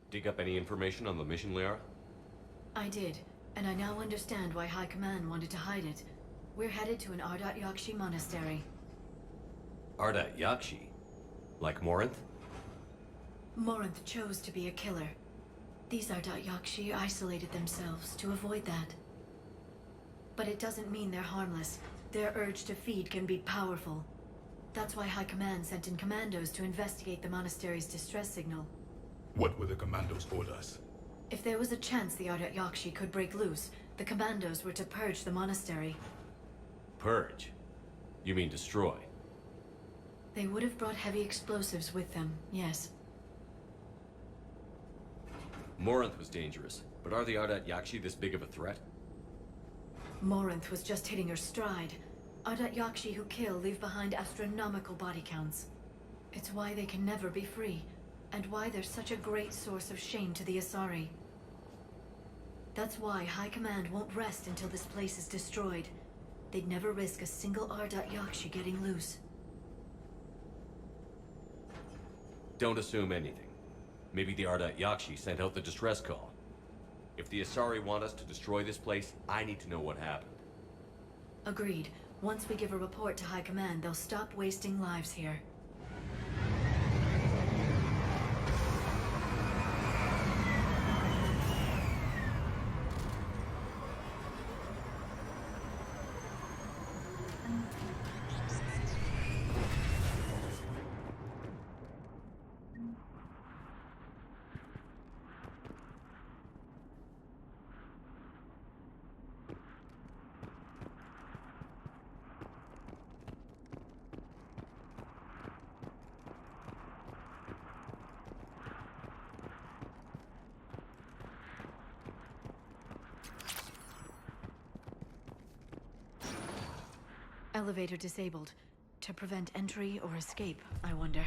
Dig up any information on the mission, Liara? I did, and I now understand why High Command wanted to hide it. We're headed to an Ardat Yakshi monastery. Ardat Yakshi? Like Morinth? Morinth chose to be a killer. These Ardat Yakshi isolated themselves to avoid that. But it doesn't mean they're harmless. Their urge to feed can be powerful. That's why High Command sent in commandos to investigate the monastery's distress signal. What were the commandos' orders? If there was a chance the Ardat Yakshi could break loose, the commandos were to purge the monastery. Purge? You mean destroy? They would have brought heavy explosives with them, yes. Morinth was dangerous, but are the Ardat Yakshi this big of a threat? Morinth was just hitting her stride. Ardat Yakshi who kill leave behind astronomical body counts. It's why they can never be free, and why they're such a great source of shame to the Asari. That's why High Command won't rest until this place is destroyed. They'd never risk a single Ardat Yakshi getting loose. Don't assume anything. Maybe the Ardat Yakshi sent out the distress call. If the Asari want us to destroy this place, I need to know what happened. Agreed. Once we give a report to High Command, they'll stop wasting lives here. Elevator disabled. To prevent entry or escape, I wonder.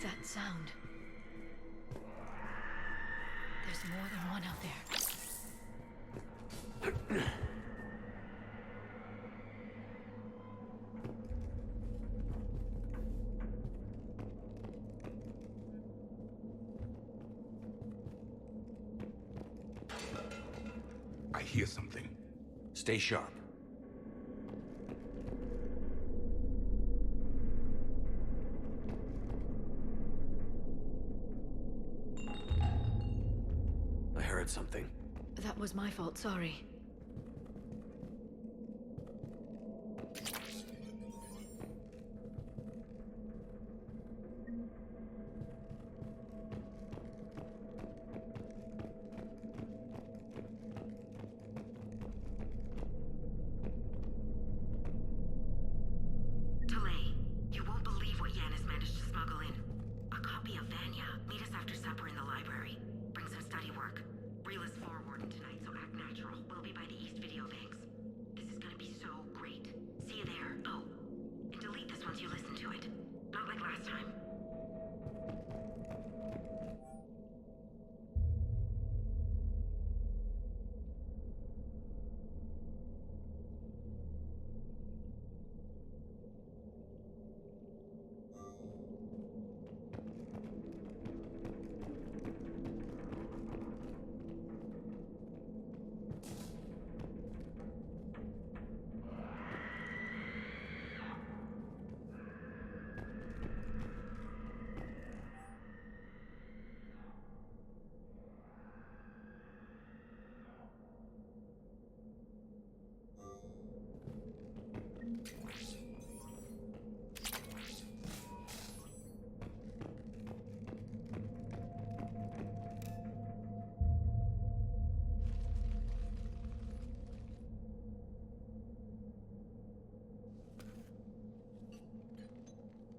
That sound. There's more than one out there. I hear something. Stay sharp. I heard something. That was my fault, sorry.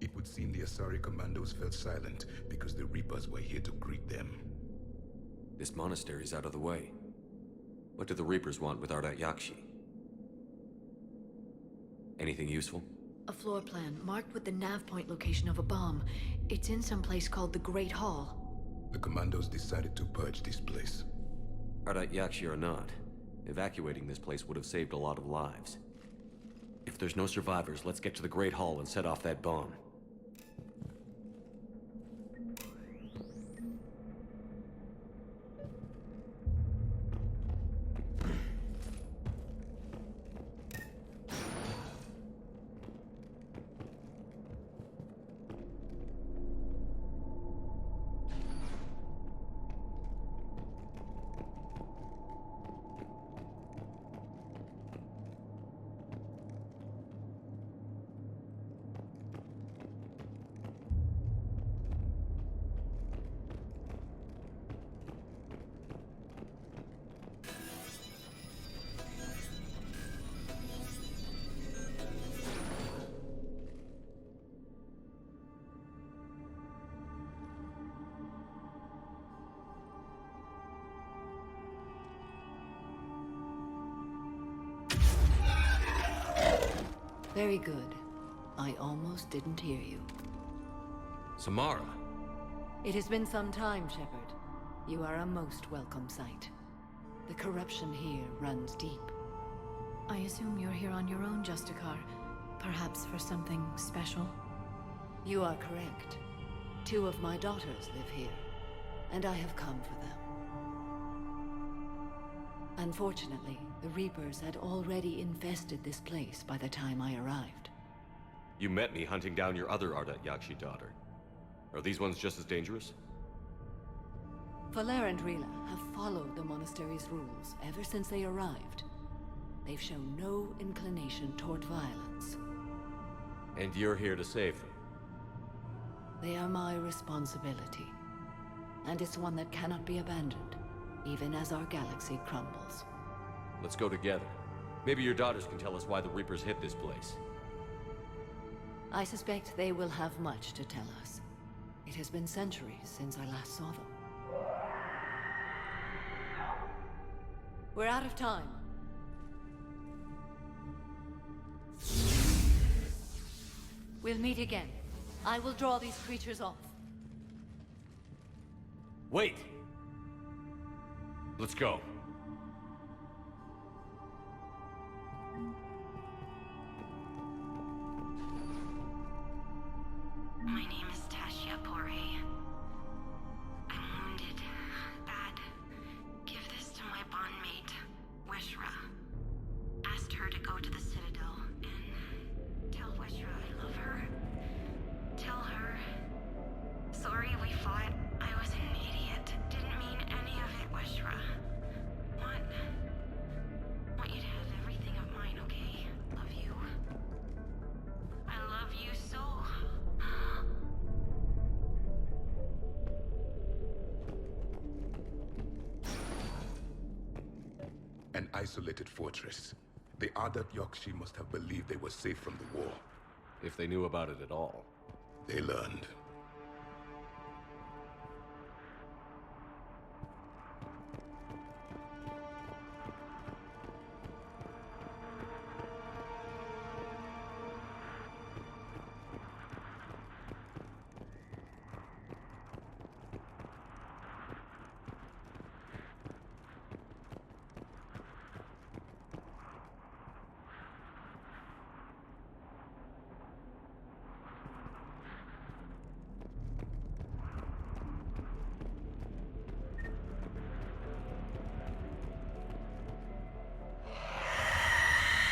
It would seem the Asari commandos fell silent because the Reapers were here to greet them. This monastery's out of the way. What do the Reapers want with Ardat Yakshi? Anything useful? A floor plan marked with the nav point location of a bomb. It's in some place called the Great Hall. The commandos decided to purge this place. Ardat Yakshi or not, Evacuating this place would have saved a lot of lives. If there's no survivors, let's get to the Great Hall and set off that bomb. Very good. I almost didn't hear you. Samara! It has been some time, Shepard. You are a most welcome sight. The corruption here runs deep. I assume you're here on your own, Justicar. Perhaps for something special? You are correct. 2 of my daughters live here, and I have come for them. Unfortunately, the Reapers had already infested this place by the time I arrived. You met me hunting down your other Ardat Yakshi daughter. Are these ones just as dangerous? Valer and Rila have followed the monastery's rules ever since they arrived. They've shown no inclination toward violence. And you're here to save them? They are my responsibility. And it's one that cannot be abandoned, even as our galaxy crumbles. Let's go together. Maybe your daughters can tell us why the Reapers hit this place. I suspect they will have much to tell us. It has been centuries since I last saw them. We're out of time. We'll meet again. I will draw these creatures off. Wait! Let's go. My name is Tashia Pore. I'm wounded. Bad. Give this to my bondmate, Weshra. Asked her to go to the Citadel and tell Weshra I love her. Tell her. Sorry we fought. I was an idiot. Didn't mean any of it, Weshra. Want you to have everything of mine, okay? Love you. I love you so. An isolated fortress. The Ardat Yakshi must have believed they were safe from the war. If they knew about it at all. They learned.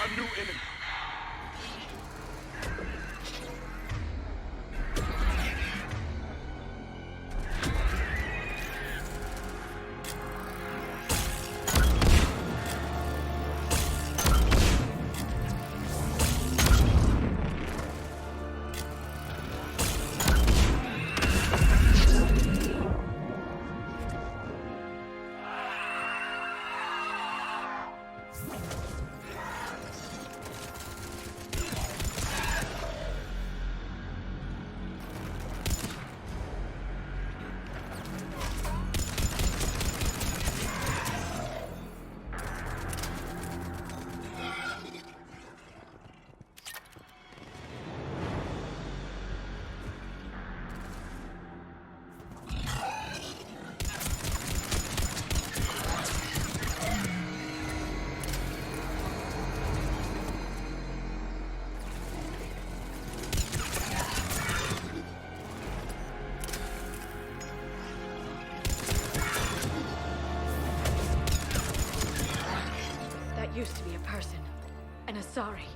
A new enemy. person. An Asari.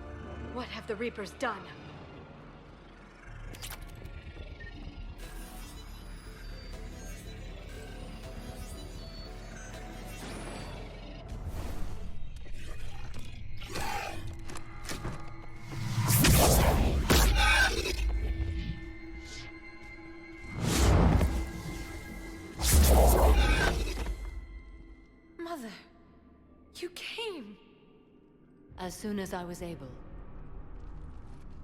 What have the Reapers done? Mother, you came. As soon as I was able.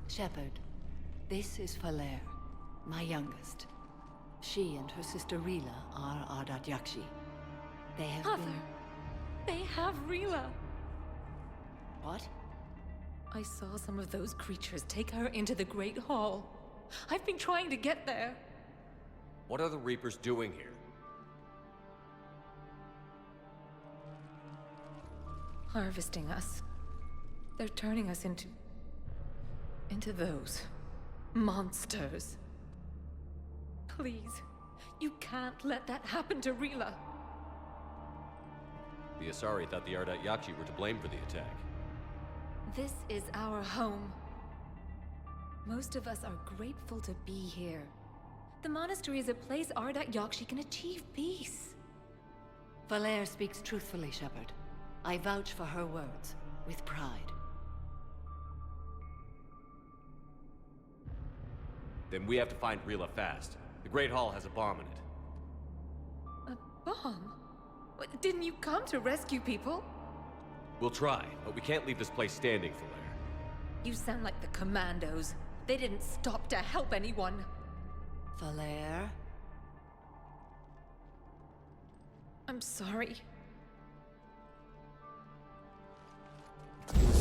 Shepard, this is Falere, my youngest. She and her sister Rila are Ardat Yakshi. They have Mother, been... they have Rila. What? I saw some of those creatures take her into the Great Hall. I've been trying to get there. What are the Reapers doing here? Harvesting us. They're turning us into those monsters. Please, you can't let that happen to Rila. The Asari thought the Ardat Yakshi were to blame for the attack. This is our home. Most of us are grateful to be here. The monastery is a place Ardat Yakshi can achieve peace. Falere speaks truthfully, Shepard. I vouch for her words, with pride. Then we have to find Rila fast. The Great Hall has a bomb in it. A bomb? What, didn't you come to rescue people? We'll try, but we can't leave this place standing, Falere. You sound like the commandos. They didn't stop to help anyone. Falere? I'm sorry.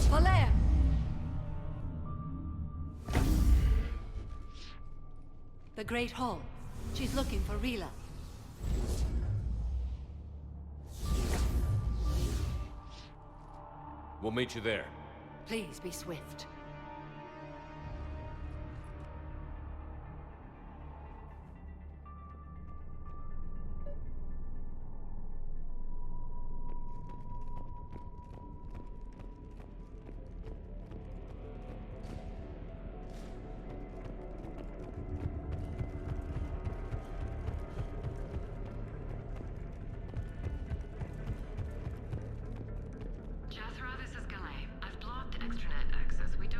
Falere! The Great Hall. She's looking for Rila. We'll meet you there. Please be swift. Jethro, this is Galay. I've blocked extranet access. We don't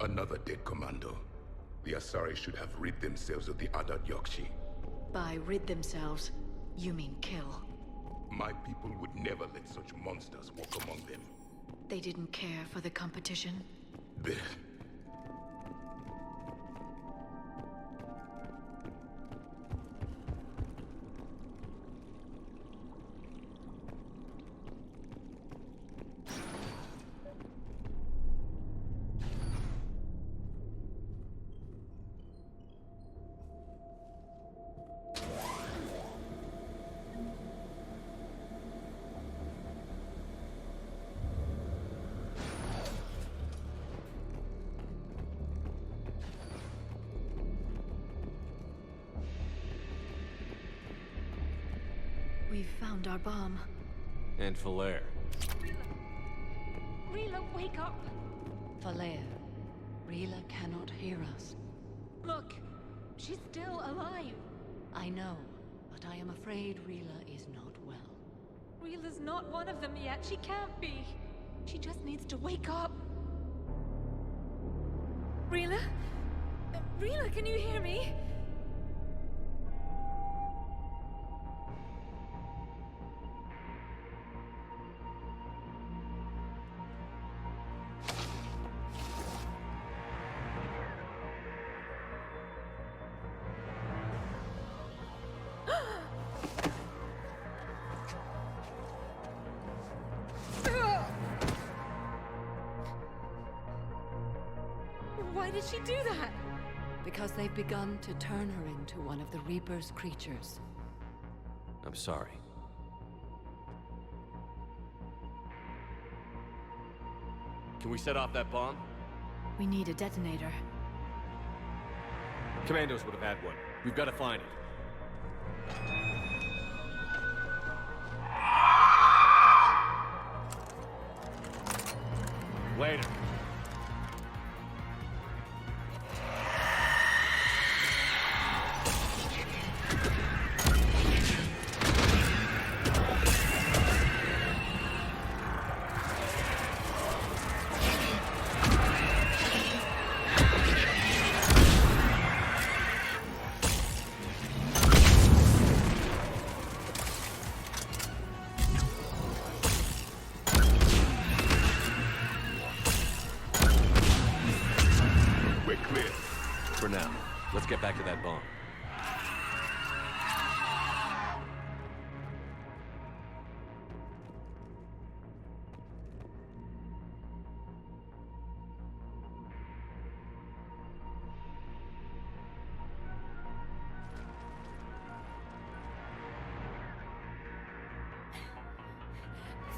Another dead commando. The Asari should have rid themselves of the Adat Yakshi. By rid themselves, you mean kill. My people would never let such monsters walk among them. They didn't care for the competition? They... We've found our bomb. And Falair. Rila, wake up! Falair, Rila cannot hear us. Look, she's still alive. I know, but I am afraid Rila is not well. Rila's not one of them yet. She can't be. She just needs to wake up. Rila? Rila, can you hear me? Why did she do that? Because they've begun to turn her into one of the Reaper's creatures. I'm sorry. Can we set off that bomb? We need a detonator. Commandos would have had one. We've got to find it. Later. For now, let's get back to that bomb.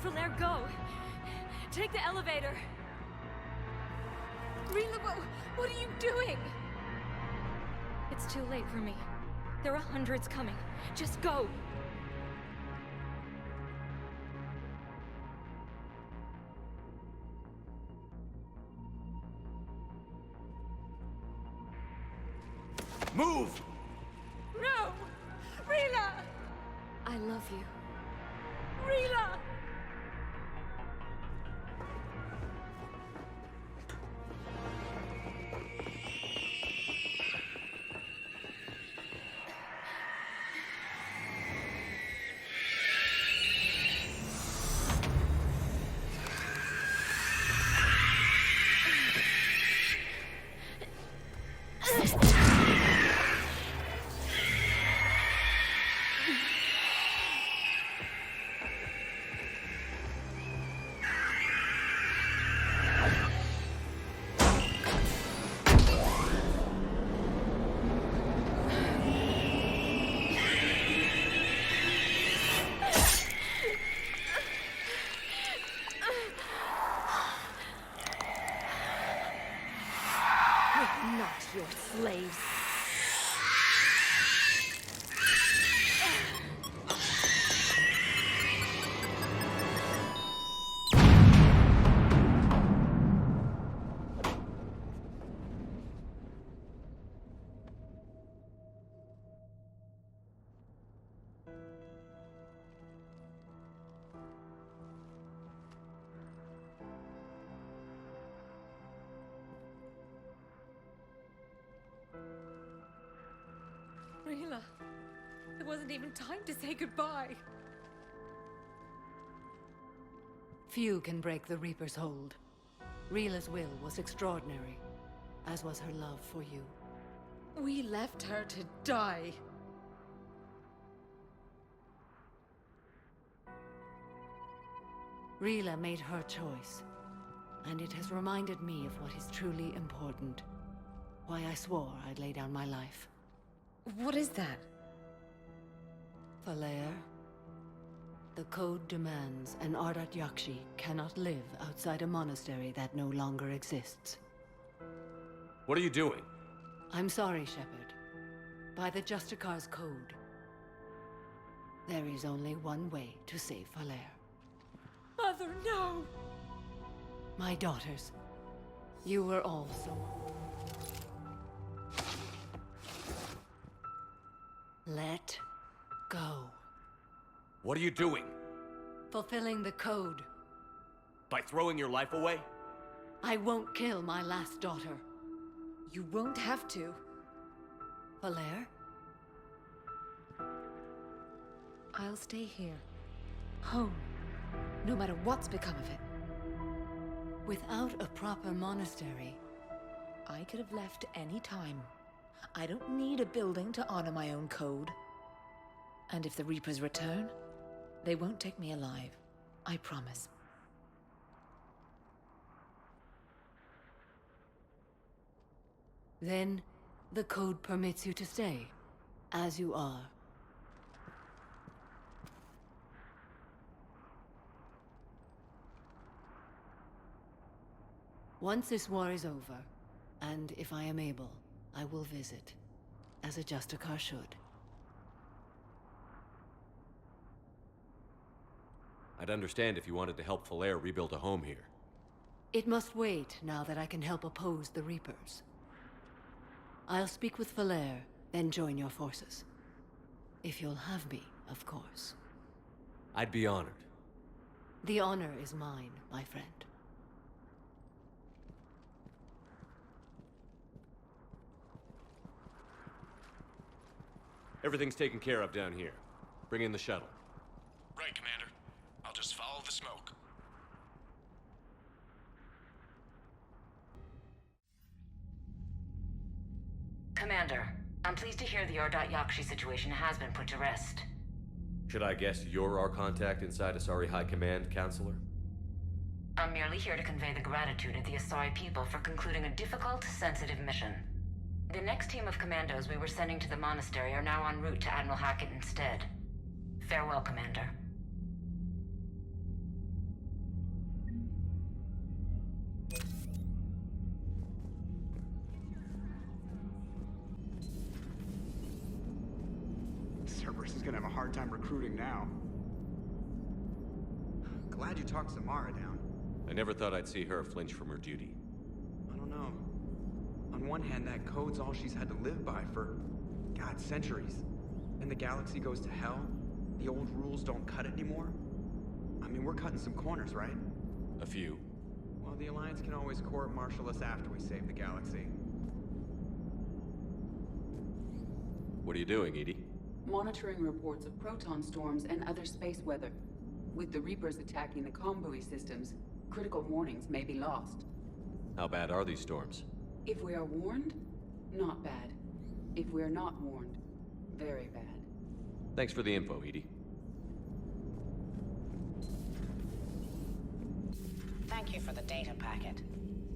Falair, go! Take the elevator! Rila, what are you doing? It's too late for me. There are hundreds coming. Just go! Move! No! Rila! I love you. Rila! Not your slaves. There wasn't even time to say goodbye. Few can break the Reaper's hold. Rila's will was extraordinary, as was her love for you. We left her to die. Rila made her choice, and it has reminded me of what is truly important. Why I swore I'd lay down my life. What is that? Falair, the code demands an Ardat Yakshi cannot live outside a monastery that no longer exists. What are you doing? I'm sorry, Shepard. By the Justicar's code, there is only one way to save Falair. Mother, no! My daughters, you were also. Let go. What are you doing? Fulfilling the code. By throwing your life away? I won't kill my last daughter. You won't have to. Falair? I'll stay here. Home. No matter what's become of it. Without a proper monastery, I could have left any time. I don't need a building to honor my own code. And if the Reapers return, they won't take me alive. I promise. then the code permits you to stay, as you are. Once this war is over, and if I am able, I will visit, as a Justicar should. I'd understand if you wanted to help Falair rebuild a home here. It must wait now that I can help oppose the Reapers. I'll speak with Falair, then join your forces. If you'll have me, of course. I'd be honored. The honor is mine, my friend. Everything's taken care of down here. Bring in the shuttle. Right, Commander. I'll just follow the smoke. Commander, I'm pleased to hear the Ardat Yakshi situation has been put to rest. Should I guess you're our contact inside Asari High Command, Counselor? I'm merely here to convey the gratitude of the Asari people for concluding a difficult, sensitive mission. The next team of commandos we were sending to the monastery are now en route to Admiral Hackett instead. Farewell, Commander. Cerberus is gonna have a hard time recruiting now. Glad you talked Samara down. I never thought I'd see her flinch from her duty. I don't know. On one hand, that code's all she's had to live by for, God, centuries. And the galaxy goes to hell. The old rules don't cut it anymore. I mean, we're cutting some corners, right? A few. Well, the Alliance can always court-martial us after we save the galaxy. What are you doing, Edie? Monitoring reports of proton storms and other space weather. With the Reapers attacking the comm buoy systems, critical warnings may be lost. How bad are these storms? If we are warned, not bad. If we are not warned, very bad. Thanks for the info, Edie. Thank you for the data packet.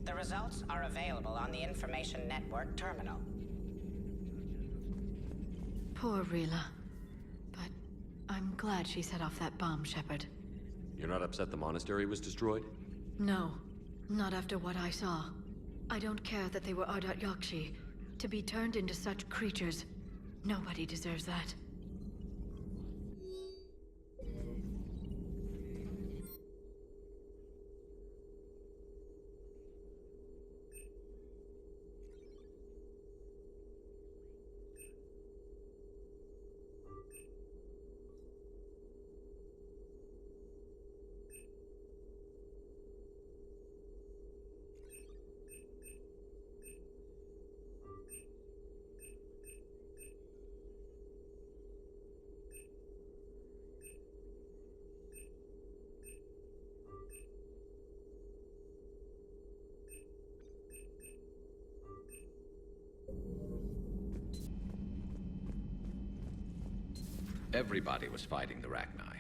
The results are available on the Information Network terminal. Poor Rila. But I'm glad she set off that bomb, Shepard. You're not upset the monastery was destroyed? No, not after what I saw. I don't care that they were Ardat Yakshi. To be turned into such creatures, nobody deserves that. Everybody was fighting the Rachni,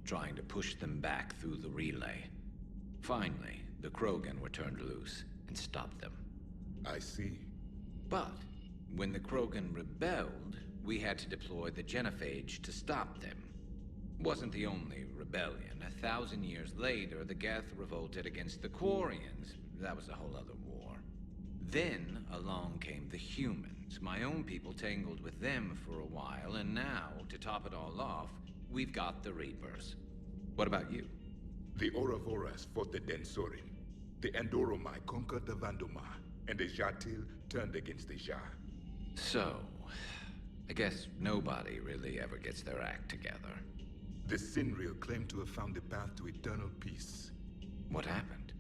trying to push them back through the relay. Finally, the Krogan were turned loose and stopped them. I see. But when the Krogan rebelled, we had to deploy the genophage to stop them. Wasn't the only rebellion. 1,000 years later, the Geth revolted against the Quarians. That was a whole other war. Then along came the humans. My own people tangled with them for a while, and now, to top it all off, we've got the Reapers. What about you? The Ouroboros fought the Densorin. The Andoromai conquered the Vandomar, and the Jatil turned against the Jah. So, I guess nobody really ever gets their act together. The Sinreal claimed to have found the path to eternal peace. What happened?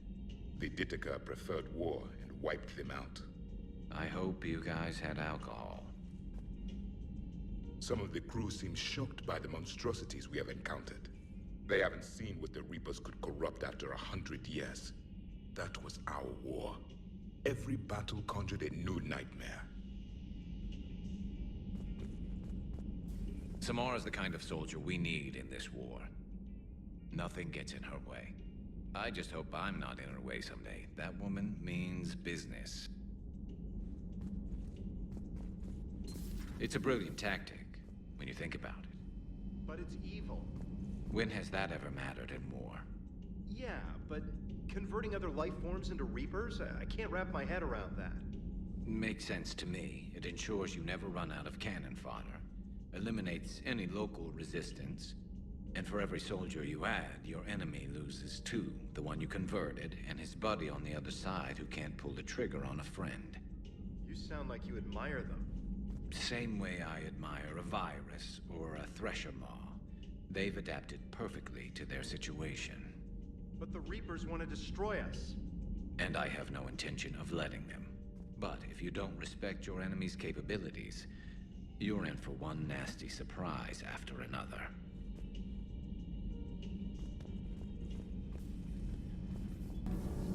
The Ditaka preferred war and wiped them out. I hope you guys had alcohol. Some of the crew seem shocked by the monstrosities we have encountered. They haven't seen what the Reapers could corrupt after 100 years. That was our war. Every battle conjured a new nightmare. Samara's the kind of soldier we need in this war. Nothing gets in her way. I just hope I'm not in her way someday. That woman means business. It's a brilliant tactic, when you think about it. But it's evil. When has that ever mattered in war? Yeah, but converting other life forms into Reapers? I can't wrap my head around that. Makes sense to me. It ensures you never run out of cannon fodder. Eliminates any local resistance. And for every soldier you add, your enemy loses two. The one you converted, and his buddy on the other side who can't pull the trigger on a friend. You sound like you admire them. Same way I admire a virus or a thresher maw. They've adapted perfectly to their situation. But the Reapers want to destroy us. And I have no intention of letting them. But if you don't respect your enemy's capabilities, you're in for one nasty surprise after another.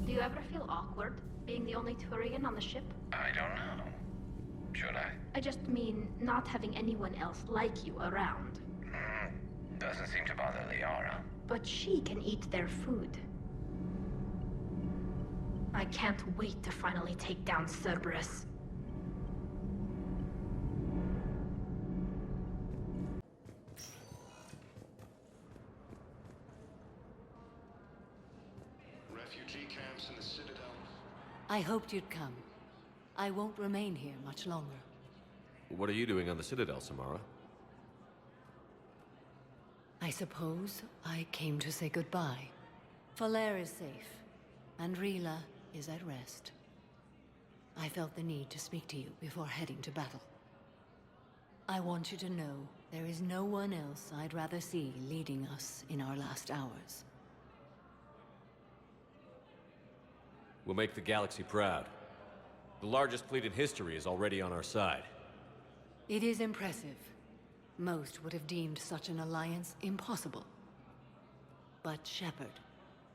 Do you ever feel awkward, being the only Turian on the ship? I don't know. Should I? I just mean not having anyone else like you around. Doesn't seem to bother Liara. But she can eat their food. I can't wait to finally take down Cerberus. Refugee camps in the Citadel. I hoped you'd come. I won't remain here much longer. What are you doing on the Citadel, Samara? I suppose I came to say goodbye. Falair is safe, and Rila is at rest. I felt the need to speak to you before heading to battle. I want you to know there is no one else I'd rather see leading us in our last hours. We'll make the galaxy proud. The largest fleet in history is already on our side. It is impressive. Most would have deemed such an alliance impossible. But Shepard,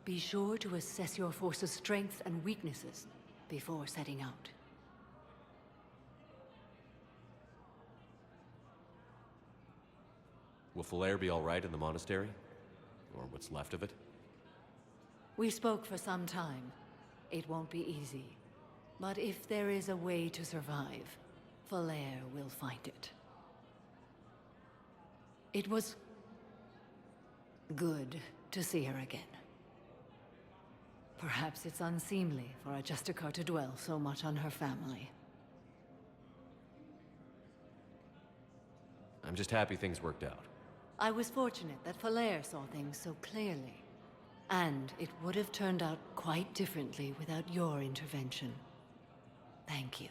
be sure to assess your force's strengths and weaknesses before setting out. Will Falair be all right in the monastery? Or what's left of it? We spoke for some time. It won't be easy. But if there is a way to survive, Falair will find it. It was good to see her again. Perhaps it's unseemly for a Justicar to dwell so much on her family. I'm just happy things worked out. I was fortunate that Falair saw things so clearly. And it would have turned out quite differently without your intervention. Thank you.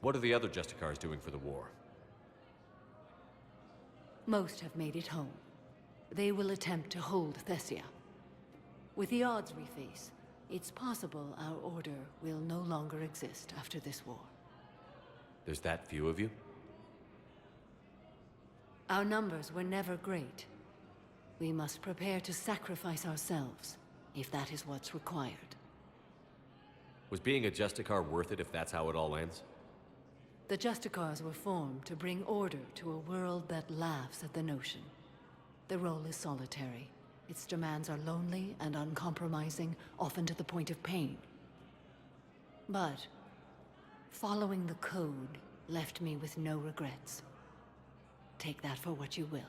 What are the other Justicars doing for the war? Most have made it home. They will attempt to hold Thessia. With the odds we face, it's possible our order will no longer exist after this war. There's that few of you? Our numbers were never great. We must prepare to sacrifice ourselves, if that is what's required. Was being a Justicar worth it if that's how it all ends? The Justicars were formed to bring order to a world that laughs at the notion. The role is solitary. Its demands are lonely and uncompromising, often to the point of pain. But following the code left me with no regrets. Take that for what you will.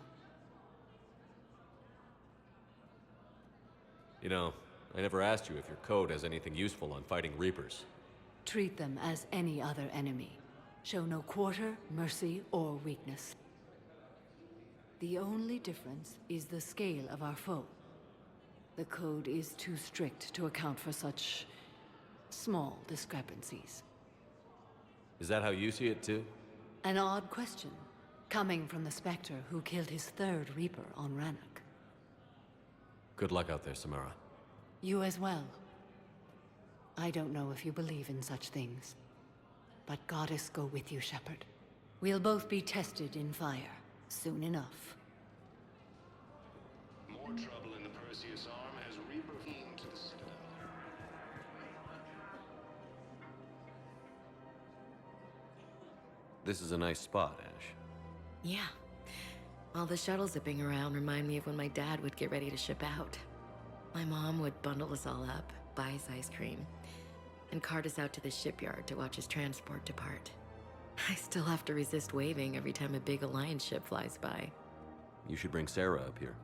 You know, I never asked you if your code has anything useful on fighting Reapers. Treat them as any other enemy. Show no quarter, mercy, or weakness. The only difference is the scale of our foe. The code is too strict to account for such small discrepancies. Is that how you see it too? An odd question, coming from the Spectre who killed his third Reaper on Rannoch. Good luck out there, Samara. You as well. I don't know if you believe in such things, but Goddess go with you, Shepard. We'll both be tested in fire, soon enough. More trouble in the Perseus arm has Reaper to the Citadel. This is a nice spot, Ash. Yeah. All the shuttles zipping around remind me of when my dad would get ready to ship out. My mom would bundle us all up, buy us ice cream, and cart us out to the shipyard to watch his transport depart. I still have to resist waving every time a big Alliance ship flies by. You should bring Sarah up here.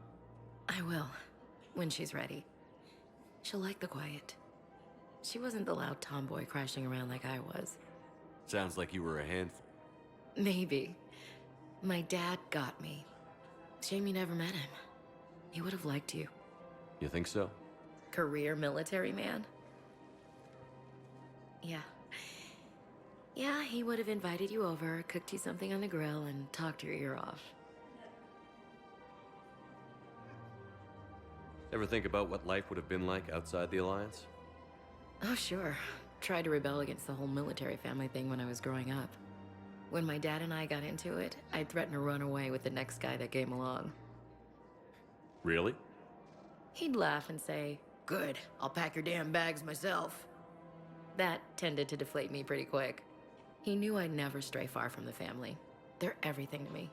I will, when she's ready. She'll like the quiet. She wasn't the loud tomboy crashing around like I was. Sounds like you were a handful. Maybe. My dad got me. Shame you never met him. He would have liked you. You think so? Career military man? Yeah. Yeah, he would have invited you over, cooked you something on the grill, and talked your ear off. Ever think about what life would have been like outside the Alliance? Oh, sure. Tried to rebel against the whole military family thing when I was growing up. When my dad and I got into it, I'd threaten to run away with the next guy that came along. Really? He'd laugh and say, "Good, I'll pack your damn bags myself." That tended to deflate me pretty quick. He knew I'd never stray far from the family. They're everything to me.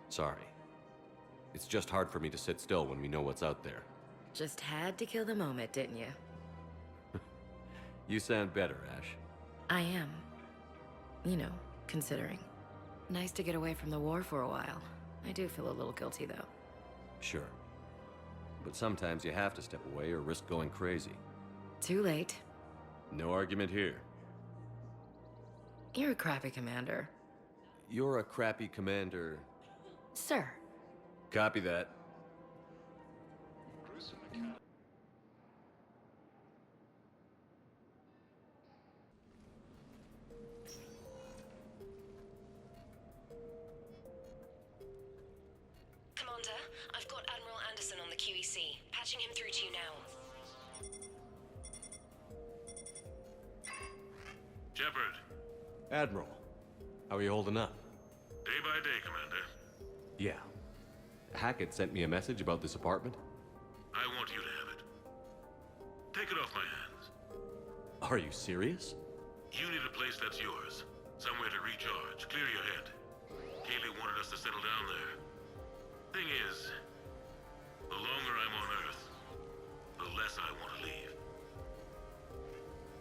Sorry. It's just hard for me to sit still when we know what's out there. Just had to kill the moment, didn't you? You sound better, Ash. I am. You know, considering. Nice to get away from the war for a while. I do feel a little guilty, though. Sure. But sometimes you have to step away or risk going crazy. Too late. No argument here. You're a crappy commander. You're a crappy commander. Sir. Copy that. Commander, I've got Admiral Anderson on the QEC. Patching him through to you now. Shepard. Admiral, how are you holding up? Day by day, Commander. Yeah. Hackett sent me a message about this apartment. I want you to have it. Take it off my hands. Are you serious? You need a place that's yours. Somewhere to recharge, clear your head. Kaylee wanted us to settle down there. Thing is, the longer I'm on Earth, the less I want to leave.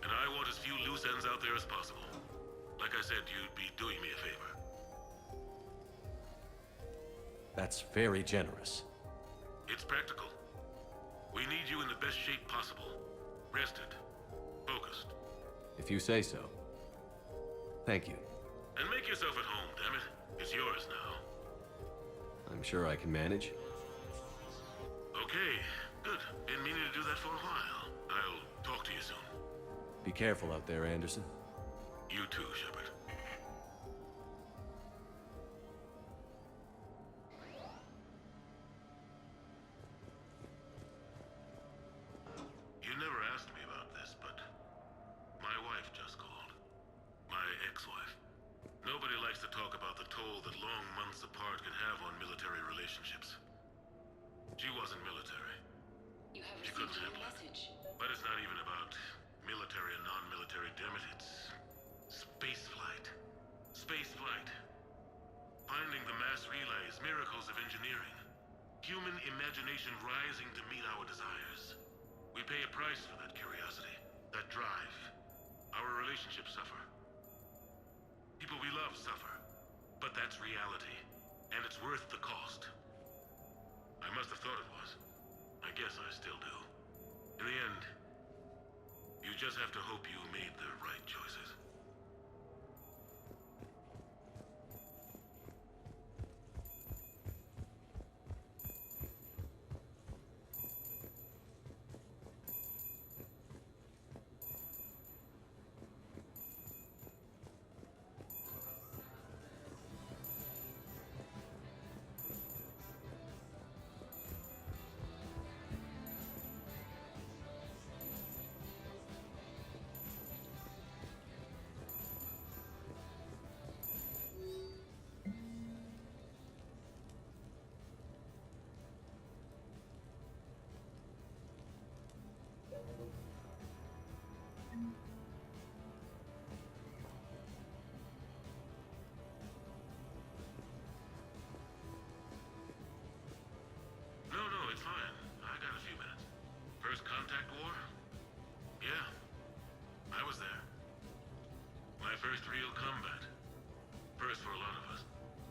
And I want as few loose ends out there as possible. Like I said, you'd be doing me a favor. That's very generous. It's practical. We need you in the best shape possible. Rested. Focused. If you say so. Thank you. And make yourself at home, damn it. It's yours now. I'm sure I can manage. Okay, good. Been meaning to do that for a while. I'll talk to you soon. Be careful out there, Anderson. You too, Shepard. You never asked me about this, but my wife just called. My ex-wife. Nobody likes to talk about the toll that long months apart can have on military relationships. She wasn't military. You have She received couldn't your handle it. message. But it's not even about Military and non-military, damn it, it's spaceflight. Spaceflight. Finding the mass relays, miracles of engineering. Human imagination rising to meet our desires. We pay a price for that curiosity, that drive. Our relationships suffer. People we love suffer. But that's reality, and it's worth the cost. I must have thought it was. I guess I still do. In the end, you just have to hope you made the right choices. No, it's fine. I got a few minutes. First contact war? Yeah, I was there. My first real combat. First for a lot of us.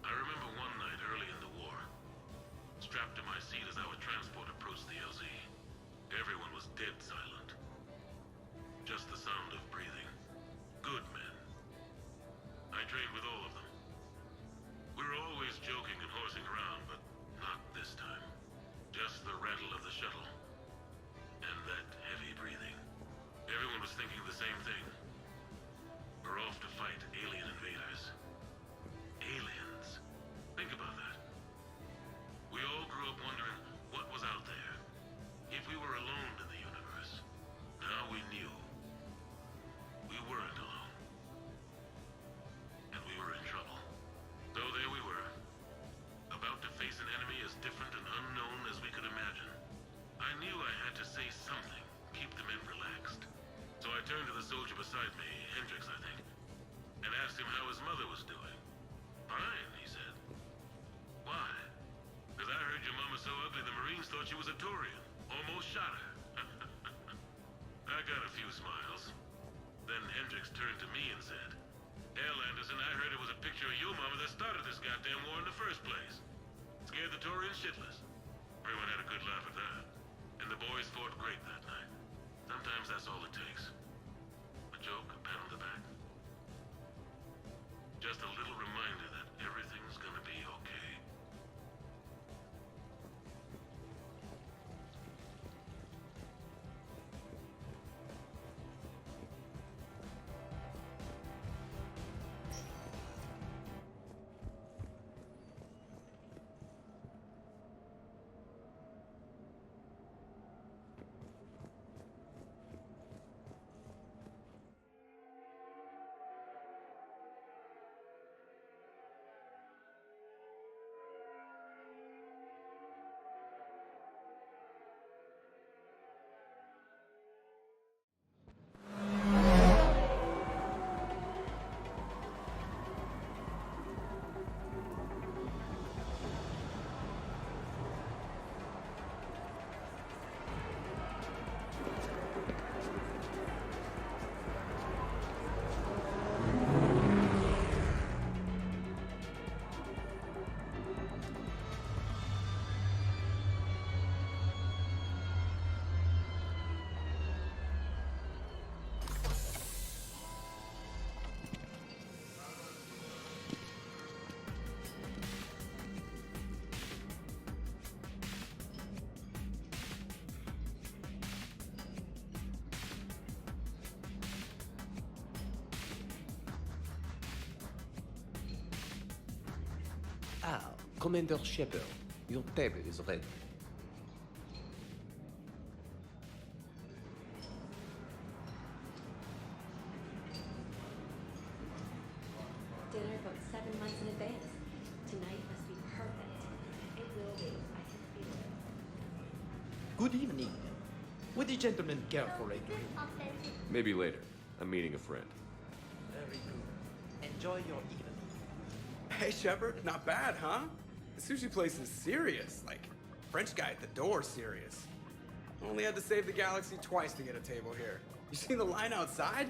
I remember one night early in the war, strapped to my seat as our transport approached the LZ. Everyone was dead silent. Just the sound of breathing. Good men. I trained with all of them. We were always joking and horsing around, but not this time. Just the rattle of the shuttle. And that heavy breathing. Everyone was thinking the same thing. We're off to fight alien invaders. Aliens. Think about that. We all grew up wondering what was out there. If we were alone in the universe. Now we knew. We weren't alone. And we were in trouble. So there we were. About to face an enemy as different and unknown as we could imagine. I knew I had to say something, keep the men relaxed. So I turned to the soldier beside me, Hendricks, I think, and asked him how his mother was doing. Fine, he said. Why? Because I heard your mama's so ugly the Marines thought she was a Turian. Almost shot her. I got a few smiles. Then Hendricks turned to me and said, Hell, Anderson, I heard it was a picture of your mama that started this goddamn war in the first place. Scared the Turians shitless. Everyone had a good laugh at that. And the boys fought great that night. Sometimes that's all it takes. A joke, a pat on the back. Just a little reminder that everything's gonna be okay. Ah, Commander Shepard, your table is ready. Dinner about 7 months in advance. Tonight must be perfect. It will be. I can feel it. Good evening. Would the gentleman care for a drink? Maybe later. I'm meeting a friend. Very good. Enjoy your evening. Hey, Shepard, not bad, huh? The sushi place is serious. Like, French guy at the door serious. Only had to save the galaxy twice to get a table here. You seen the line outside?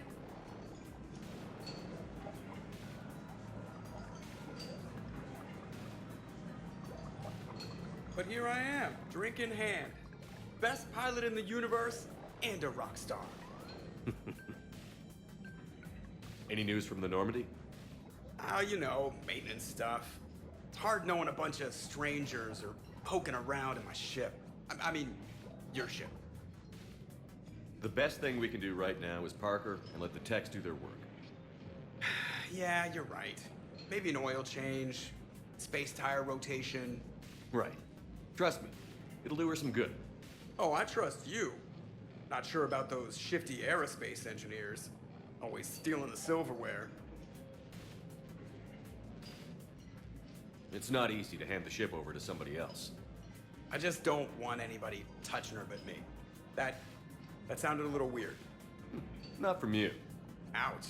But here I am, drink in hand. Best pilot in the universe and a rock star. Any news from the Normandy? You know, maintenance stuff. It's hard knowing a bunch of strangers or poking around in my ship. I mean, your ship. The best thing we can do right now is Parker and let the techs do their work. Yeah, you're right. Maybe an oil change, space tire rotation. Right. Trust me, it'll do her some good. Oh, I trust you. Not sure about those shifty aerospace engineers. Always stealing the silverware. It's not easy to hand the ship over to somebody else. I just don't want anybody touching her but me. That sounded a little weird. Not from you. Ouch.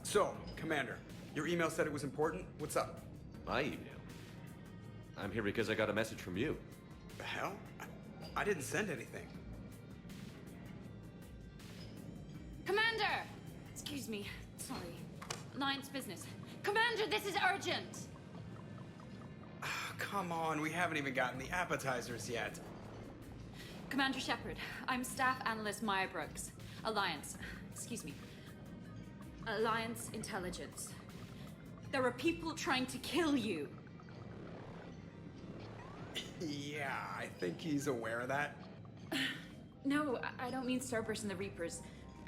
So, Commander, your email said it was important. What's up? My email? I'm here because I got a message from you. The hell? I didn't send anything. Commander! Excuse me. Sorry. Alliance business. Commander, this is urgent! Come on, we haven't even gotten the appetizers yet. Commander Shepard, I'm Staff Analyst Maya Brooks. Alliance. Excuse me. Alliance Intelligence. There are people trying to kill you. Yeah, I think he's aware of that. No, I don't mean Cerberus and the Reapers.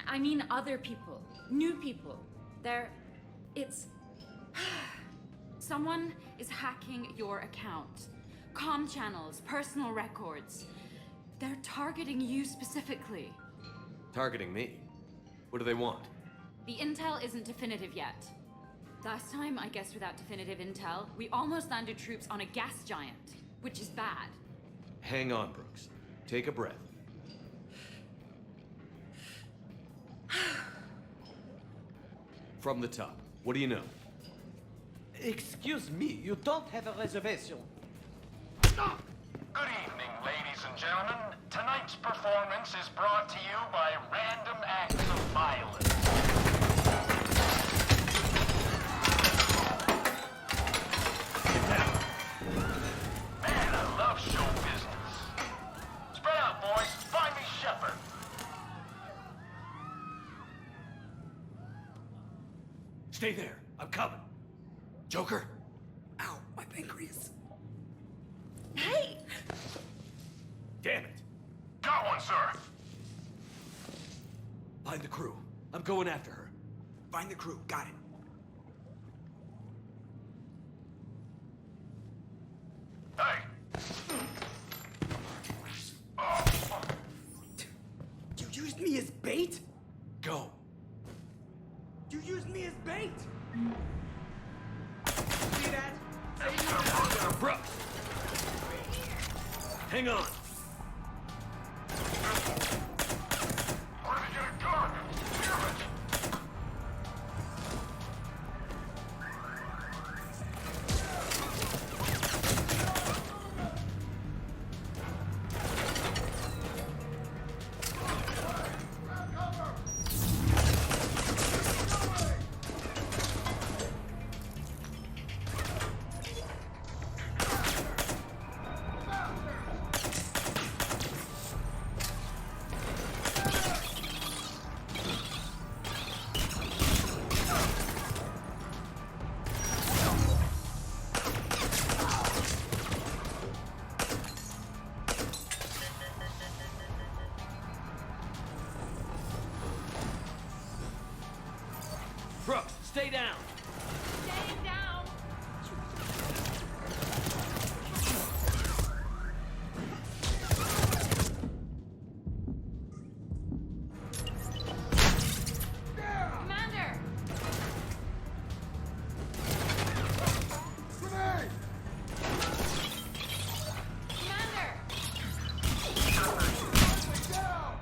I mean other people. New people. It's... Someone is hacking your account. Comm channels, personal records. They're targeting you specifically. Targeting me? What do they want? The intel isn't definitive yet. Last time, I guess without definitive intel, we almost landed troops on a gas giant, which is bad. Hang on, Brooks. Take a breath. From the top, what do you know? Excuse me, you don't have a reservation. Good evening, ladies and gentlemen. Tonight's performance is brought to you by random acts of violence. Man, I love show business. Spread out, boys. Find me Shepard. Stay there. I'm coming. Joker? Ow, my pancreas. Hey! Damn it. Got one, sir. Find the crew. I'm going after her. Find the crew. Got it. Hey! You used me as bait? Go. You used me as bait? See that? Brooks! Hang on. Where did you get a gun? Damn it! Brooks, stay down. Staying down! Commander! Grenade! Commander! Down!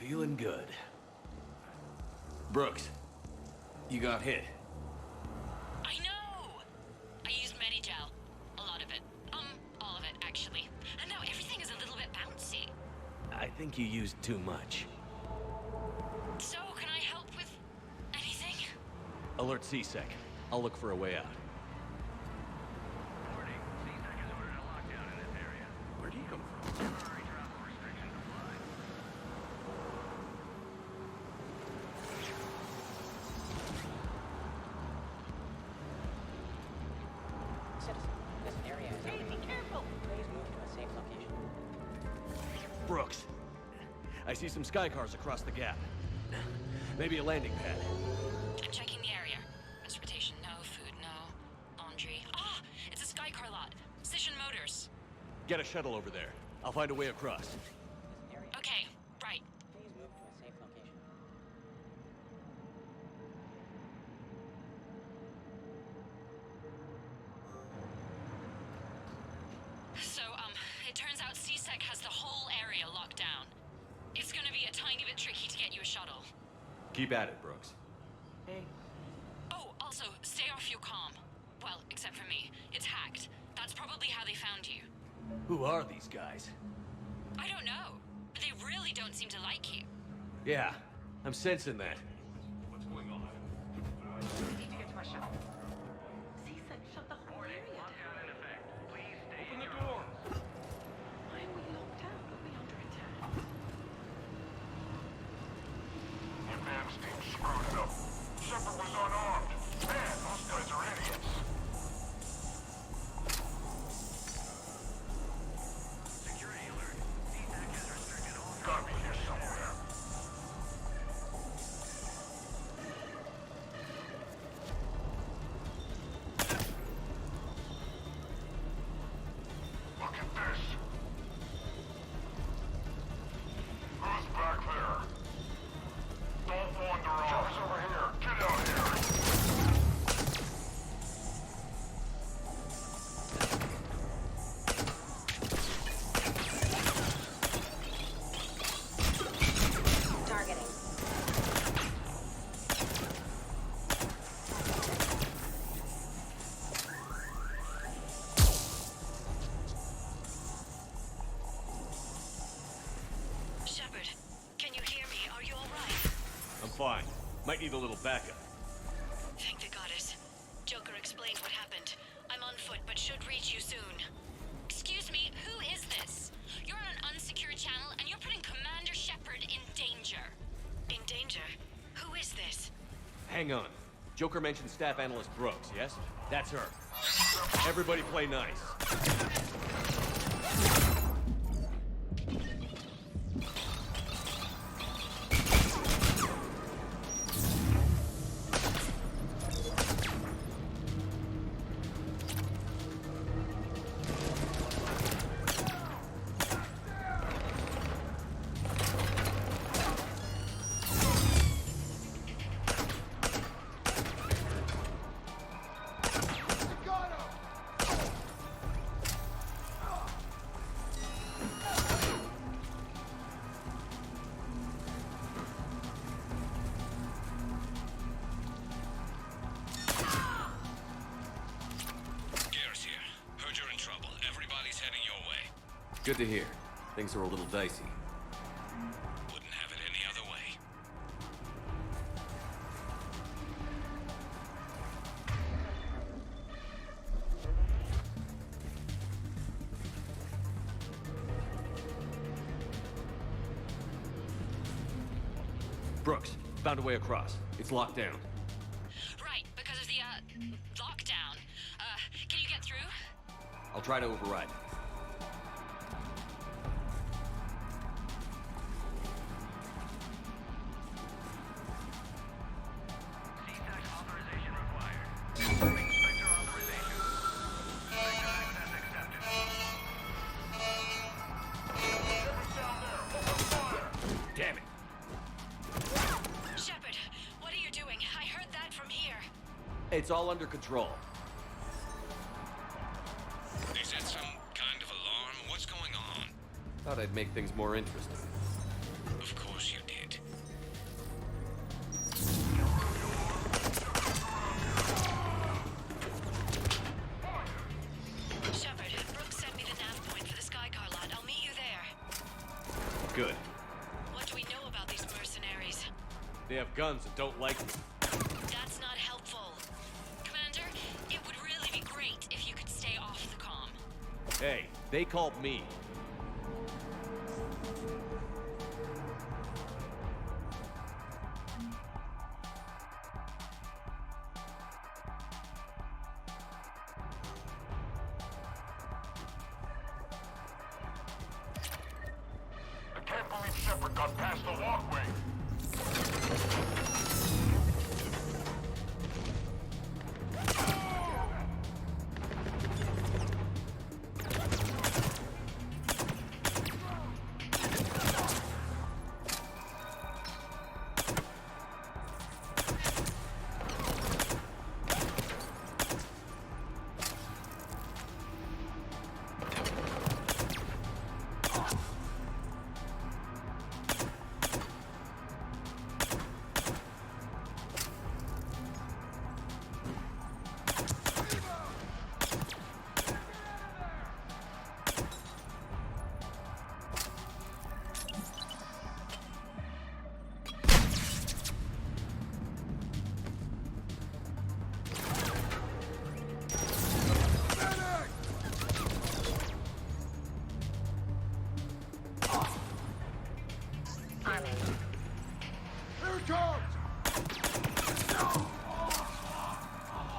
Feeling good. Brooks, you got hit. I know! I used Medigel. A lot of it. All of it, actually. And now everything is a little bit bouncy. I think you used too much. So, can I help with anything? Alert CSEC. I'll look for a way out. Where'd he come from? Citizen, this area is hey, be careful! Please move to a safe location. Brooks, I see some sky cars across the gap. Maybe a landing pad. I'm checking the area. Transportation, no. Food, no. Laundry. Ah! It's a Skycar lot. Cision Motors. Get a shuttle over there. I'll find a way across. Okay, right. Please move to a safe location. So, it turns out CSEC has the whole area locked down. It's gonna be a tiny bit tricky to get you a shuttle. Keep at it, Brooks. Hey. Oh, also, stay off your comm. Well, except for me. It's hacked. That's probably how they found you. Who are these guys? I don't know. They really don't seem to like you. Yeah, I'm sensing that. What's going on? I need to get to my shuttle. CSEC shut the whole area down. In effect. Please stay Open the door! Why are we locked out? Are we under attack? Advance team screwed it up. Shepard was unarmed. Man, those guys are idiots. Security alert. CSAC has restricted all... Gotta be here somewhere. Look at this. Who's back there? Don't wander off. Joe's over here. Get out here. Targeting. Shepard, can you hear me? Are you alright? I'm fine. Might need a little backup. Thank the goddess. Joker explained what happened. I'm on foot, but should reach you soon. Excuse me, who is this? You're on an unsecured channel, and you're putting Commander Shepard in danger. In danger? Who is this? Hang on. Joker mentioned Staff Analyst Brooks, yes? That's her. Everybody play nice. Good to hear. Things are a little dicey. Wouldn't have it any other way. Brooks, found a way across. It's locked down. Right, because of the, lockdown. Can you get through? I'll try to override. Damn it. Shepard, what are you doing? I heard that from here. It's all under control. Is that some kind of alarm? What's going on? Thought I'd make things more interesting. Of course you did. have guns and don't like me. That's not helpful. Commander, it would really be great if you could stay off the comm. Hey, they called me. I can't believe Shepard got past the walkway.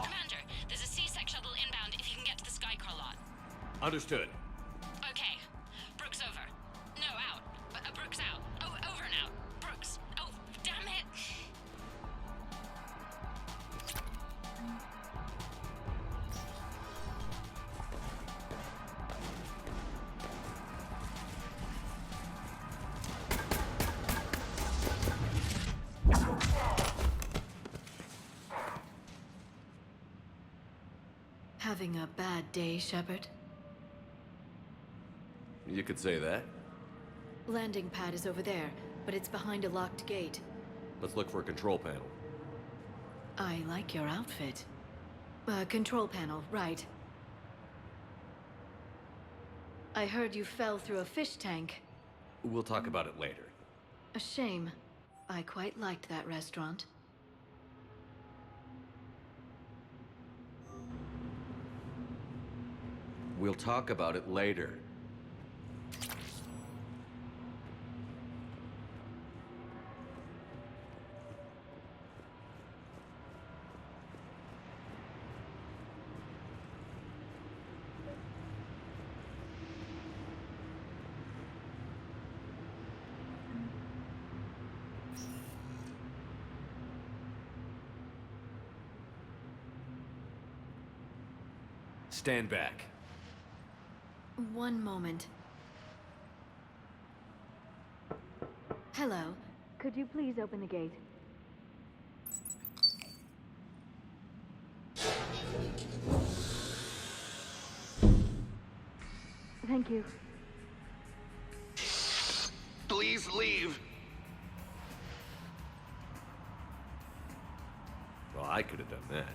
Commander, there's a C-Sec shuttle inbound if you can get to the Skycar lot. Understood. Okay. Brooks over. No, out. Brooks out. Oh, over and out. Brooks. Oh, damn it. Having a bad day, Shepard? You could say that. Landing pad is over there, but it's behind a locked gate. Let's look for a control panel. I like your outfit. Control panel, right. I heard you fell through a fish tank. We'll talk about it later. A shame. I quite liked that restaurant. We'll talk about it later. Stand back. One moment. Hello. Could you please open the gate? Thank you. Please leave. Well, I could have done that.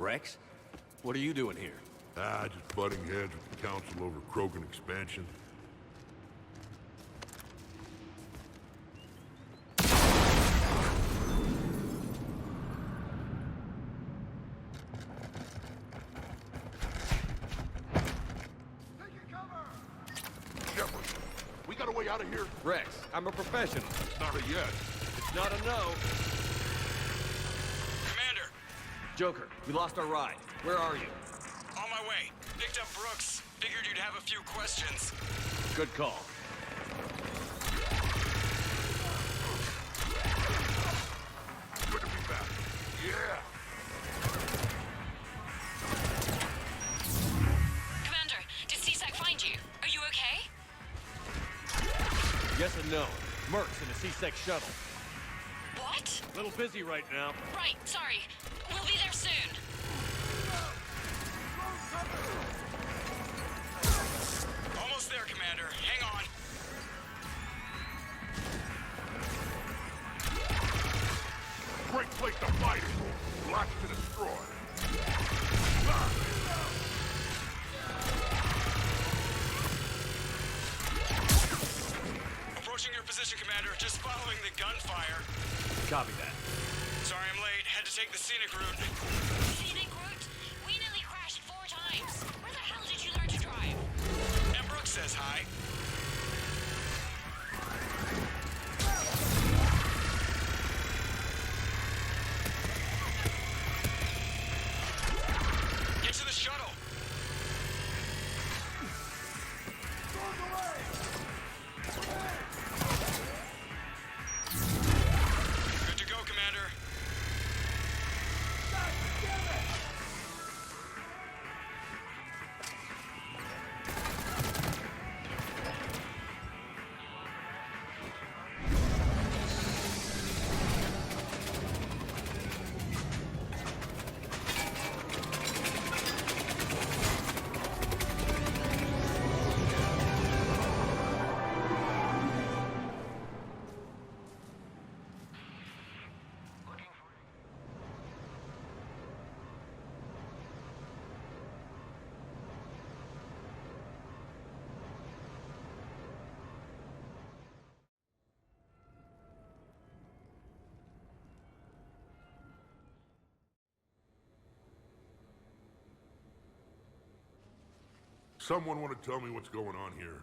Rex? What are you doing here? Just butting heads with the Council over Krogan expansion. way out of here? Rex, I'm a professional. It's not a yes. It's not a no. Commander, Joker, we lost our ride. Where are you? on my way. Picked up Brooks. Figured you'd have a few questions. Good call. Good to be back. Yeah. Commander, did CSEC find you? Are you okay? Yes and no. Merc's in a C-Sec shuttle. What? A little busy right now. Right, sorry. We'll be there soon. Almost there, Commander. Hang on. Great place to fight it. Lots to destroy. Approaching your position, Commander. Just following the gunfire. Copy that. Sorry I'm late. Had to take the scenic route. Scenic route? We nearly crashed 4 times. Where the hell did you learn to drive? And Brooks says hi. Get to the shuttle. Good to go, Commander. Someone want to tell me what's going on here?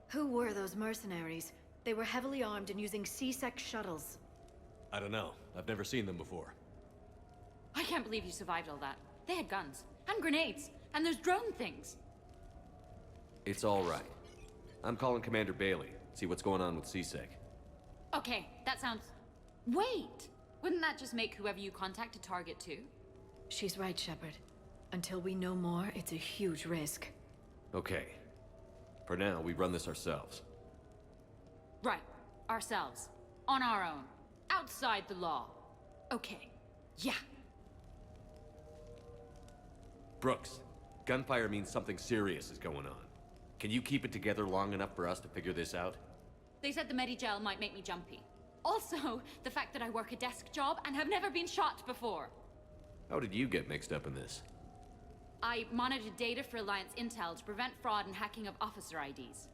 Who were those mercenaries? They were heavily armed and using C-Sec shuttles. I don't know. I've never seen them before. I can't believe you survived all that. They had guns, and grenades, and those drone things. It's all right. I'm calling Commander Bailey. See what's going on with C-Sec. Okay, that sounds... Wait! Wouldn't that just make whoever you contact a target too? She's right, Shepard. Until we know more, it's a huge risk. Okay. For now, we run this ourselves. Right. Ourselves. On our own. Outside the law. Okay. Yeah. Brooks, gunfire means something serious is going on. Can you keep it together long enough for us to figure this out? They said the Medigel might make me jumpy. Also, the fact that I work a desk job and have never been shot before. How did you get mixed up in this? I monitored data for Alliance intel to prevent fraud and hacking of officer IDs.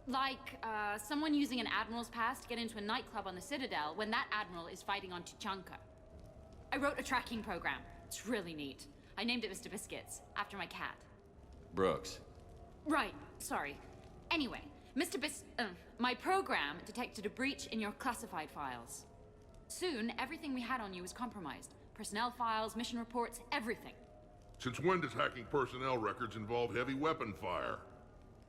Like, someone using an Admiral's pass to get into a nightclub on the Citadel when that Admiral is fighting on Tuchanka. I wrote a tracking program. It's really neat. I named it Mr. Biscuits, after my cat. Brooks. Right, sorry. Anyway, my program detected a breach in your classified files. Soon, everything we had on you was compromised. Personnel files, mission reports, everything. Since when does hacking personnel records involve heavy weapon fire?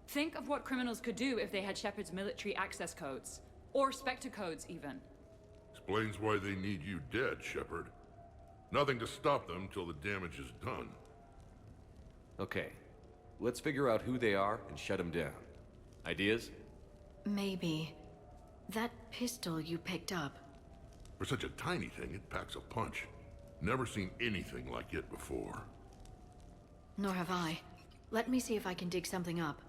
Think of what criminals could do if they had Shepard's military access codes. Or Spectre codes, even. Explains why they need you dead, Shepard. Nothing to stop them till the damage is done. Okay. Let's figure out who they are and shut them down. Ideas? Maybe. That pistol you picked up. For such a tiny thing, it packs a punch. Never seen anything like it before. Nor have I. Let me see if I can dig something up.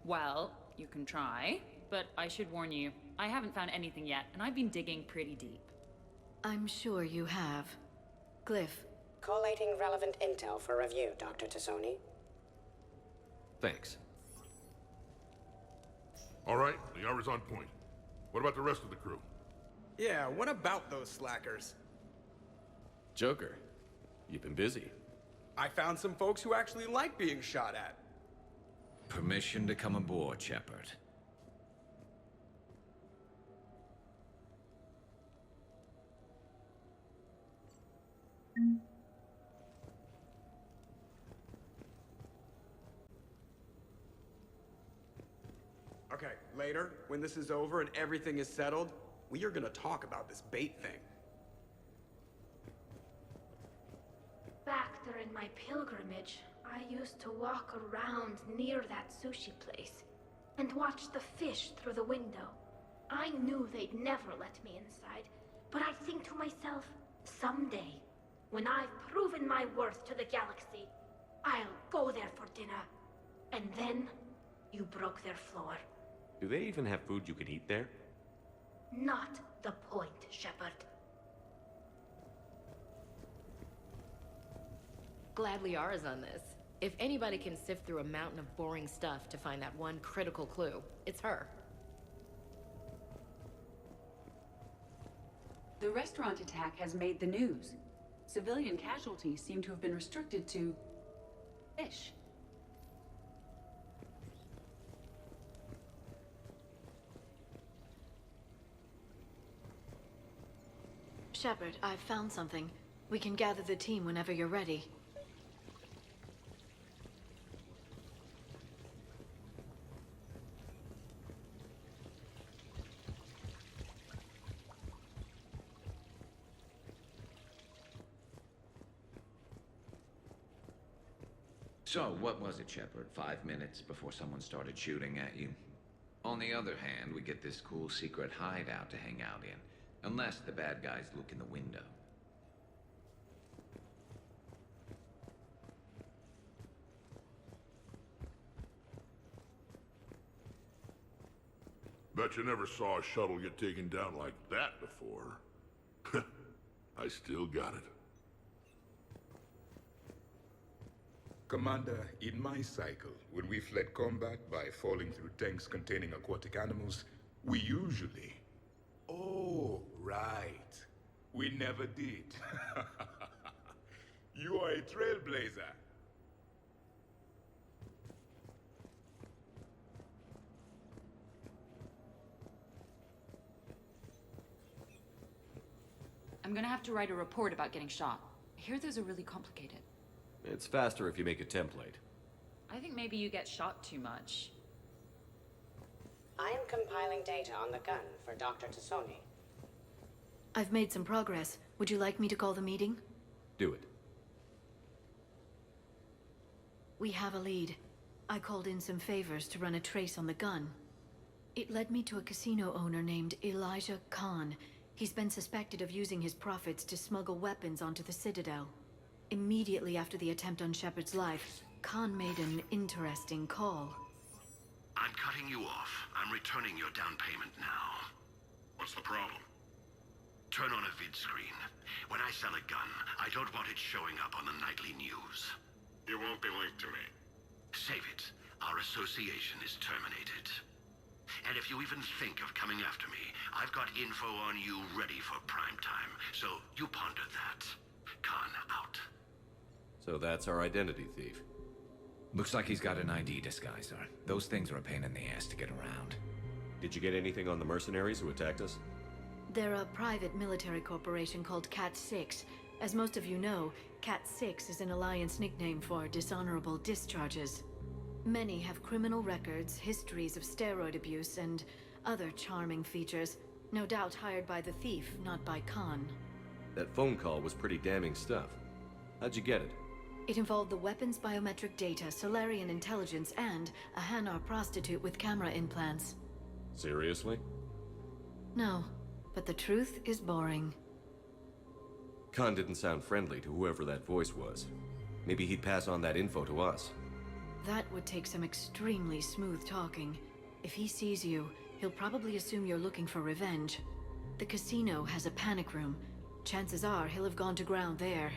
Well, you can try, but I should warn you, I haven't found anything yet, and I've been digging pretty deep. I'm sure you have. Glyph. Collating relevant intel for review, Dr. Tassoni. Thanks. All right, the hour's on point. What about the rest of the crew? Yeah, what about those slackers? Joker, you've been busy. I found some folks who actually like being shot at. Permission to come aboard, Shepard. Okay, later, when this is over and everything is settled, we are gonna talk about this bait thing. Back during my pilgrimage, I used to walk around near that sushi place and watch the fish through the window. I knew they'd never let me inside, but I think to myself, someday, when I've proven my worth to the galaxy, I'll go there for dinner. And then, you broke their floor. Do they even have food you can eat there? Not the point, Shepard. Glad Liara's on this. If anybody can sift through a mountain of boring stuff to find that one critical clue, it's her. The restaurant attack has made the news. Civilian casualties seem to have been restricted to fish. Shepard, I've found something. We can gather the team whenever you're ready. So, what was it, Shepard? 5 minutes before someone started shooting at you? On the other hand, we get this cool secret hideout to hang out in. Unless the bad guys look in the window. Bet you never saw a shuttle get taken down like that before. I still got it. Commander, in my cycle, when we fled combat by falling through tanks containing aquatic animals, we usually... Oh, right. We never did. You are a trailblazer. I'm gonna have to write a report about getting shot. I hear those are really complicated. It's faster if you make a template. I think maybe you get shot too much. I am compiling data on the gun for Dr. Tassoni. I've made some progress. Would you like me to call the meeting? Do it. We have a lead. I called in some favors to run a trace on the gun. It led me to a casino owner named Elijah Khan. He's been suspected of using his profits to smuggle weapons onto the Citadel. Immediately after the attempt on Shepard's life, Khan made an interesting call. I'm cutting you off. I'm returning your down payment now. What's the problem? Turn on a vid screen. When I sell a gun, I don't want it showing up on the nightly news. It won't be linked to me. Save it. Our association is terminated. And if you even think of coming after me, I've got info on you ready for prime time. So you ponder that. Khan out. So that's our identity thief. Looks like he's got an ID disguiser. Those things are a pain in the ass to get around. Did you get anything on the mercenaries who attacked us? They're a private military corporation called Cat-6. As most of you know, Cat-6 is an Alliance nickname for dishonorable discharges. Many have criminal records, histories of steroid abuse, and other charming features. No doubt hired by the thief, not by Khan. That phone call was pretty damning stuff. How'd you get it? It involved the weapon's biometric data, Solarian intelligence, and a Hanar prostitute with camera implants. Seriously? No, but the truth is boring. Khan didn't sound friendly to whoever that voice was. Maybe he'd pass on that info to us. That would take some extremely smooth talking. If he sees you, he'll probably assume you're looking for revenge. The casino has a panic room. Chances are he'll have gone to ground there.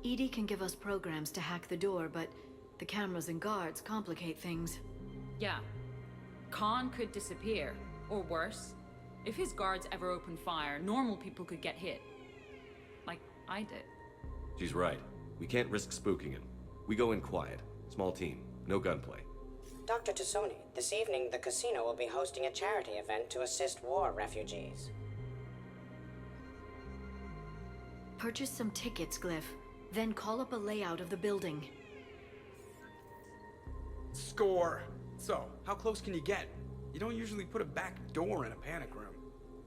EDI can give us programs to hack the door, but the cameras and guards complicate things. Yeah. Khan could disappear. Or worse. If his guards ever open fire, normal people could get hit. Like I did. She's right. We can't risk spooking him. We go in quiet. Small team. No gunplay. Dr. Tassoni, this evening the casino will be hosting a charity event to assist war refugees. Purchase some tickets, Glyph. Then call up a layout of the building. Score! So, how close can you get? You don't usually put a back door in a panic room.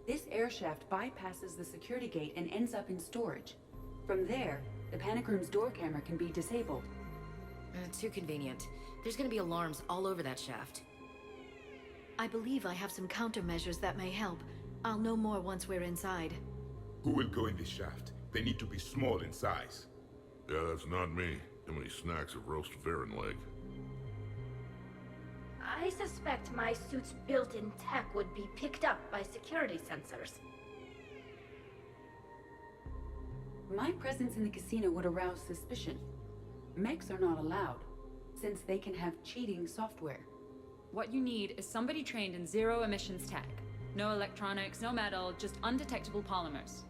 This air shaft bypasses the security gate and ends up in storage. From there, the panic room's door camera can be disabled. Too convenient. There's gonna be alarms all over that shaft. I believe I have some countermeasures that may help. I'll know more once we're inside. Who will go in this shaft? They need to be small in size. Yeah, that's not me. How many snacks of roast Varen leg? I suspect my suit's built-in tech would be picked up by security sensors. My presence in the casino would arouse suspicion. Mechs are not allowed, since they can have cheating software. What you need is somebody trained in zero emissions tech. No electronics, no metal, just undetectable polymers.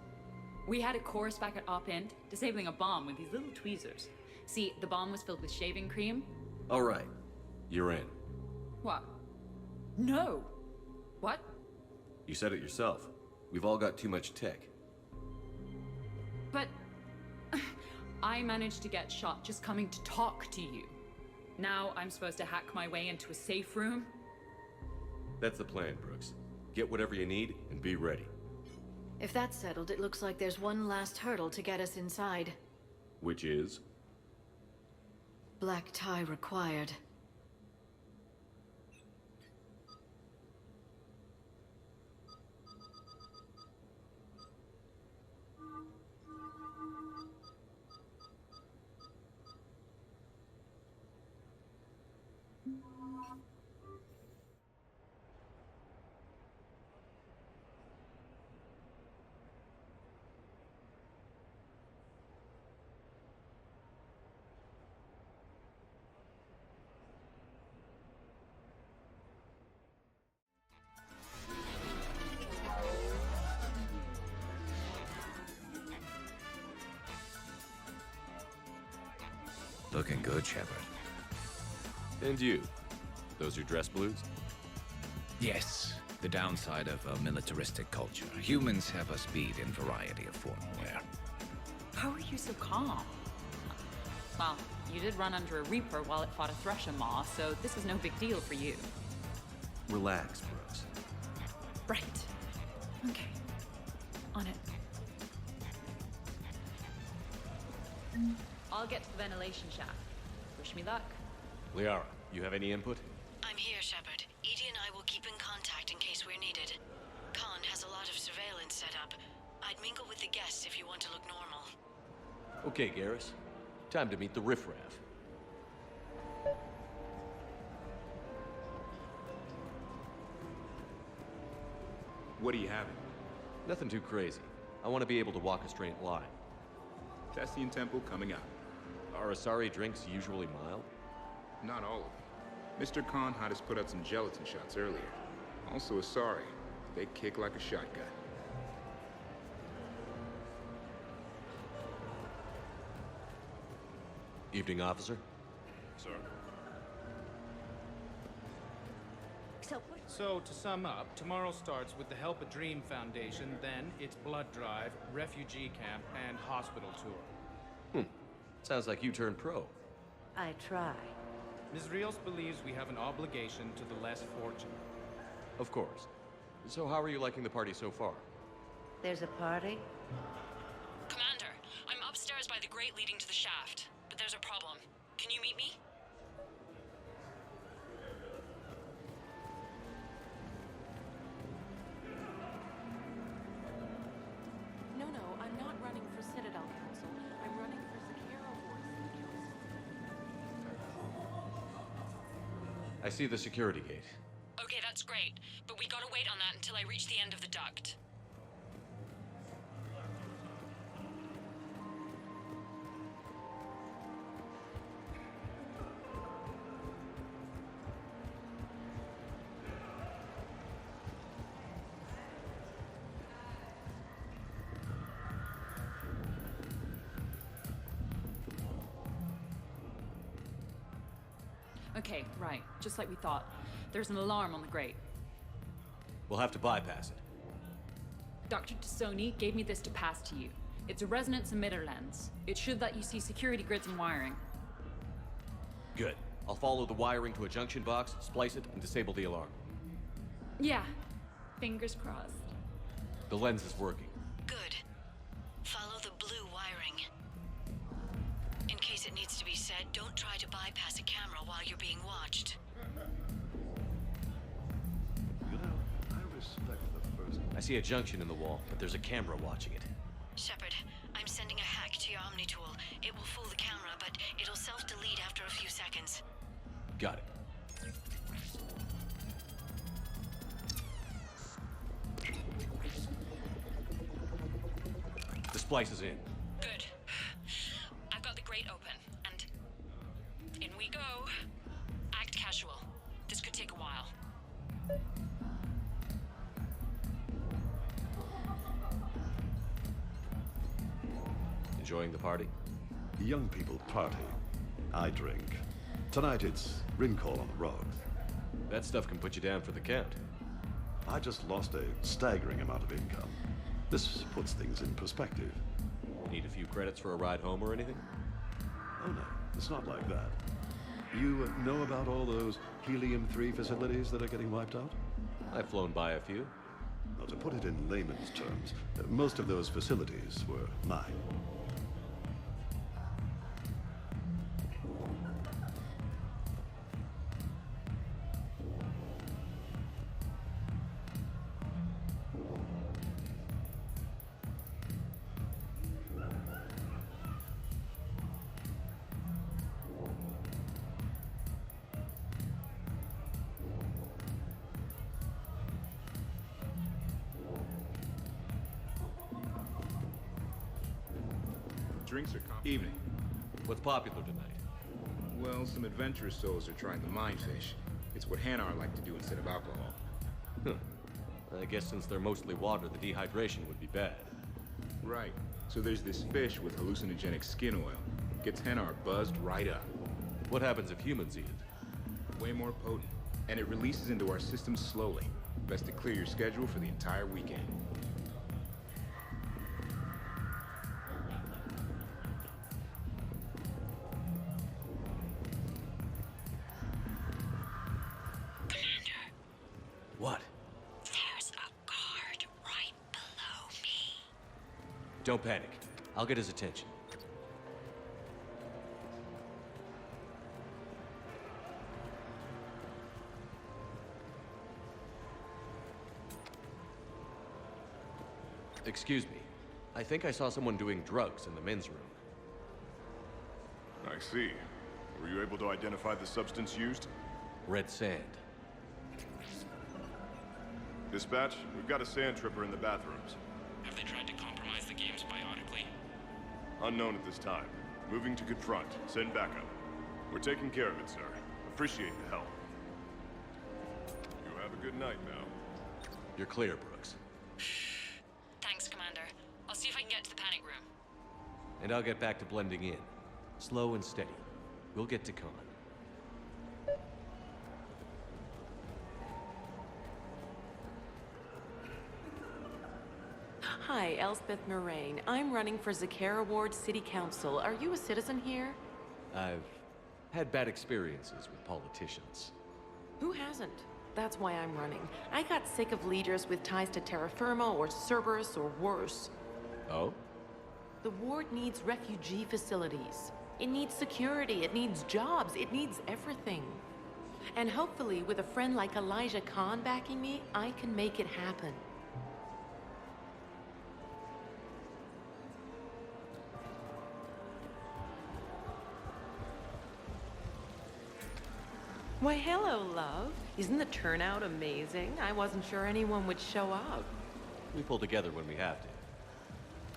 We had a course back at Op-Int, disabling a bomb with these little tweezers. See, the bomb was filled with shaving cream. All right. You're in. What? No! What? You said it yourself. We've all got too much tech. But... I managed to get shot just coming to talk to you. Now I'm supposed to hack my way into a safe room? That's the plan, Brooks. Get whatever you need and be ready. If that's settled, it looks like there's one last hurdle to get us inside. Which is? Black tie required. Looking good, Shepard. And you? Those your dress blues? Yes. The downside of a militaristic culture. Humans have us beat in variety of formal wear. How are you so calm? Well, you did run under a Reaper while it fought a Thresher Maw, so this is no big deal for you. Relax, Brooks. Right. Okay. On it. I'll get to the ventilation shaft. Wish me luck. Liara, you have any input? I'm here, Shepard. Edie and I will keep in contact in case we're needed. Khan has a lot of surveillance set up. I'd mingle with the guests if you want to look normal. Okay, Garrus. Time to meet the riffraff. What are you having? Nothing too crazy. I want to be able to walk a straight line. Cassian Temple coming up. Are Asari drinks usually mild? Not all of them. Mr. Khan had us put out some gelatin shots earlier. Also Asari. They kick like a shotgun. Evening, officer. Sir. So, to sum up, tomorrow starts with the Help a Dream Foundation, then it's blood drive, refugee camp, and hospital tour. Sounds like you turned pro. I try. Ms. Rios believes we have an obligation to the less fortunate. Of course. So how are you liking the party so far? There's a party? Commander, I'm upstairs by the grate leading to the shaft, but there's a problem. Can you meet me? No, I'm not running for Citadel Council. I'm running for Zakero Voice Council. I see the security gate. Okay, that's great, but we gotta wait on that until I reach the end of the duct. Okay, right. Just like we thought. There's an alarm on the grate. We'll have to bypass it. Dr. Tassoni gave me this to pass to you. It's a resonance emitter lens. It should let you see security grids and wiring. Good. I'll follow the wiring to a junction box, splice it, and disable the alarm. Yeah. Fingers crossed. The lens is working. Good. Follow the blue wiring. In case it needs to be said, don't try to bypass a camera while you're being watched. You know, I respect the first... I see a junction in the wall, but there's a camera watching it. Shepard, I'm sending a hack to your Omni tool. It will fool the camera, but it'll self-delete after a few seconds. Got it. The splice is in. Good. I've got the grate open, and in we go. Act casual. This could take a while. Enjoying the party? Young people party. I drink. Tonight it's ring call on the road. That stuff can put you down for the count. I just lost a staggering amount of income. This puts things in perspective. Need a few credits for a ride home or anything? Oh no, it's not like that. You know about all those helium-3 facilities that are getting wiped out? I've flown by a few. Well, to put it in layman's terms, most of those facilities were mine. Drinks are evening. What's popular tonight? Well, some adventurous souls are trying the mindfish. It's what Hanar like to do instead of alcohol. Huh. I guess since they're mostly water, the dehydration would be bad. Right. So there's this fish with hallucinogenic skin oil. Gets Hanar buzzed right up. What happens if humans eat it? Way more potent. And it releases into our system slowly. Best to clear your schedule for the entire weekend. What? There's a guard right below me. Don't panic. I'll get his attention. Excuse me. I think I saw someone doing drugs in the men's room. I see. Were you able to identify the substance used? Red sand. Dispatch, we've got a sand tripper in the bathrooms. Have they tried to compromise the games biotically? Unknown at this time. Moving to confront. Send backup. We're taking care of it, sir. Appreciate the help. You have a good night now. You're clear, Brooks. Thanks, Commander. I'll see if I can get to the panic room. And I'll get back to blending in. Slow and steady. We'll get to Con. Hi, Elspeth Moraine. I'm running for Zakara Ward City Council. Are you a citizen here? I've had bad experiences with politicians. Who hasn't? That's why I'm running. I got sick of leaders with ties to terra firma or Cerberus or worse. Oh? The ward needs refugee facilities. It needs security, it needs jobs, it needs everything. And hopefully, with a friend like Elijah Khan backing me, I can make it happen. Why, hello, love. Isn't the turnout amazing? I wasn't sure anyone would show up. We pull together when we have to.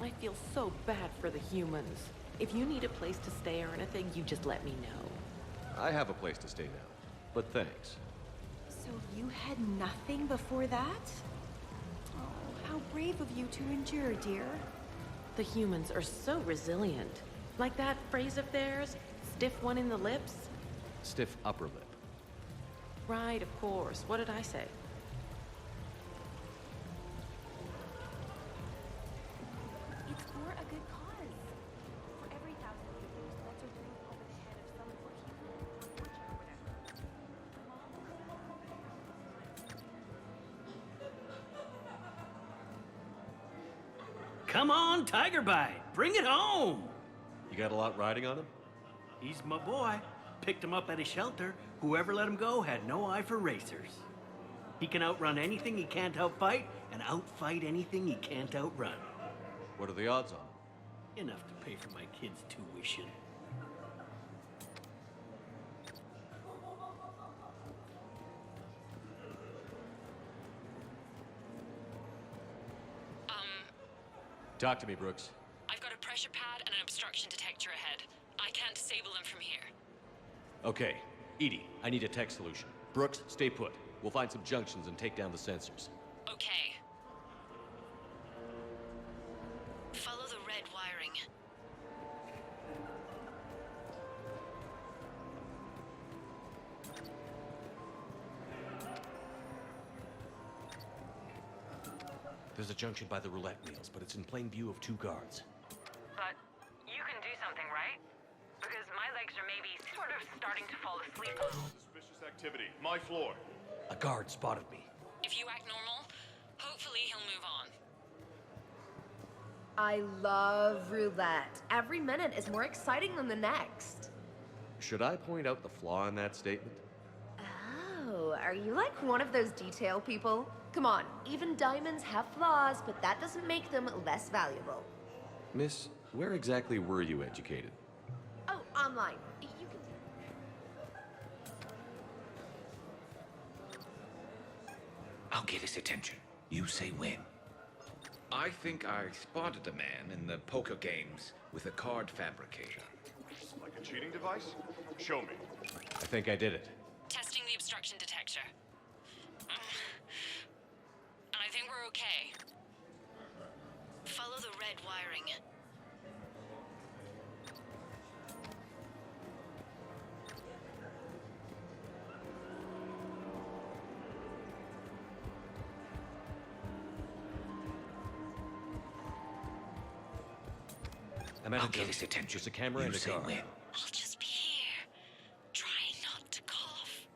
I feel so bad for the humans. If you need a place to stay or anything, you just let me know. I have a place to stay now, but thanks. So you had nothing before that? Oh, how brave of you to endure, dear. The humans are so resilient. Like that phrase of theirs, stiff one in the lips? Stiff upper lip. Right, of course. What did I say? It's for a good Come on, Tiger Bite. Bring it home. You got a lot riding on him? He's my boy. Picked him up at a shelter. Whoever let him go had no eye for racers. He can outrun anything he can't outfight, and outfight anything he can't outrun. What are the odds on it? Enough to pay for my kid's tuition. Talk to me, Brooks. I've got a pressure pad and an obstruction detector ahead. I can't disable them from here. Okay. Edie, I need a tech solution. Brooks, stay put. We'll find some junctions and take down the sensors. Okay. Follow the red wiring. There's a junction by the roulette wheels, but it's in plain view of 2 guards. But you can do something, right? Because my legs are maybe sort of starting to fall asleep a little. Suspicious activity. My floor. A guard spotted me. If you act normal, hopefully he'll move on. I love roulette. Every minute is more exciting than the next. Should I point out the flaw in that statement? Oh, are you like one of those detail people? Come on, even diamonds have flaws, but that doesn't make them less valuable. Miss, where exactly were you educated? Oh, online. You can... I'll get his attention. You say when. I think I spotted a man in the poker games with a card fabricator. Like a cheating device? Show me. I think I did it. Testing the obstruction detector. And I think we're okay. Follow the red wiring. I'll get his attention. Just a camera and a guard. I'll just be here. Try not to cough.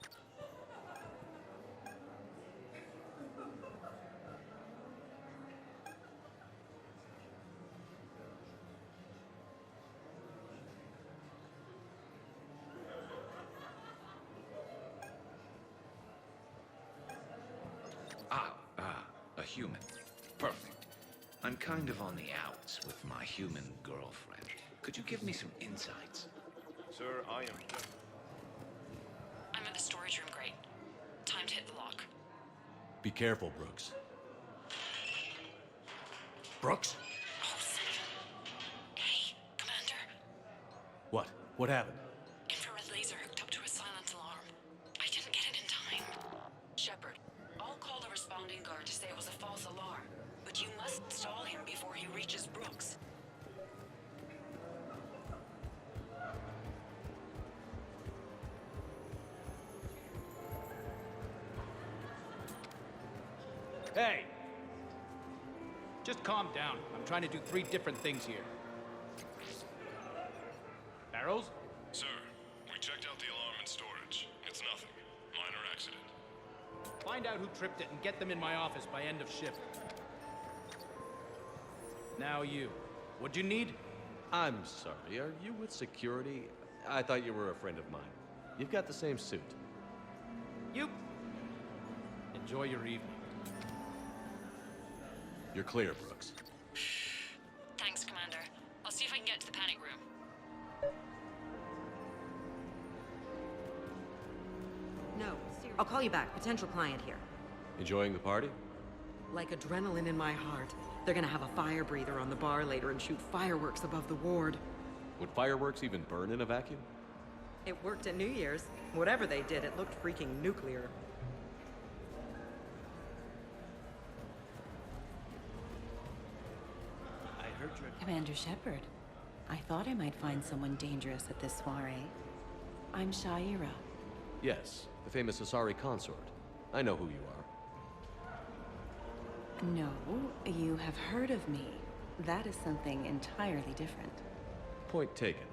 A human. Perfect. I'm kind of on the outs with my human girlfriend. Could you give me some insights? Sir, I am... I'm at the storage room, great. Time to hit the lock. Be careful, Brooks. Brooks? Hey, Commander. What? What happened? Infrared laser hooked up to a silent alarm. I didn't get it in time. Shepard, I'll call the responding guard to say it was a false alarm. But you must stall him before he reaches Brooks. Hey! Just calm down. I'm trying to do 3 different things here. Barrows? Sir, we checked out the alarm in storage. It's nothing. Minor accident. Find out who tripped it and get them in my office by end of shift. Now you. What'd you need? I'm sorry, are you with security? I thought you were a friend of mine. You've got the same suit. You... Enjoy your evening. You're clear, Brooks. Thanks, Commander. I'll see if I can get to the panic room. No, I'll call you back. Potential client here. Enjoying the party? Like adrenaline in my heart. They're gonna have a fire breather on the bar later and shoot fireworks above the ward. Would fireworks even burn in a vacuum? It worked at New Year's. Whatever they did, it looked freaking nuclear. I heard your... Commander Shepard, I thought I might find someone dangerous at this soiree. I'm Shaira. Yes, the famous Asari consort. I know who you are. No, you have heard of me. That is something entirely different. Point taken.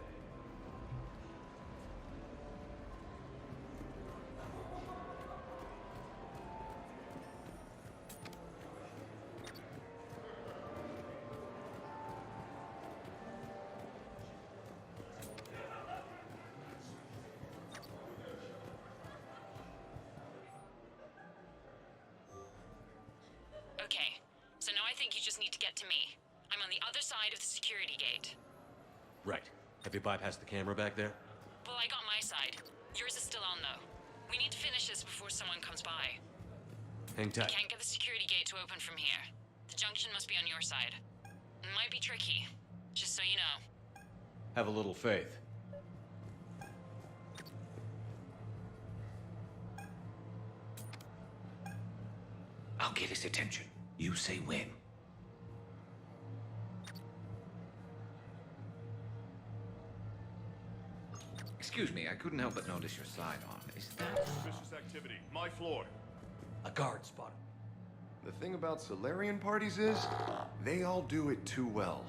get to me. I'm on the other side of the security gate. Right. Have you bypassed the camera back there? Well, I got my side. Yours is still on, though. We need to finish this before someone comes by. Hang I tight. can't get the security gate to open from here. The junction must be on your side. It might be tricky, just so you know. Have a little faith. I'll get his attention. You say when. Excuse me, I couldn't help but notice your sidearm. Is that... Suspicious activity. My floor. A guard spotted. The thing about Solarian parties is, they all do it too well.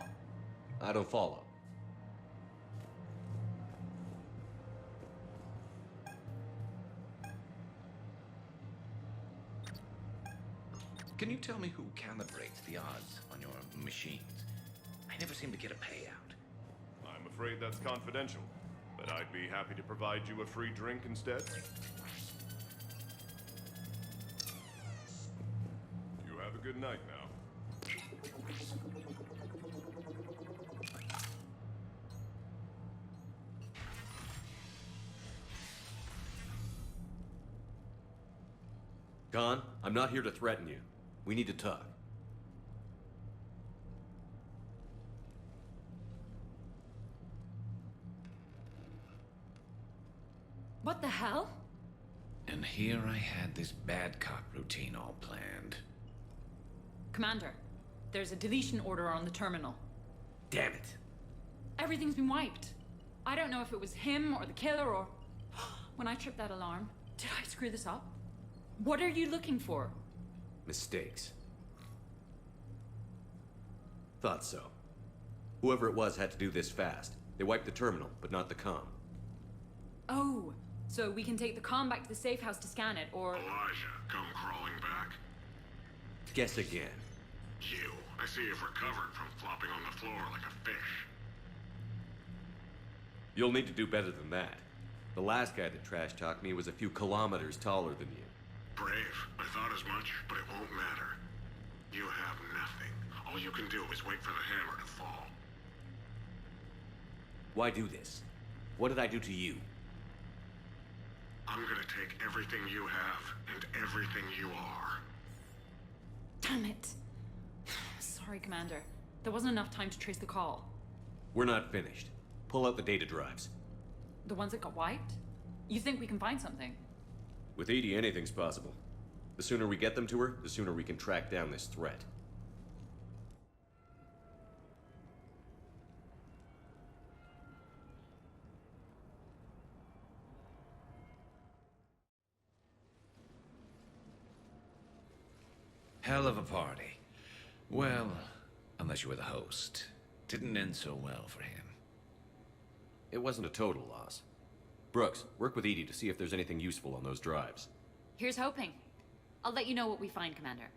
I don't follow. Can you tell me who calibrates the odds on your machines? I never seem to get a payout. I'm afraid that's confidential, but I'd be happy to provide you a free drink instead. You have a good night now. Khan, I'm not here to threaten you. We need to talk. What the hell? And here I had this bad cop routine all planned. Commander, there's a deletion order on the terminal. Damn it. Everything's been wiped. I don't know if it was him or the killer or... When I tripped that alarm, did I screw this up? What are you looking for? Mistakes. Thought so. Whoever it was had to do this fast. They wiped the terminal, but not the comm. Oh, so we can take the comm back to the safe house to scan it, or... Elijah, come crawling back. Guess again. You. I see you've recovered from flopping on the floor like a fish. You'll need to do better than that. The last guy that trash-talked me was a few kilometers taller than you. Brave. I thought as much, but it won't matter. You have nothing. All you can do is wait for the hammer to fall. Why do this? What did I do to you? I'm gonna take everything you have and everything you are. Damn it. Sorry, Commander. There wasn't enough time to trace the call. We're not finished. Pull out the data drives. The ones that got wiped? You think we can find something? With Edie, anything's possible. The sooner we get them to her, the sooner we can track down this threat. Hell of a party. Well, unless you were the host. Didn't end so well for him. It wasn't a total loss. Brooks, work with Edie to see if there's anything useful on those drives. Here's hoping. I'll let you know what we find, Commander.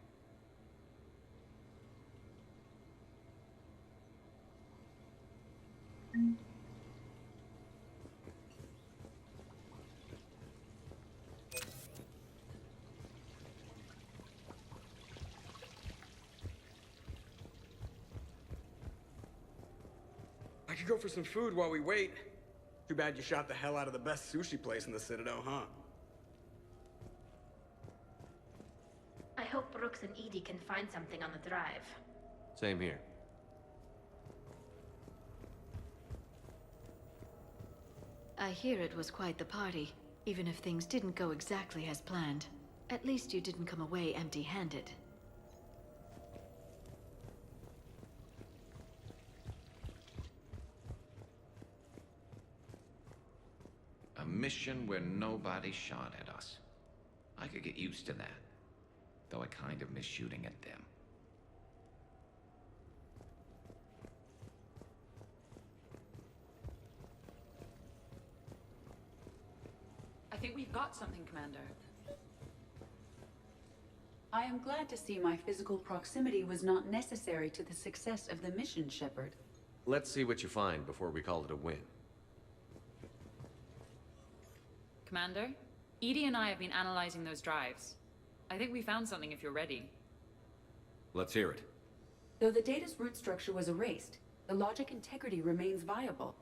I could go for some food while we wait. Too bad you shot the hell out of the best sushi place in the Citadel, huh? I hope Brooks and Edie can find something on the drive. Same here. I hear it was quite the party, even if things didn't go exactly as planned. At least you didn't come away empty-handed. A mission where nobody shot at us. I could get used to that. Though I kind of miss shooting at them. I think we've got something, Commander. I am glad to see my physical proximity was not necessary to the success of the mission, Shepard. Let's see what you find before we call it a win. Commander, Edie and I have been analyzing those drives. I think we found something if you're ready. Let's hear it. Though the data's root structure was erased, the logic integrity remains viable.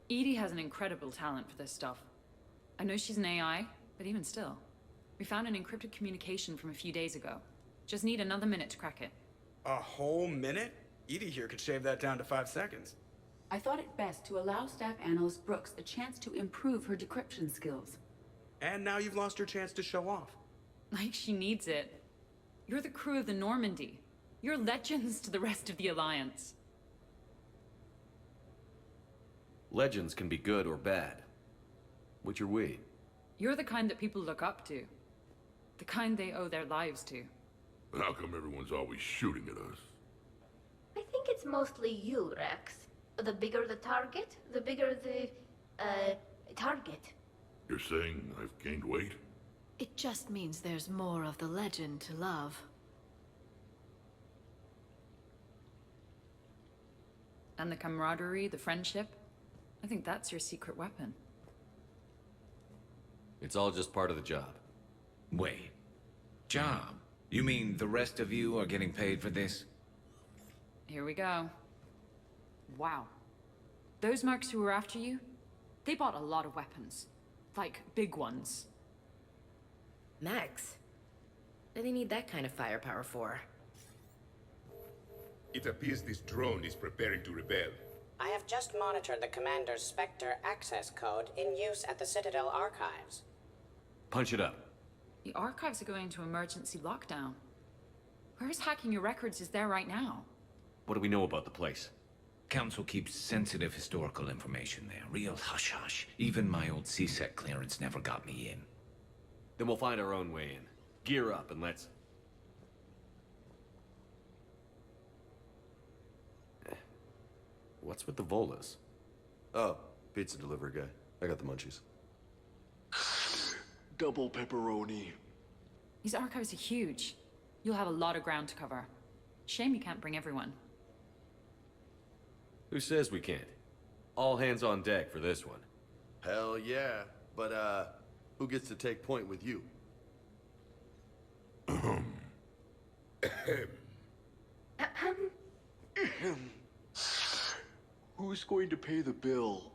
Edie has an incredible talent for this stuff. I know she's an AI, but even still. We found an encrypted communication from a few days ago. Just need another minute to crack it. A whole minute? Edie here could shave that down to 5 seconds. I thought it best to allow Staff Analyst Brooks a chance to improve her decryption skills. And now you've lost your chance to show off. Like she needs it. You're the crew of the Normandy. You're legends to the rest of the Alliance. Legends can be good or bad. Which are we? You're the kind that people look up to. The kind they owe their lives to. How come everyone's always shooting at us? I think it's mostly you, Rex. The bigger the target, the bigger the, target. You're saying I've gained weight? It just means there's more of the legend to love. And the camaraderie, the friendship. I think that's your secret weapon. It's all just part of the job. Wait. Job? You mean the rest of you are getting paid for this? Here we go. Wow. Those mercs who were after you, they bought a lot of weapons. Like, big ones. Max? What do they need that kind of firepower for? It appears this drone is preparing to rebel. I have just monitored the Commander's Spectre access code in use at the Citadel archives. Punch it up. The archives are going into emergency lockdown. Whoever's hacking your records is there right now. What do we know about the place? Council keeps sensitive historical information there. Real hush-hush. Even my old CSEC clearance never got me in. Then we'll find our own way in. Gear up and let's... What's with the Volas? Oh, pizza delivery guy. I got the munchies. Double pepperoni. These archives are huge. You'll have a lot of ground to cover. Shame you can't bring everyone. Who says we can't? All hands on deck for this one. Hell yeah. But, who gets to take point with you? Who's going to pay the bill?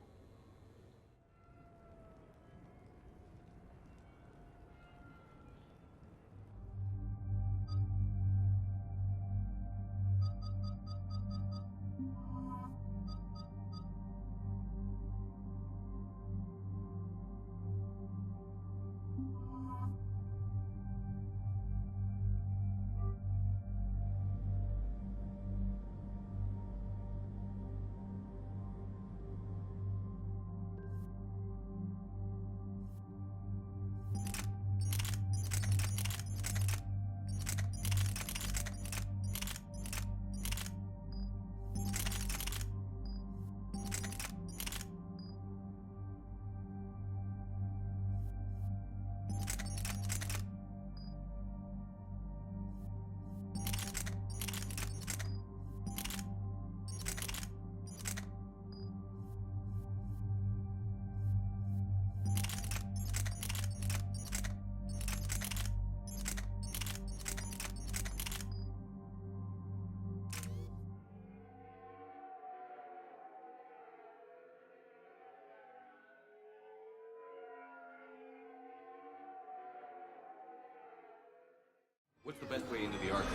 What's the best way into the archive?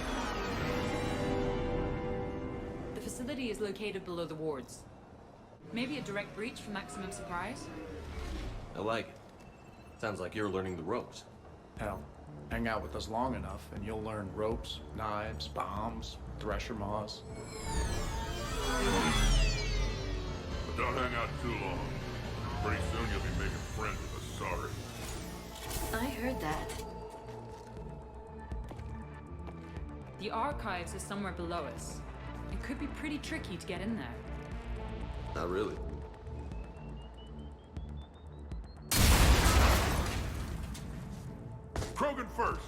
The facility is located below the wards. Maybe a direct breach for maximum surprise? I like it. Sounds like you're learning the ropes. Hell, hang out with us long enough and you'll learn ropes, knives, bombs, thresher maws. But don't hang out too long. Pretty soon you'll be making friends with Asari. I heard that. The archives are somewhere below us. It could be pretty tricky to get in there. Not really. Krogan first.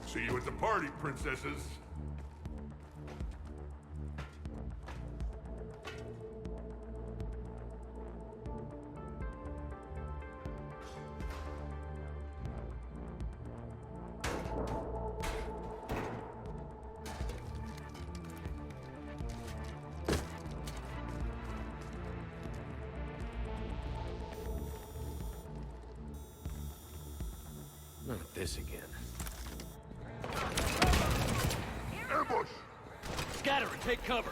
See you at the party, princesses. Not this again. Ambush! Scatter and take cover!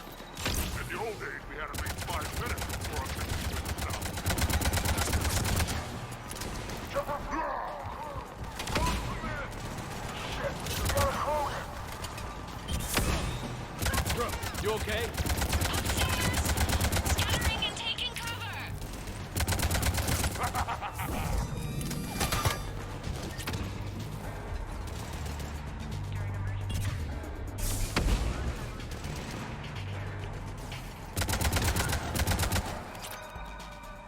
In the old days, we had at least 5 minutes before our Bro, you okay? Scattering and taking cover!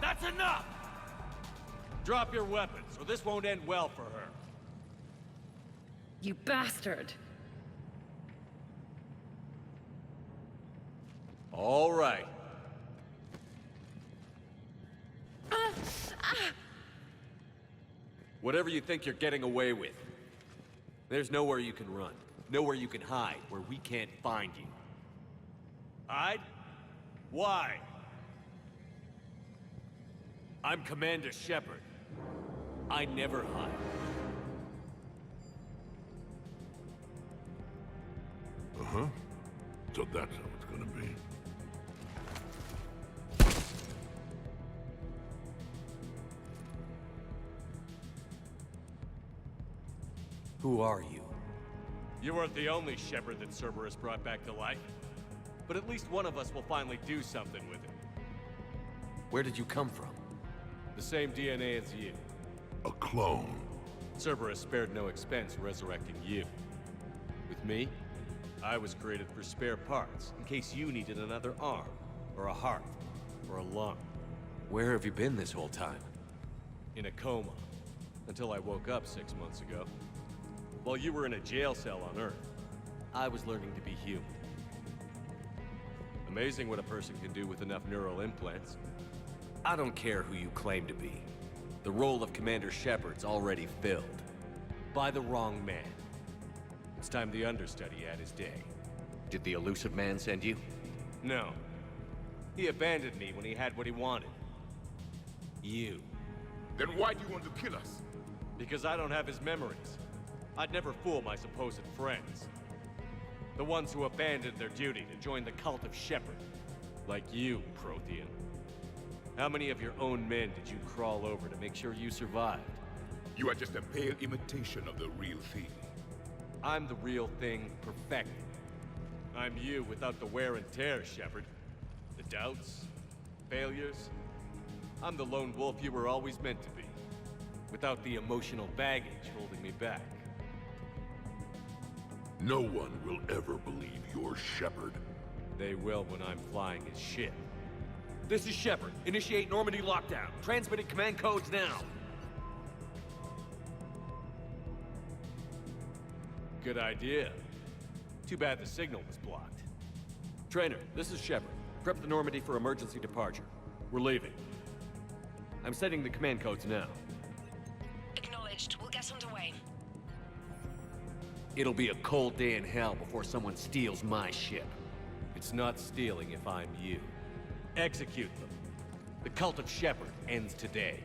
That's enough! Drop your weapons, or this won't end well for her. You bastard! All right. Whatever you think you're getting away with, there's nowhere you can run. Nowhere you can hide, where we can't find you. Hide? Why? I'm Commander Shepard. I never hide. Uh-huh. So that's how it's gonna be. Who are you? You weren't the only Shepard that Cerberus brought back to life. But at least one of us will finally do something with it. Where did you come from? The same DNA as you. A clone. Cerberus spared no expense resurrecting you. With me, I was created for spare parts, in case you needed another arm, or a heart, or a lung. Where have you been this whole time? In a coma, until I woke up 6 months ago. While you were in a jail cell on Earth, I was learning to be human. Amazing what a person can do with enough neural implants. I don't care who you claim to be. The role of Commander Shepard's already filled. By the wrong man. It's time the understudy had his day. Did the elusive man send you? No. He abandoned me when he had what he wanted. You. Then why do you want to kill us? Because I don't have his memories. I'd never fool my supposed friends. The ones who abandoned their duty to join the cult of Shepard. Like you, Prothean. How many of your own men did you crawl over to make sure you survived? You are just a pale imitation of the real thing. I'm the real thing perfected. I'm you without the wear and tear, Shepard. The doubts, failures. I'm the lone wolf you were always meant to be. Without the emotional baggage holding me back. No one will ever believe you're Shepard. They will when I'm flying his ship. This is Shepard. Initiate Normandy lockdown. Transmitting command codes now. Good idea. Too bad the signal was blocked. Trainer, this is Shepard. Prep the Normandy for emergency departure. We're leaving. I'm setting the command codes now. Acknowledged. We'll get underway. It'll be a cold day in hell before someone steals my ship. It's not stealing if I'm you. Execute them. The cult of Shepard ends today.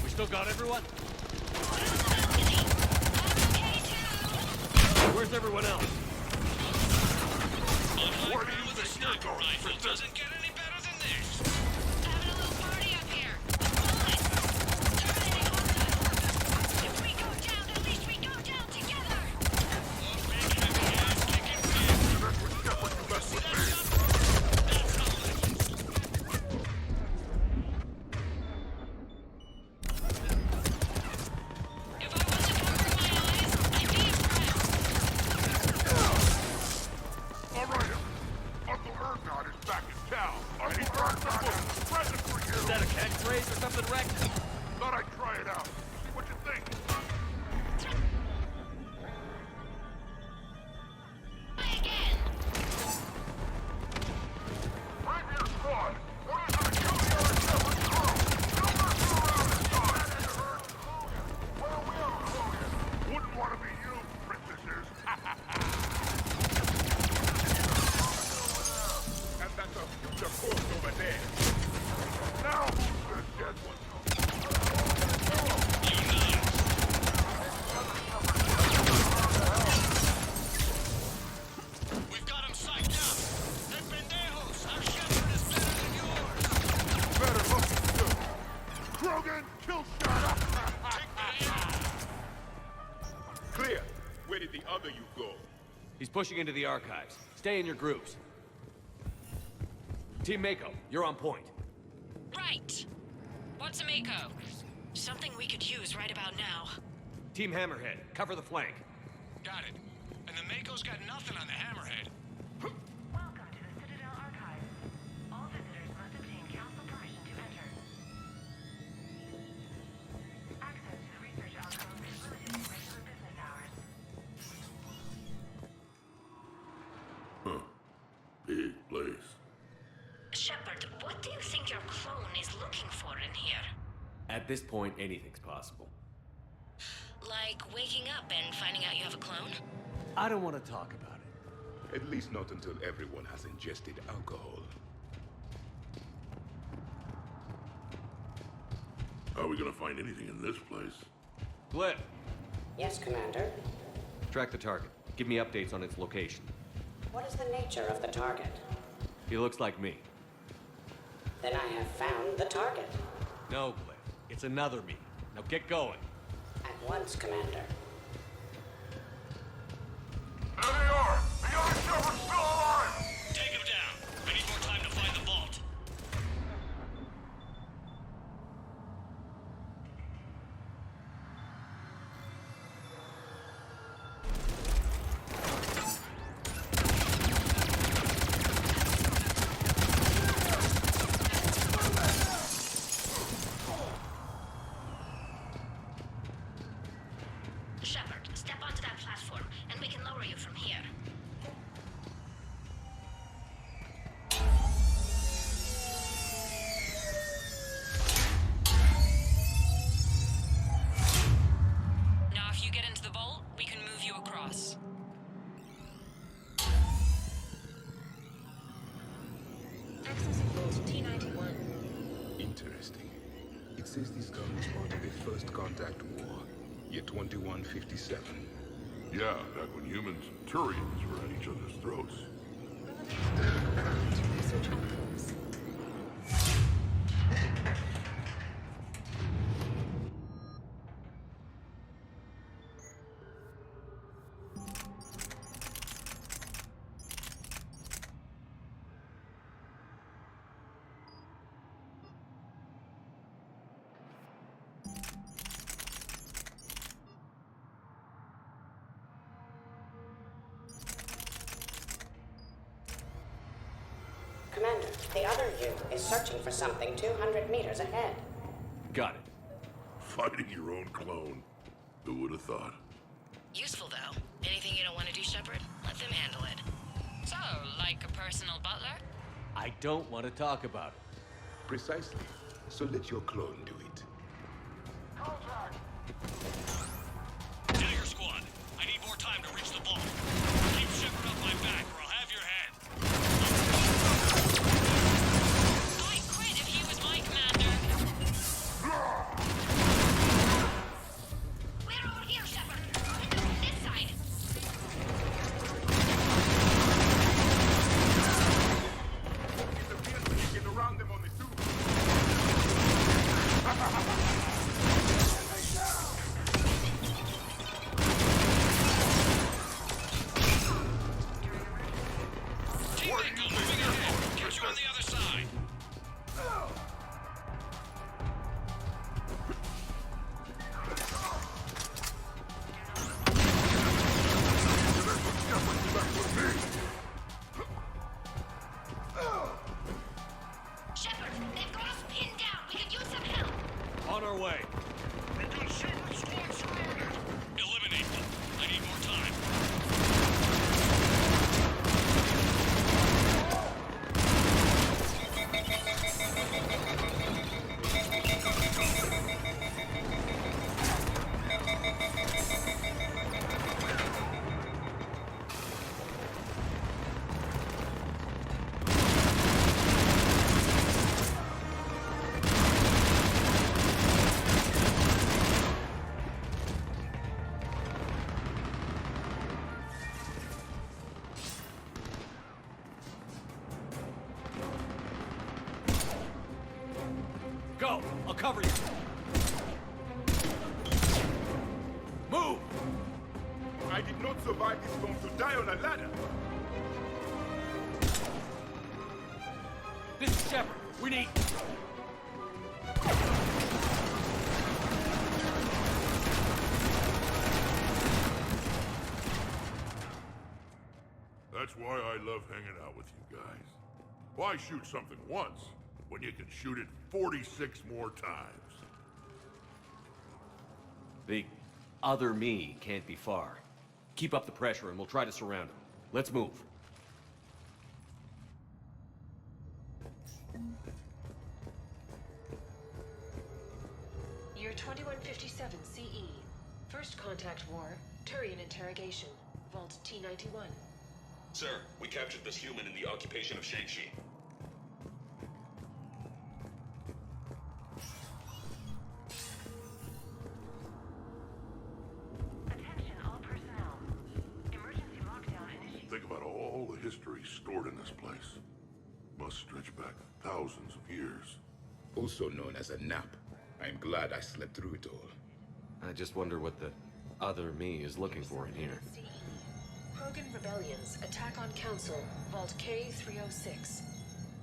We still got everyone? Where's everyone else? Where do you think you're going, Princess? Doesn't get any better than this. Having a little party up here. If we go down, at least we go down together. That's what Shepard you mess with me. All right, Uncle Erdnot is back in town. Uncle Erdnot has a present for you. Is that a catchphrase or something, Rex? Thought I'd try it out. See what you think. Previous squad, orders are to kill the other Shepard crew. No mercy. Krogan, kill shot! Clear. Where did the other you go? He's pushing into the archives. Stay in your groups. Team Mako, you're on point. Right. What's a Mako? Something we could use right about now. Team Hammerhead, cover the flank. Got it. And the Mako's got nothing on the Hammerhead. Welcome to the Citadel Archives. All visitors must obtain council permission to enter. Access to the research alcove is limited to regular business hours. Huh. Big place. Shepard, what do you think your clone is looking for in here? At this point, anything's possible. Like waking up and finding out you have a clone? I don't want to talk about it. At least not until everyone has ingested alcohol. Are we gonna find anything in this place? Glyph, Yes, Commander. track the target. Give me updates on its location. What is the nature of the target? He looks like me. Then I have found the target. No, Glyph. It's another me. Now get going. At once, Commander. There they are! The other Shepard's still alive! Take him down. I need more time to find the vault. Shepard, step onto that platform, and we can lower you from here. Now, if you get into the vault, we can move you across. Accessing vault T91. Interesting. It says these guns fought in the First Contact War, year 2157. Yeah, back when humans and Turians were at each other's throats. Research alcoves. Commander, the other you is searching for something 200 meters ahead. Got it. Fighting your own clone. Who would have thought? Useful, though. Anything you don't want to do, Shepard? Let them handle it. So, like a personal butler? I don't want to talk about it. Precisely. So let your clone do it. Dagger Squad, I need more time to reach the vault. Keep Shepard off my back, or I'll have your head. I'd quit if he was my commander. We're over here, Shepard. This side. Get around them on the suit. cover you! Move! I did not survive this long to die on a ladder! This is Shepard. We need... That's why I love hanging out with you guys. Why shoot something once when you can shoot it 46 more times? The other me can't be far. Keep up the pressure and we'll try to surround him. Let's move. Year 2157 CE. First contact war, Turian interrogation. Vault T-91. Sir, we captured this human in the occupation of Shang-Chi. Attention all personnel. Emergency lockdown initiated. Think about all the history stored in this place. Must stretch back thousands of years. Also known as a nap. I'm glad I slept through it all. I just wonder what the other me is looking for in here. Krogan rebellions, attack on Council, Vault K-306.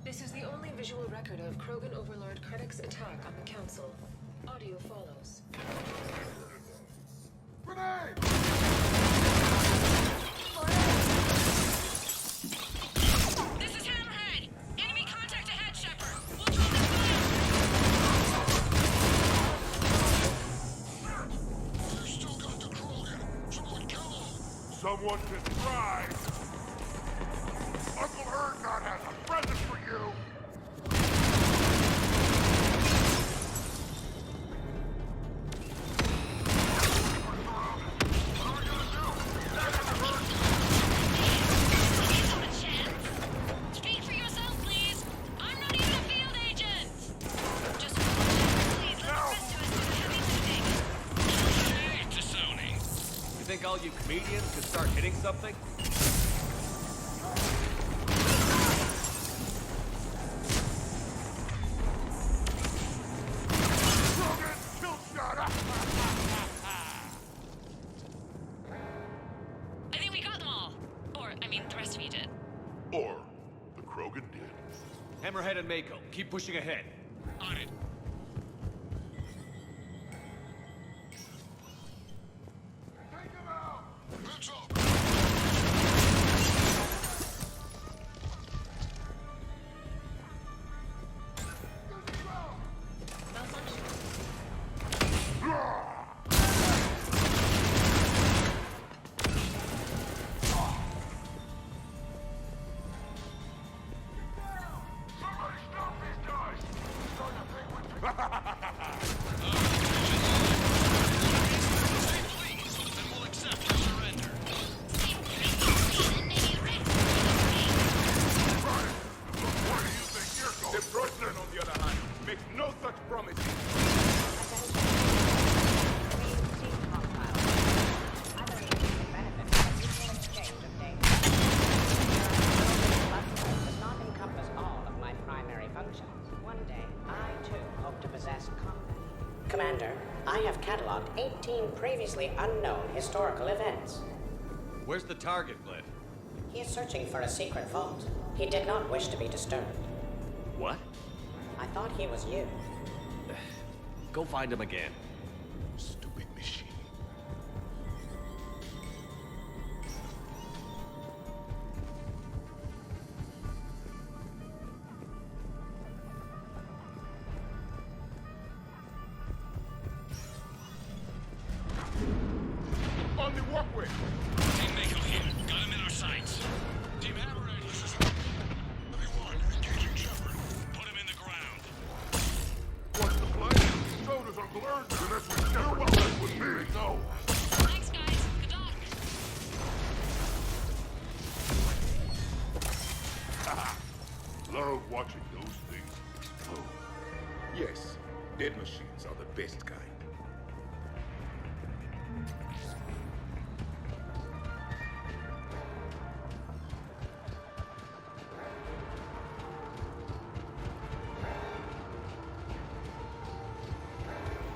This is the only visual record of Krogan Overlord Krennic's attack on the Council. Audio follows. Grenade! This is Hammerhead! Enemy contact ahead, Shepard! We'll draw this fire! You still got the Krogan! Someone kill him! Someone can try! Uncle Erngard has a present for you! Speak for yourself, please! I'm not even a field agent! Just please let the rest of us do the heavy lifting. Disowning. You think all you comedians could start hitting something? I think we got them all. Or, I mean, the rest of you did. Or the Krogan did. Hammerhead and Mako, keep pushing ahead. On it. Take him out! Let's up! Somebody stop these guys! Starting to think we're Then we'll accept and surrender. Where do you think you're going? The President, on the other hand, makes no such promises. Does not encompass all of my primary functions. One day, I too hope to possess combat. Commander, I have cataloged 18 previously unknown historical events. Where's the target, Glyph? He is searching for a secret vault. He did not wish to be disturbed. What? I thought he was you. Go find him again. Stupid machine. on the walkway! Team Mako here. Got him in our sights. Team Hammerhead, this is... Everyone, engaging Shepard. Put him in the ground. What's the plan? So does Uncle Ern. And that's what Shepard does with me. No. Thanks, guys. Good luck. Love watching those things explode. Yes, dead machines are the best kind.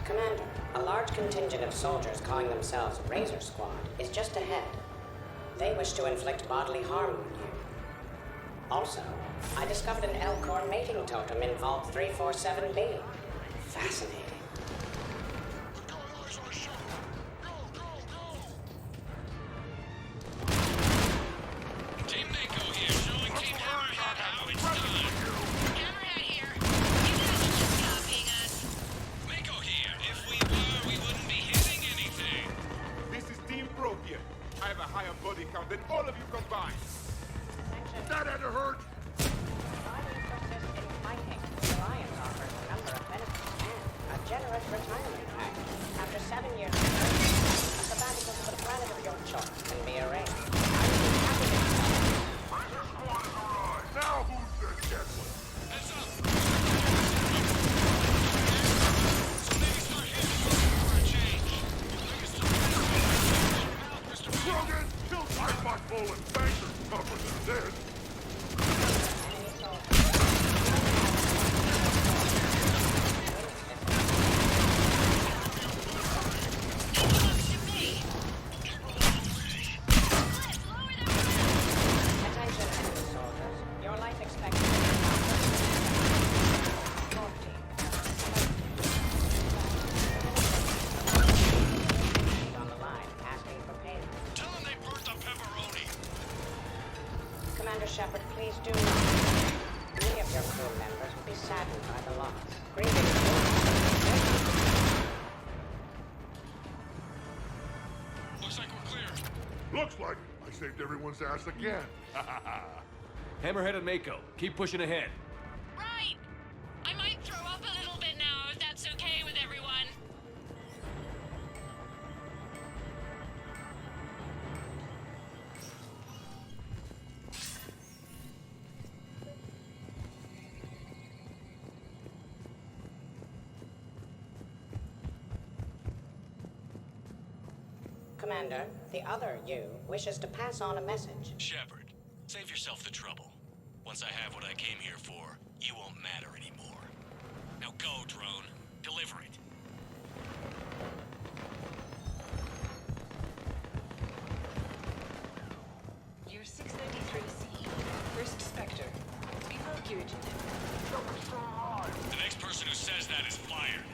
Commander, a large contingent of soldiers calling themselves Razor Squad is just ahead. They wish to inflict bodily harm on you. Also, I discovered an Elcor mating totem in Vault 347B. Fascinating. Team Mako here, showing Team Hammerhead how it's done. Hammerhead here. You guys are just copying us. Mako here. If we were, we wouldn't be hitting anything. This is Team Protean. I have a higher body count than all of you combined. That had to hurt! Why do you persist in fighting? The Alliance offers a number of benefits and a generous retirement package. After 7 years of service, a sabbatical for the planet of your choice can be arranged. I would be happy to Now who's the dead one? Heads up! So maybe start hitting for a change. Krogan, kill Typhon Bull and Banker's tougher than this! Attention, enemy soldiers. Your life expectancy on the line, asking for payment. Tell them they burnt the pepperoni. Commander Shepard, please do not. Many of your crew members will be saddened by the loss. Greetings. Looks like we're clear. Looks like I saved everyone's ass again. Hammerhead and Mako, keep pushing ahead. Right. I might throw up a little bit now, if that's okay with everyone. Commander, the other you wishes to pass on a message. Shepard, save yourself the trouble. Once I have what I came here for, you won't matter anymore. Now go, drone. Deliver it. Year 693 CE. First Spectre. Evacuate. The next person who says that is fired.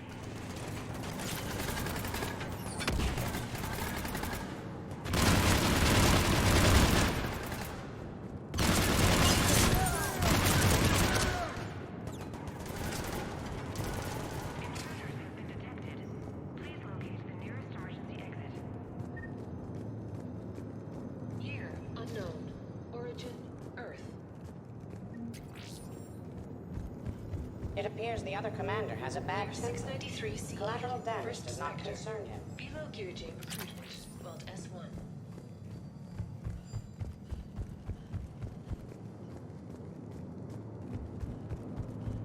Year unknown. Origin Earth. It appears the other commander has a bad Year temper. 693 CE. Collateral damage First does not Spectre. concern him. Below Gear J recruitment. Vault S1.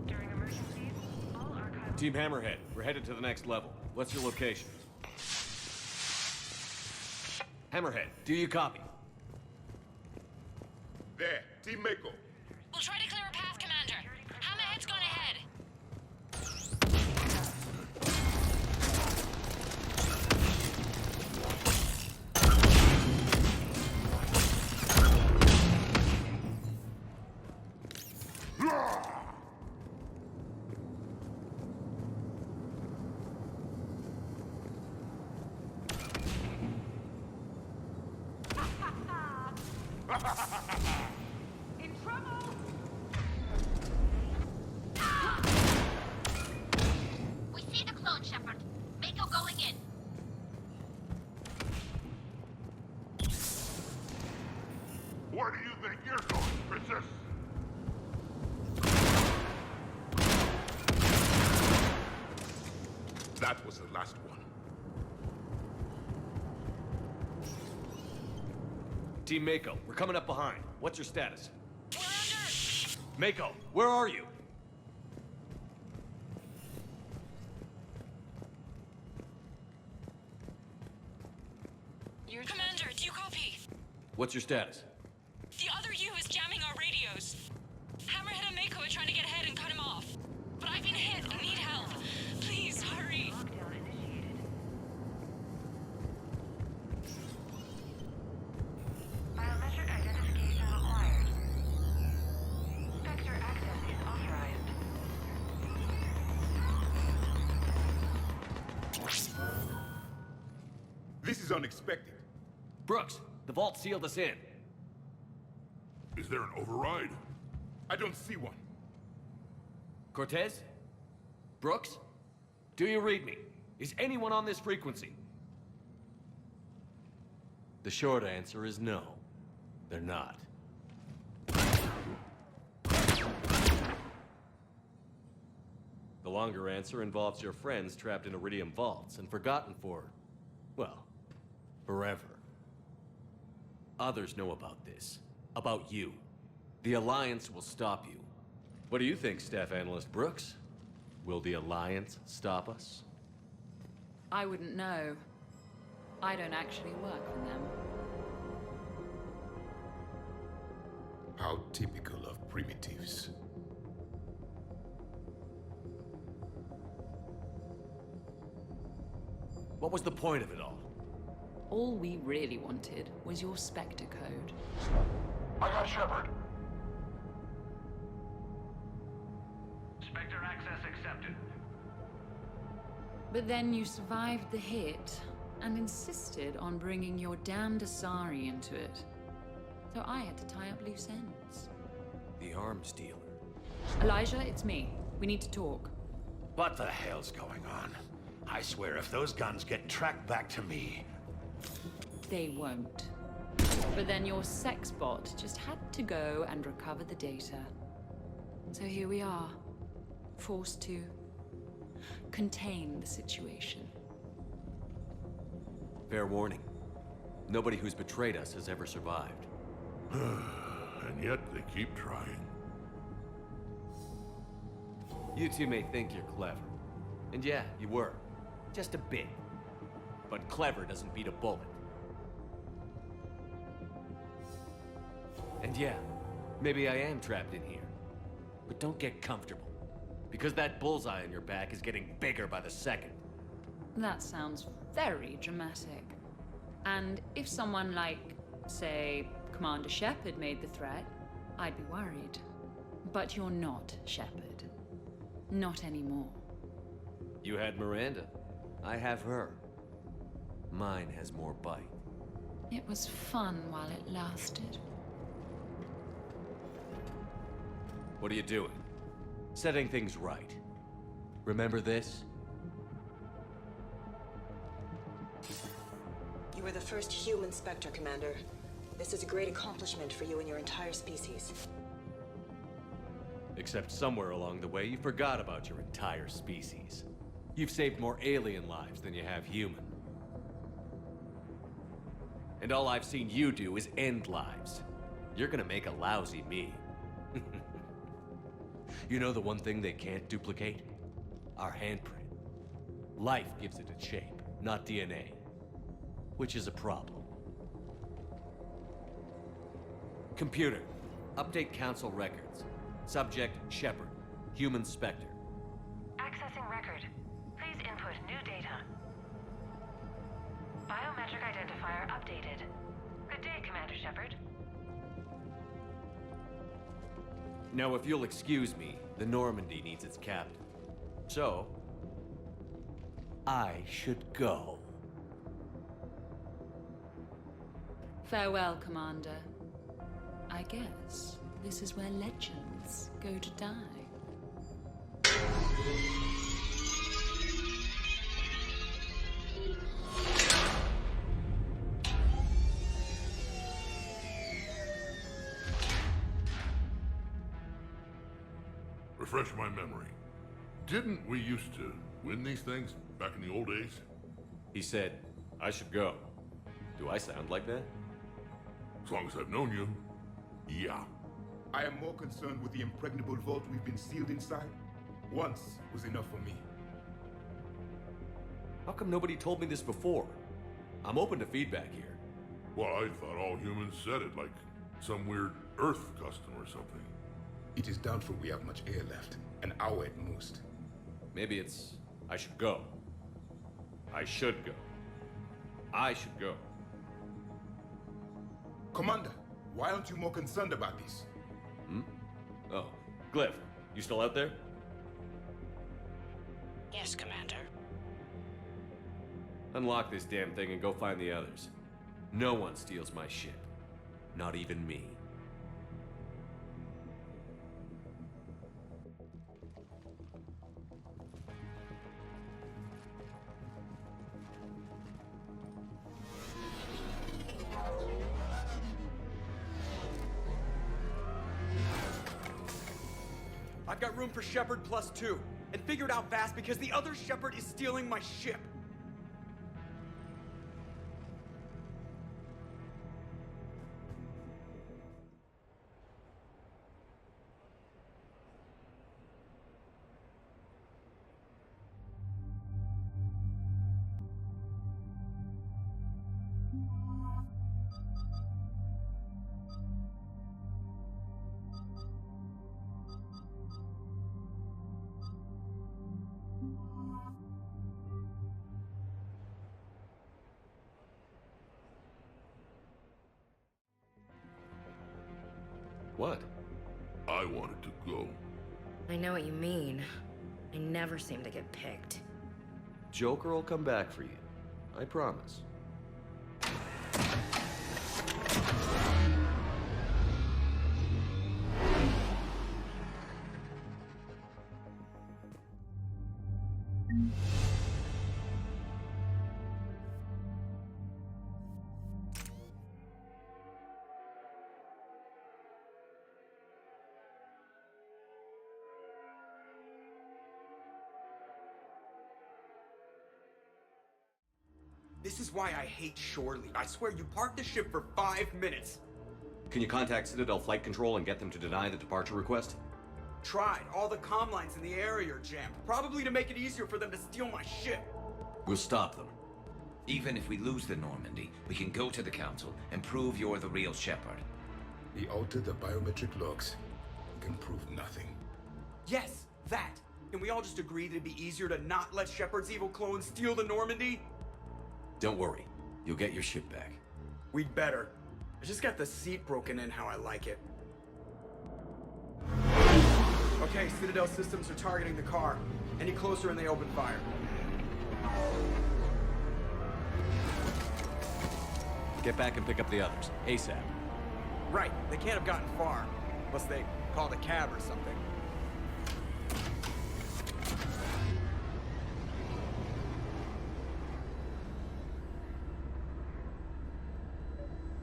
During emergencies, all archival... Team Hammerhead, we're headed to the next level. What's your location? Hammerhead, do you copy? There, Team Mako. We'll try to clear a path, Commander. Hammerhead's gone ahead. In trouble! We see the clone, Shepard. Mako going in. Where do you think you're going, Princess? That was the last one. Team Mako, we're coming up behind. What's your status? We're under! Mako, where are you? Commander, do you copy? What's your status? The other U is jamming our radios. Hammerhead and Mako are trying to get ahead and cut him off. But I've been hit and need help. Please, hurry. Lockdown This is unexpected. Brooks, the vault sealed us in. Is there an override? I don't see one. Cortez? Brooks? Do you read me? Is anyone on this frequency? The short answer is no. They're not. The longer answer involves your friends trapped in Iridium vaults and forgotten for, well, forever. Others know about this. About you. The Alliance will stop you. What do you think, Staff Analyst Brooks? Will the Alliance stop us? I wouldn't know. I don't actually work for them. How typical of primitives. What was the point of it all? All we really wanted was your Spectre code. I got Shepard. Spectre access accepted. But then you survived the hit and insisted on bringing your damned Asari into it. So I had to tie up loose ends. The arms dealer. Elijah, it's me. We need to talk. What the hell's going on? I swear if those guns get tracked back to me... They won't. But then your sex bot just had to go and recover the data. So here we are, forced to contain the situation. Fair warning. Nobody who's betrayed us has ever survived. And yet they keep trying. You two may think you're clever. And yeah, you were. Just a bit. But clever doesn't beat a bullet. And yeah, maybe I am trapped in here. But don't get comfortable. Because that bullseye on your back is getting bigger by the second. That sounds very dramatic. And if someone like, say, Commander Shepard made the threat, I'd be worried. But you're not Shepard. Not anymore. You had Miranda. I have her. Mine has more bite. It was fun while it lasted. What are you doing? Setting things right. Remember this? You were the first human Spectre, Commander. This is a great accomplishment for you and your entire species. Except somewhere along the way, you forgot about your entire species. You've saved more alien lives than you have human. And all I've seen you do is end lives. You're gonna make a lousy me. You know the one thing they can't duplicate? Our handprint. Life gives it its shape, not DNA. Which is a problem. Computer, update Council records. Subject, Shepard. Human Spectre. Accessing record. Please input new data. Biometric identifier updated. Good day, Commander Shepard. Now, if you'll excuse me, the Normandy needs its captain. So, I should go. Farewell, Commander. I guess this is where legends go to die. Refresh my memory. Didn't we used to win these things back in the old days? He said, I should go. Do I sound like that? As long as I've known you, yeah. I am more concerned with the impregnable vault we've been sealed inside. Once was enough for me. How come nobody told me this before? I'm open to feedback here. Well, I thought all humans said it, like some weird Earth custom or something. It is doubtful we have much air left. An hour at most. Maybe it's, I should go. I should go. I should go. Commander, why aren't you more concerned about this? Hmm? Oh, Glyph, you still out there? Yes, Commander. Unlock this damn thing and go find the others. No one steals my ship. Not even me. I've got room for Shepard +2, and figured out fast because the other Shepard is stealing my ship. What? I wanted to go. I know what you mean. I never seem to get picked. Joker will come back for you. I promise. This is why I hate shore leave. I swear you parked the ship for 5 minutes. Can you contact Citadel Flight Control and get them to deny the departure request? Tried. All the comm lines in the area are jammed. Probably to make it easier for them to steal my ship. We'll stop them. Even if we lose the Normandy, we can go to the Council and prove you're the real Shepard. He altered the biometric logs. He can prove nothing. Yes, that. Can we all just agree that it'd be easier to not let Shepard's evil clone steal the Normandy? Don't worry. You'll get your ship back. We'd better. I just got the seat broken in how I like it. Okay, Citadel systems are targeting the car. Any closer and they open fire. Get back and pick up the others. ASAP. Right. They can't have gotten far. Unless they called a cab or something.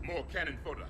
More cannon fodder.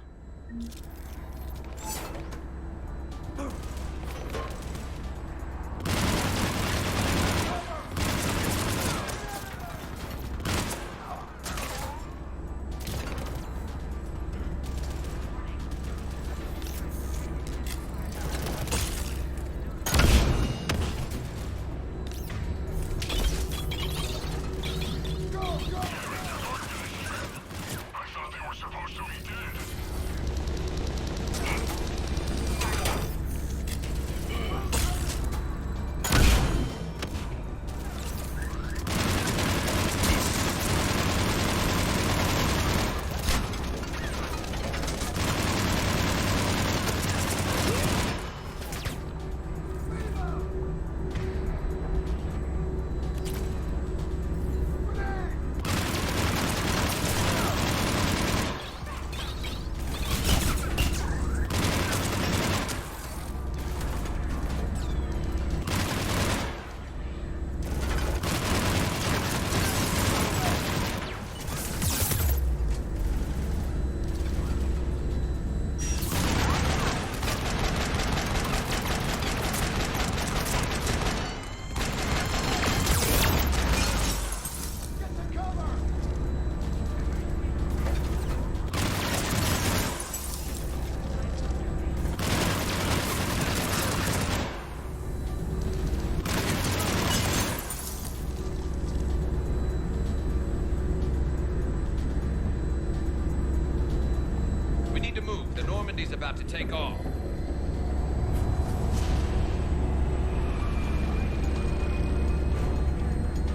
Normandy's about to take off.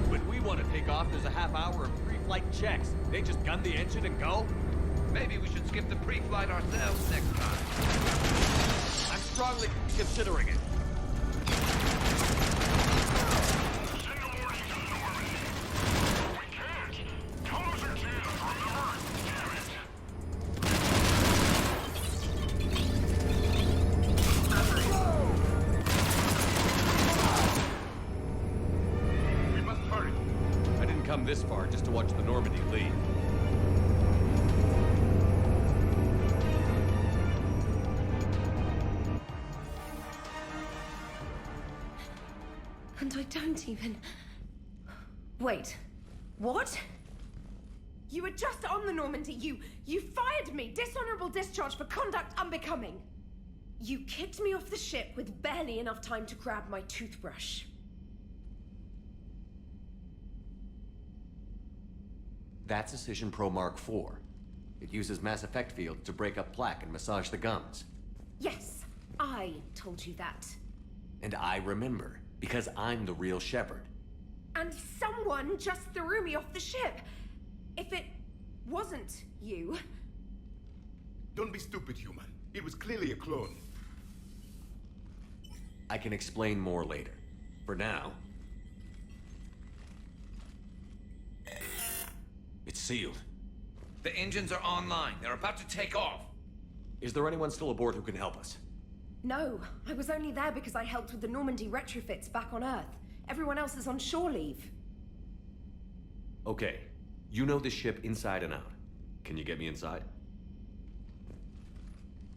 When we want to take off, there's a half hour of pre-flight checks. They just gun the engine and go? Maybe we should skip the pre-flight ourselves next time. I'm strongly considering it. Send the warning to the Normandy. We can't. come this far just to watch the Normandy leave. And I don't even... Wait. What? You were just on the Normandy. You fired me. Dishonorable discharge for conduct unbecoming. You kicked me off the ship with barely enough time to grab my toothbrush. That's Decision Pro Mark IV. It uses mass effect fields to break up plaque and massage the gums. Yes, I told you that. And I remember, because I'm the real Shepard. And someone just threw me off the ship. If it wasn't you... Don't be stupid, human. It was clearly a clone. I can explain more later. For now... It's sealed. The engines are online. They're about to take off. Is there anyone still aboard who can help us? No, I was only there because I helped with the Normandy retrofits back on Earth. Everyone else is on shore leave. Okay. You know this ship inside and out. Can you get me inside?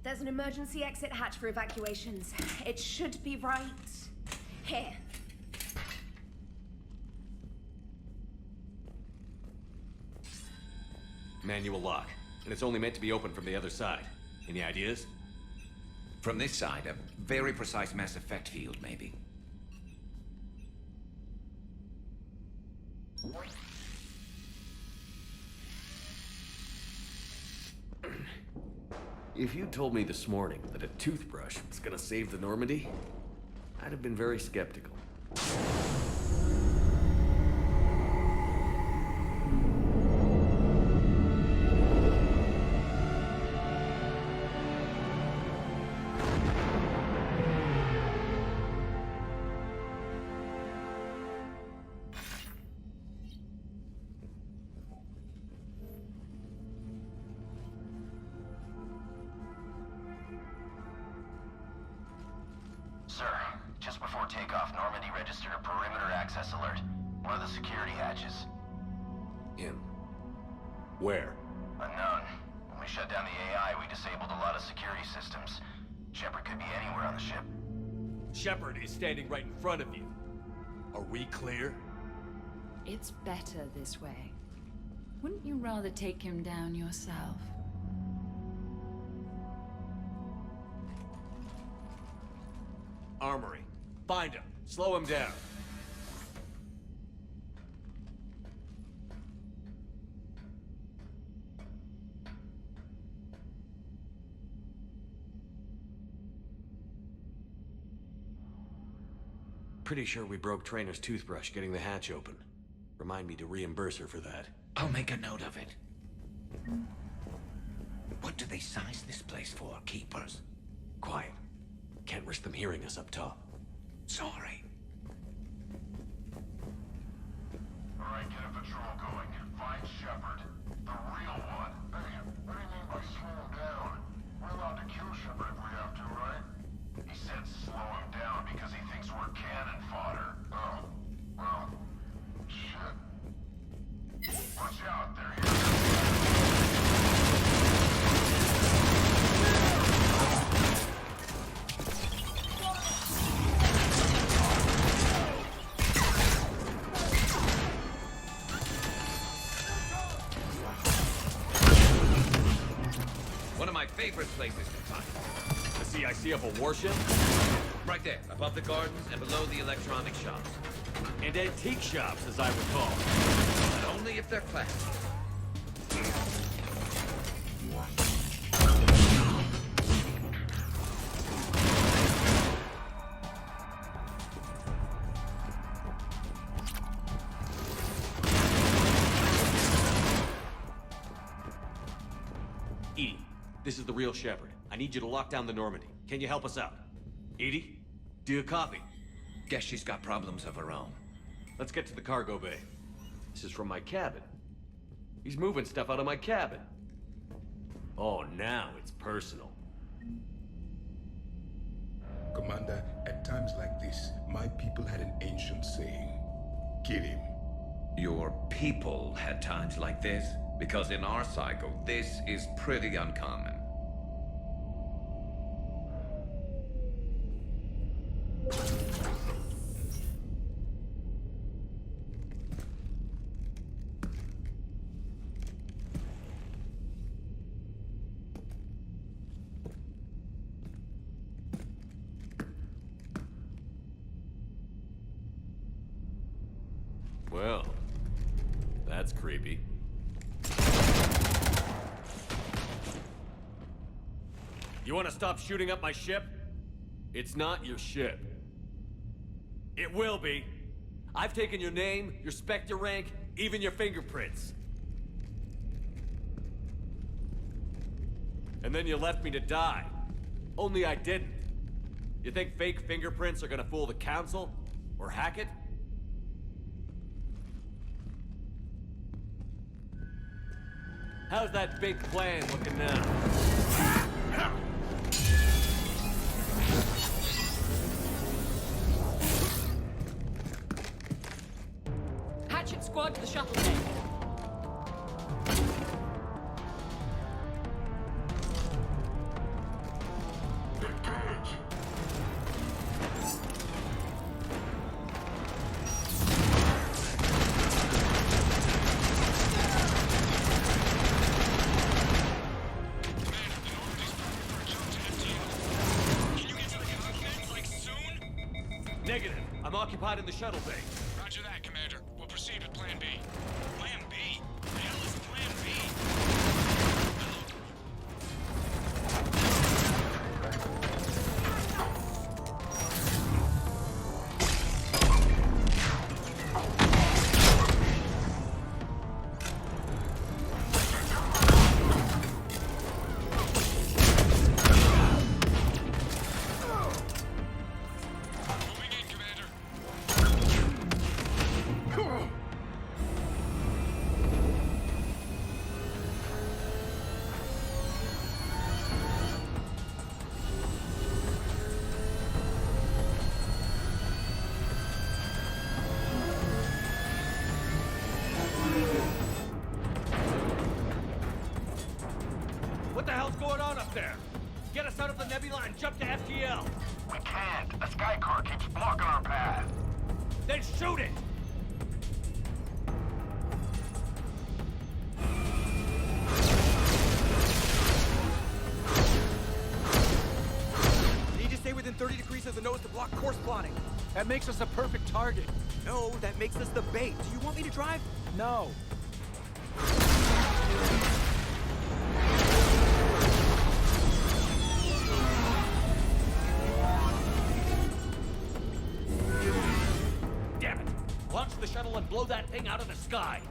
There's an emergency exit hatch for evacuations. It should be right here. Manual lock. And it's only meant to be opened from the other side. Any ideas? From this side, a very precise mass effect field, maybe. If you told me this morning that a toothbrush was gonna save the Normandy, I'd have been very skeptical. Sir, just before takeoff, Normandy registered a perimeter access alert. One of the security hatches. In? Where? Unknown. When we shut down the AI, we disabled a lot of security systems. Shepard could be anywhere on the ship. Shepard is standing right in front of you. Are we clear? It's better this way. Wouldn't you rather take him down yourself? Armory. Find him. Slow him down. Pretty sure we broke Trainer's toothbrush getting the hatch open. Remind me to reimburse her for that. I'll make a note of it. What do they size this place for, Keepers? Quiet. Can't risk them hearing us up top. Sorry. Alright, get a patrol going. Find Shepard. The real one. Hey, what do you mean by slow him down? We're allowed to kill Shepard if we have to, right? He said slow him down because he thinks we're cannon fodder. Oh, well, shit. Watch out, they're here. One of my favorite places to find. The CIC of a warship? Right there, above the gardens and below the electronic shops. And antique shops, as I recall. But only if they're classy. EDI, this is the real Shepard. I need you to lock down the Normandy. Can you help us out? EDI, do you copy? Guess she's got problems of her own. Let's get to the cargo bay. This is from my cabin. He's moving stuff out of my cabin. Oh, now it's personal. Commander, at times like this, my people had an ancient saying. Kill him, Your people had times like this? Because in our cycle, this is pretty uncommon. Well, that's creepy. You want to stop shooting up my ship? It's not your ship. It will be. I've taken your name, your Spectre rank, even your fingerprints. And then you left me to die. Only I didn't. You think fake fingerprints are gonna fool the Council? Or hack it? How's that big plan looking now? Hatchet squad to the shuttle bay. Negative. I'm occupied in the shuttle bay. Roger that, Commander. We'll proceed with Plan B. Plan B? The hell is Plan B? What the hell's going on up there? Get us out of the nebula and jump to FTL. We can't. A sky car keeps blocking our path. Then shoot it! Need to stay within 30 degrees of the nose to block course plotting. That makes us a perfect target. No, that makes us the bait. Do you want me to drive? No. Damn it! Launch the shuttle and blow that thing out of the sky!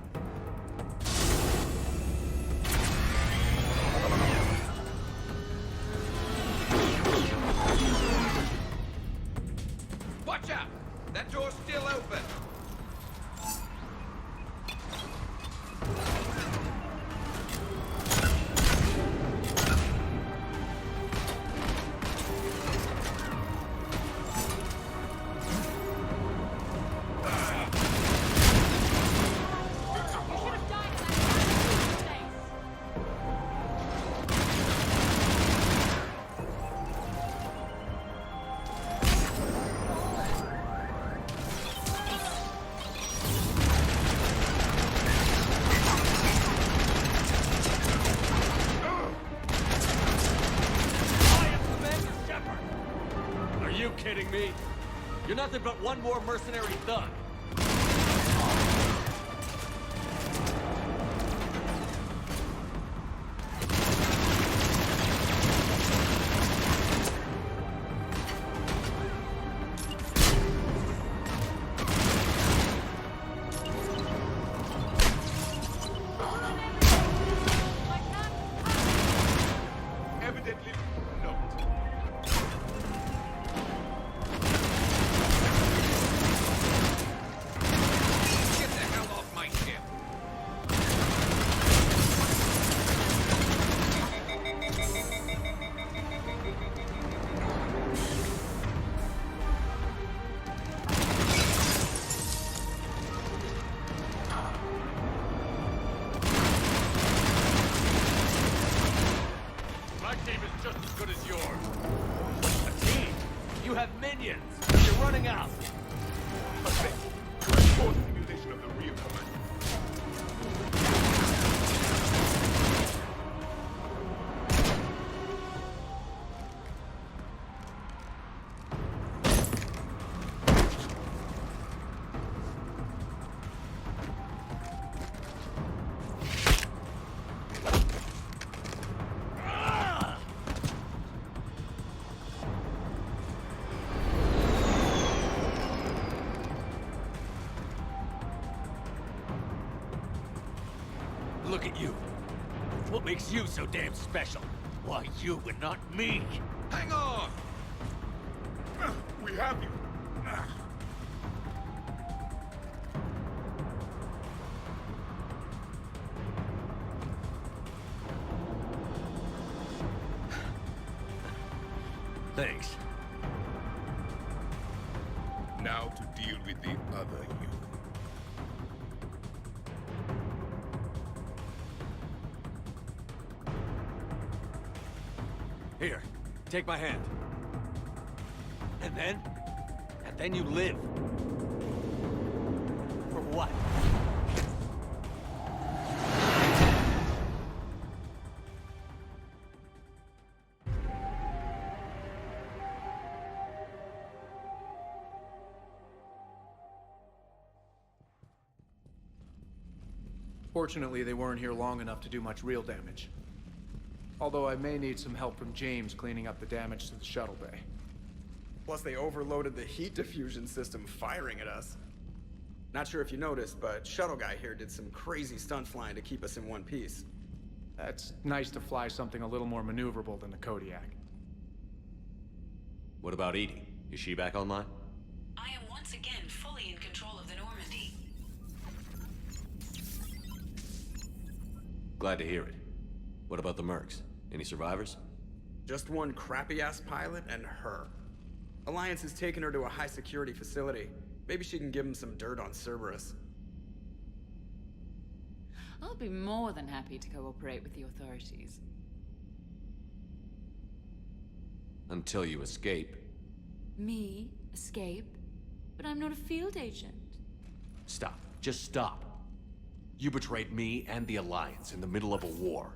Watch out! That door's still open! Are you kidding me? You're nothing but one more mercenary thug. Evidently not. You have minions! You're running out! Full simulation of the real command. Look at you. What makes you so damn special? Why you and not me? Hang on! We have you. Thanks. Now to deal with the other you. Here, take my hand. And then you live. For what? Fortunately, they weren't here long enough to do much real damage. Although I may need some help from James cleaning up the damage to the shuttle bay. Plus, they overloaded the heat diffusion system, firing at us. Not sure if you noticed, but Shuttle Guy here did some crazy stunt flying to keep us in one piece. It's nice to fly something a little more maneuverable than the Kodiak. What about Edie? Is she back online? I am once again fully in control of the Normandy. Glad to hear it. What about the Mercs? Any survivors? Just one crappy-ass pilot and her. Alliance has taken her to a high-security facility. Maybe she can give him some dirt on Cerberus. I'll be more than happy to cooperate with the authorities. Until you escape. Me? Escape? But I'm not a field agent. Stop. Just stop. You betrayed me and the Alliance in the middle of a war.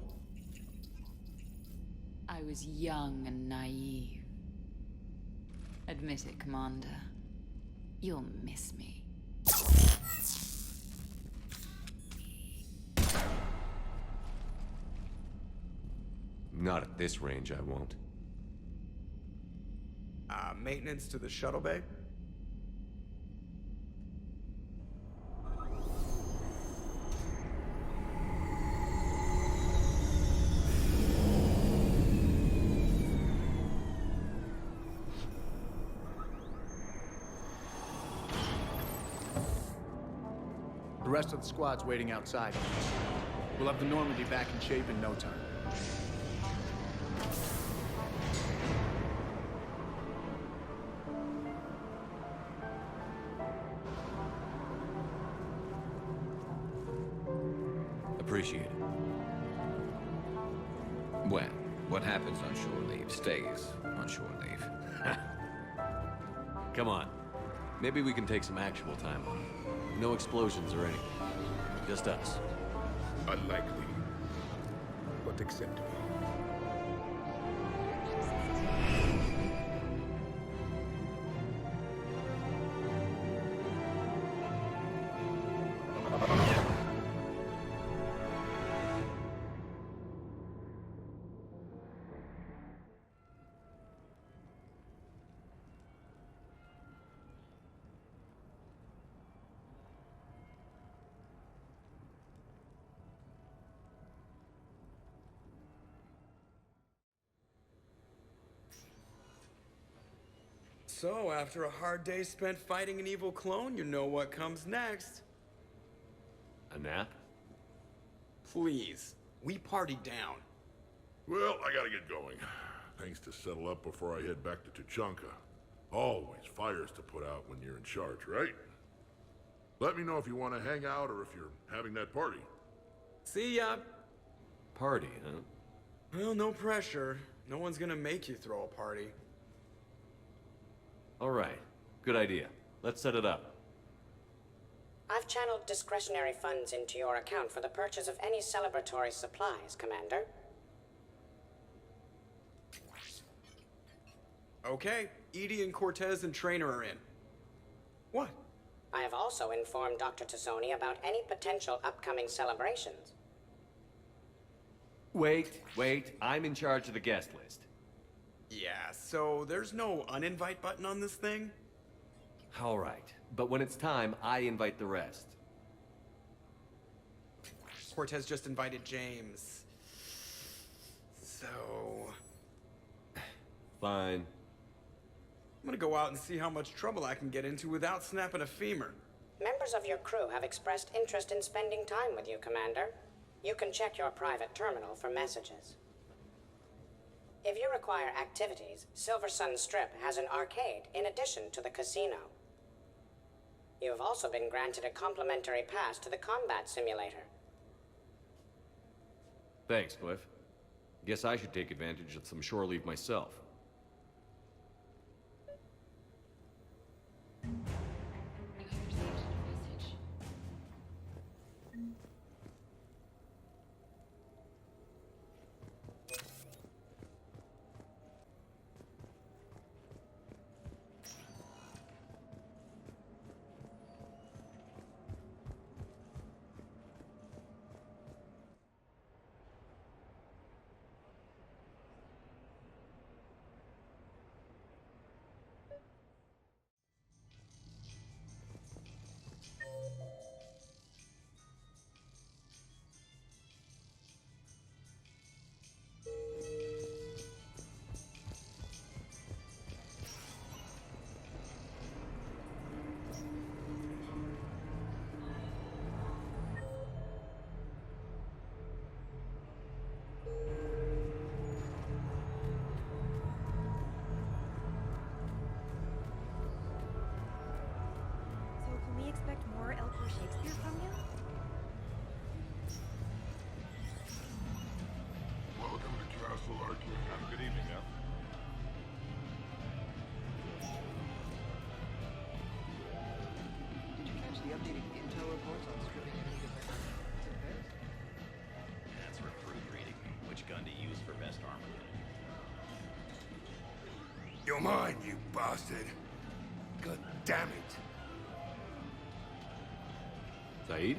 I was young and naive. Admit it, Commander. You'll miss me. Not at this range, I won't. Maintenance to the shuttle bay? The rest of the squad's waiting outside. We'll have the Normandy back in shape in no time. Appreciate it. Well, what happens on shore leave stays on shore leave. Come on. Maybe we can take some actual time on it. No explosions or anything. Just us. Unlikely, but acceptable. So, after a hard day spent fighting an evil clone, you know what comes next. A nap? Please. We party down. Well, I gotta get going. Things to settle up before I head back to Tuchanka. Always fires to put out when you're in charge, right? Let me know if you want to hang out or if you're having that party. See ya. Party, huh? Well, no pressure. No one's gonna make you throw a party. All right. Good idea. Let's set it up. I've channeled discretionary funds into your account for the purchase of any celebratory supplies, Commander. Okay, Edie and Cortez and Trainer are in. What? I have also informed Dr. Tassoni about any potential upcoming celebrations. Wait. I'm in charge of the guest list. Yeah, so there's no uninvite button on this thing? All right. But when it's time, I invite the rest. Cortez just invited James. So... Fine. I'm gonna go out and see how much trouble I can get into without snapping a femur. Members of your crew have expressed interest in spending time with you, Commander. You can check your private terminal for messages. If you require activities, Silver Sun Strip has an arcade in addition to the casino. You have also been granted a complimentary pass to the combat simulator. Thanks, Cliff. Guess I should take advantage of some shore leave myself. So can we expect more Elcourt Shakespeare from you? Welcome to Castle Arcane. Good evening now. Did you catch the updated intel reports on stripping enemy defenses? That's recruit reading. Which gun to use for best armor? You're mine, you bastard. God damn it. Saeed?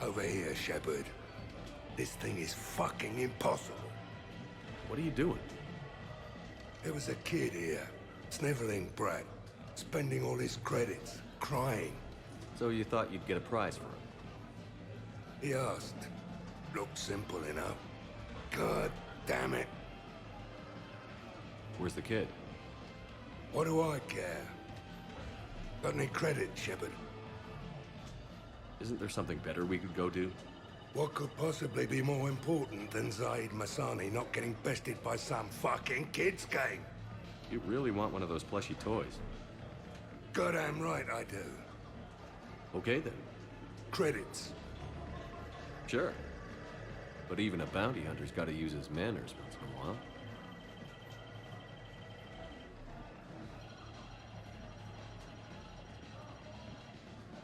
Over here, Shepard. This thing is fucking impossible. What are you doing? There was a kid here, sniveling brat, spending all his credits, crying. So you thought you'd get a prize for him? He asked. Looked simple enough. God damn it. Where's the kid? What do I care? Got any credit, Shepard? Isn't there something better we could go do? What could possibly be more important than Zaid Masani not getting bested by some fucking kids game? You really want one of those plushy toys? Goddamn right I do. Okay then. Credits. Sure. But even a bounty hunter's gotta use his manners once in a while.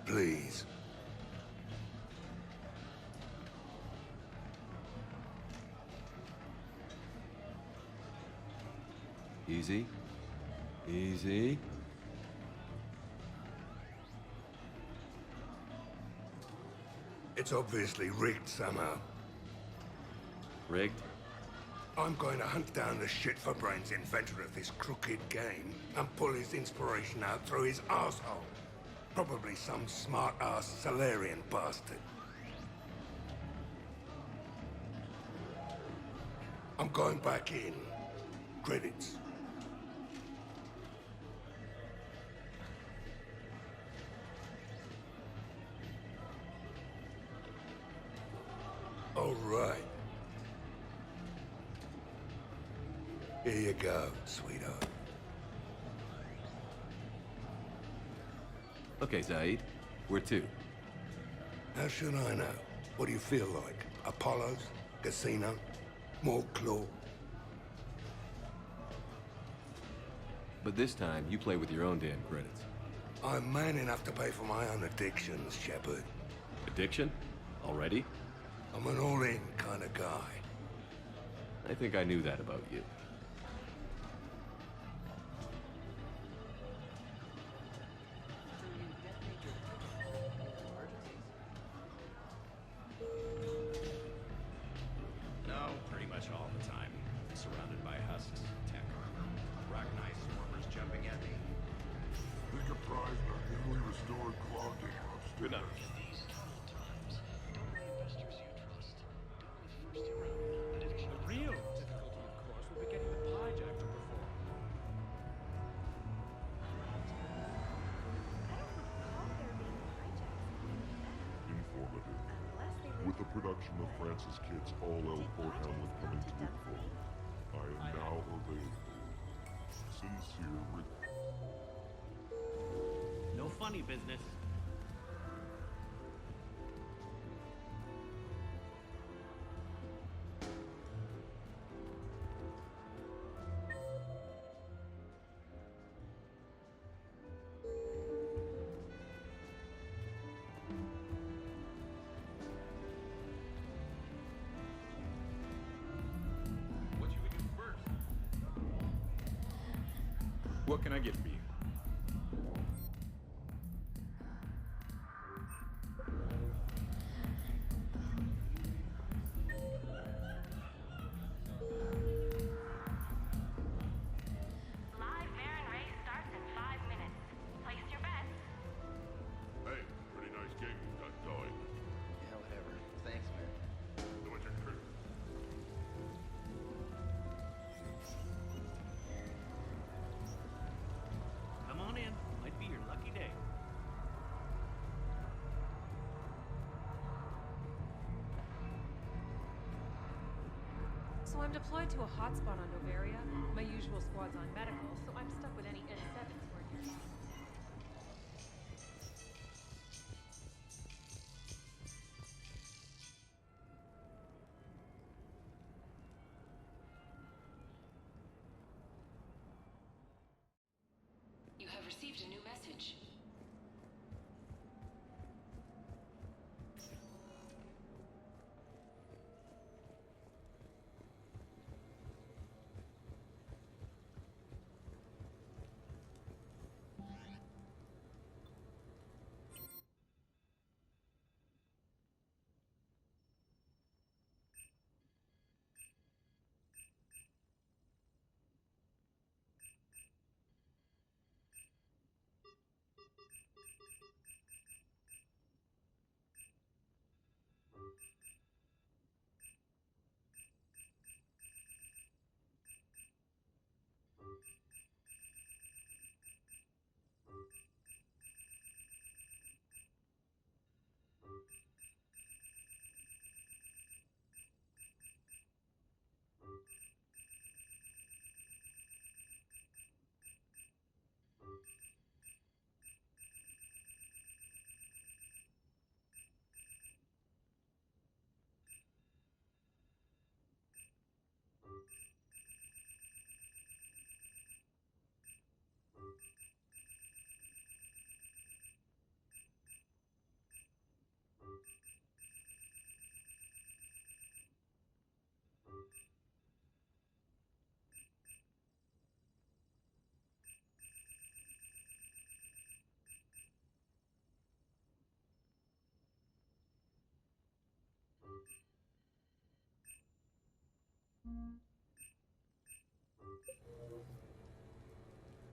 Please. Easy. Easy. It's obviously rigged somehow. Rigged? I'm going to hunt down the shit-for-brains inventor of this crooked game and pull his inspiration out through his arsehole. Probably some smart-ass Salarian bastard. I'm going back in. Credits. All right. Here you go, sweetheart. Okay, Zaid. Where to? How should I know? What do you feel like? Apollo's? Casino? More claw? But this time, you play with your own damn credits. I'm man enough to pay for my own addictions, Shepard. Addiction? Already? I'm an all-in kind of guy. I think I knew that about you. No, pretty much all the time. Surrounded by husks, tech armor, Rachni swarmers jumping at me. Think a prize in our newly restored CLON game upstairs. Good night. The real difficulty, of course, will be getting the hijack to perform. Informative. With the production of Francis Kidd's All L4 Hamlet coming to a close, I am now available. Sincere No funny business. What should we do first? What can I get for you? Live Baron race starts in 5 minutes. Place your bets. Hey, pretty nice game you got going. Yeah, whatever. Thanks, man. Do it your crew. Come on in. Might be your lucky day. So I'm deployed to a hotspot on Novaria. My usual squad's on medical, so I'm stuck with any N7s who are nearby. You have received a new message.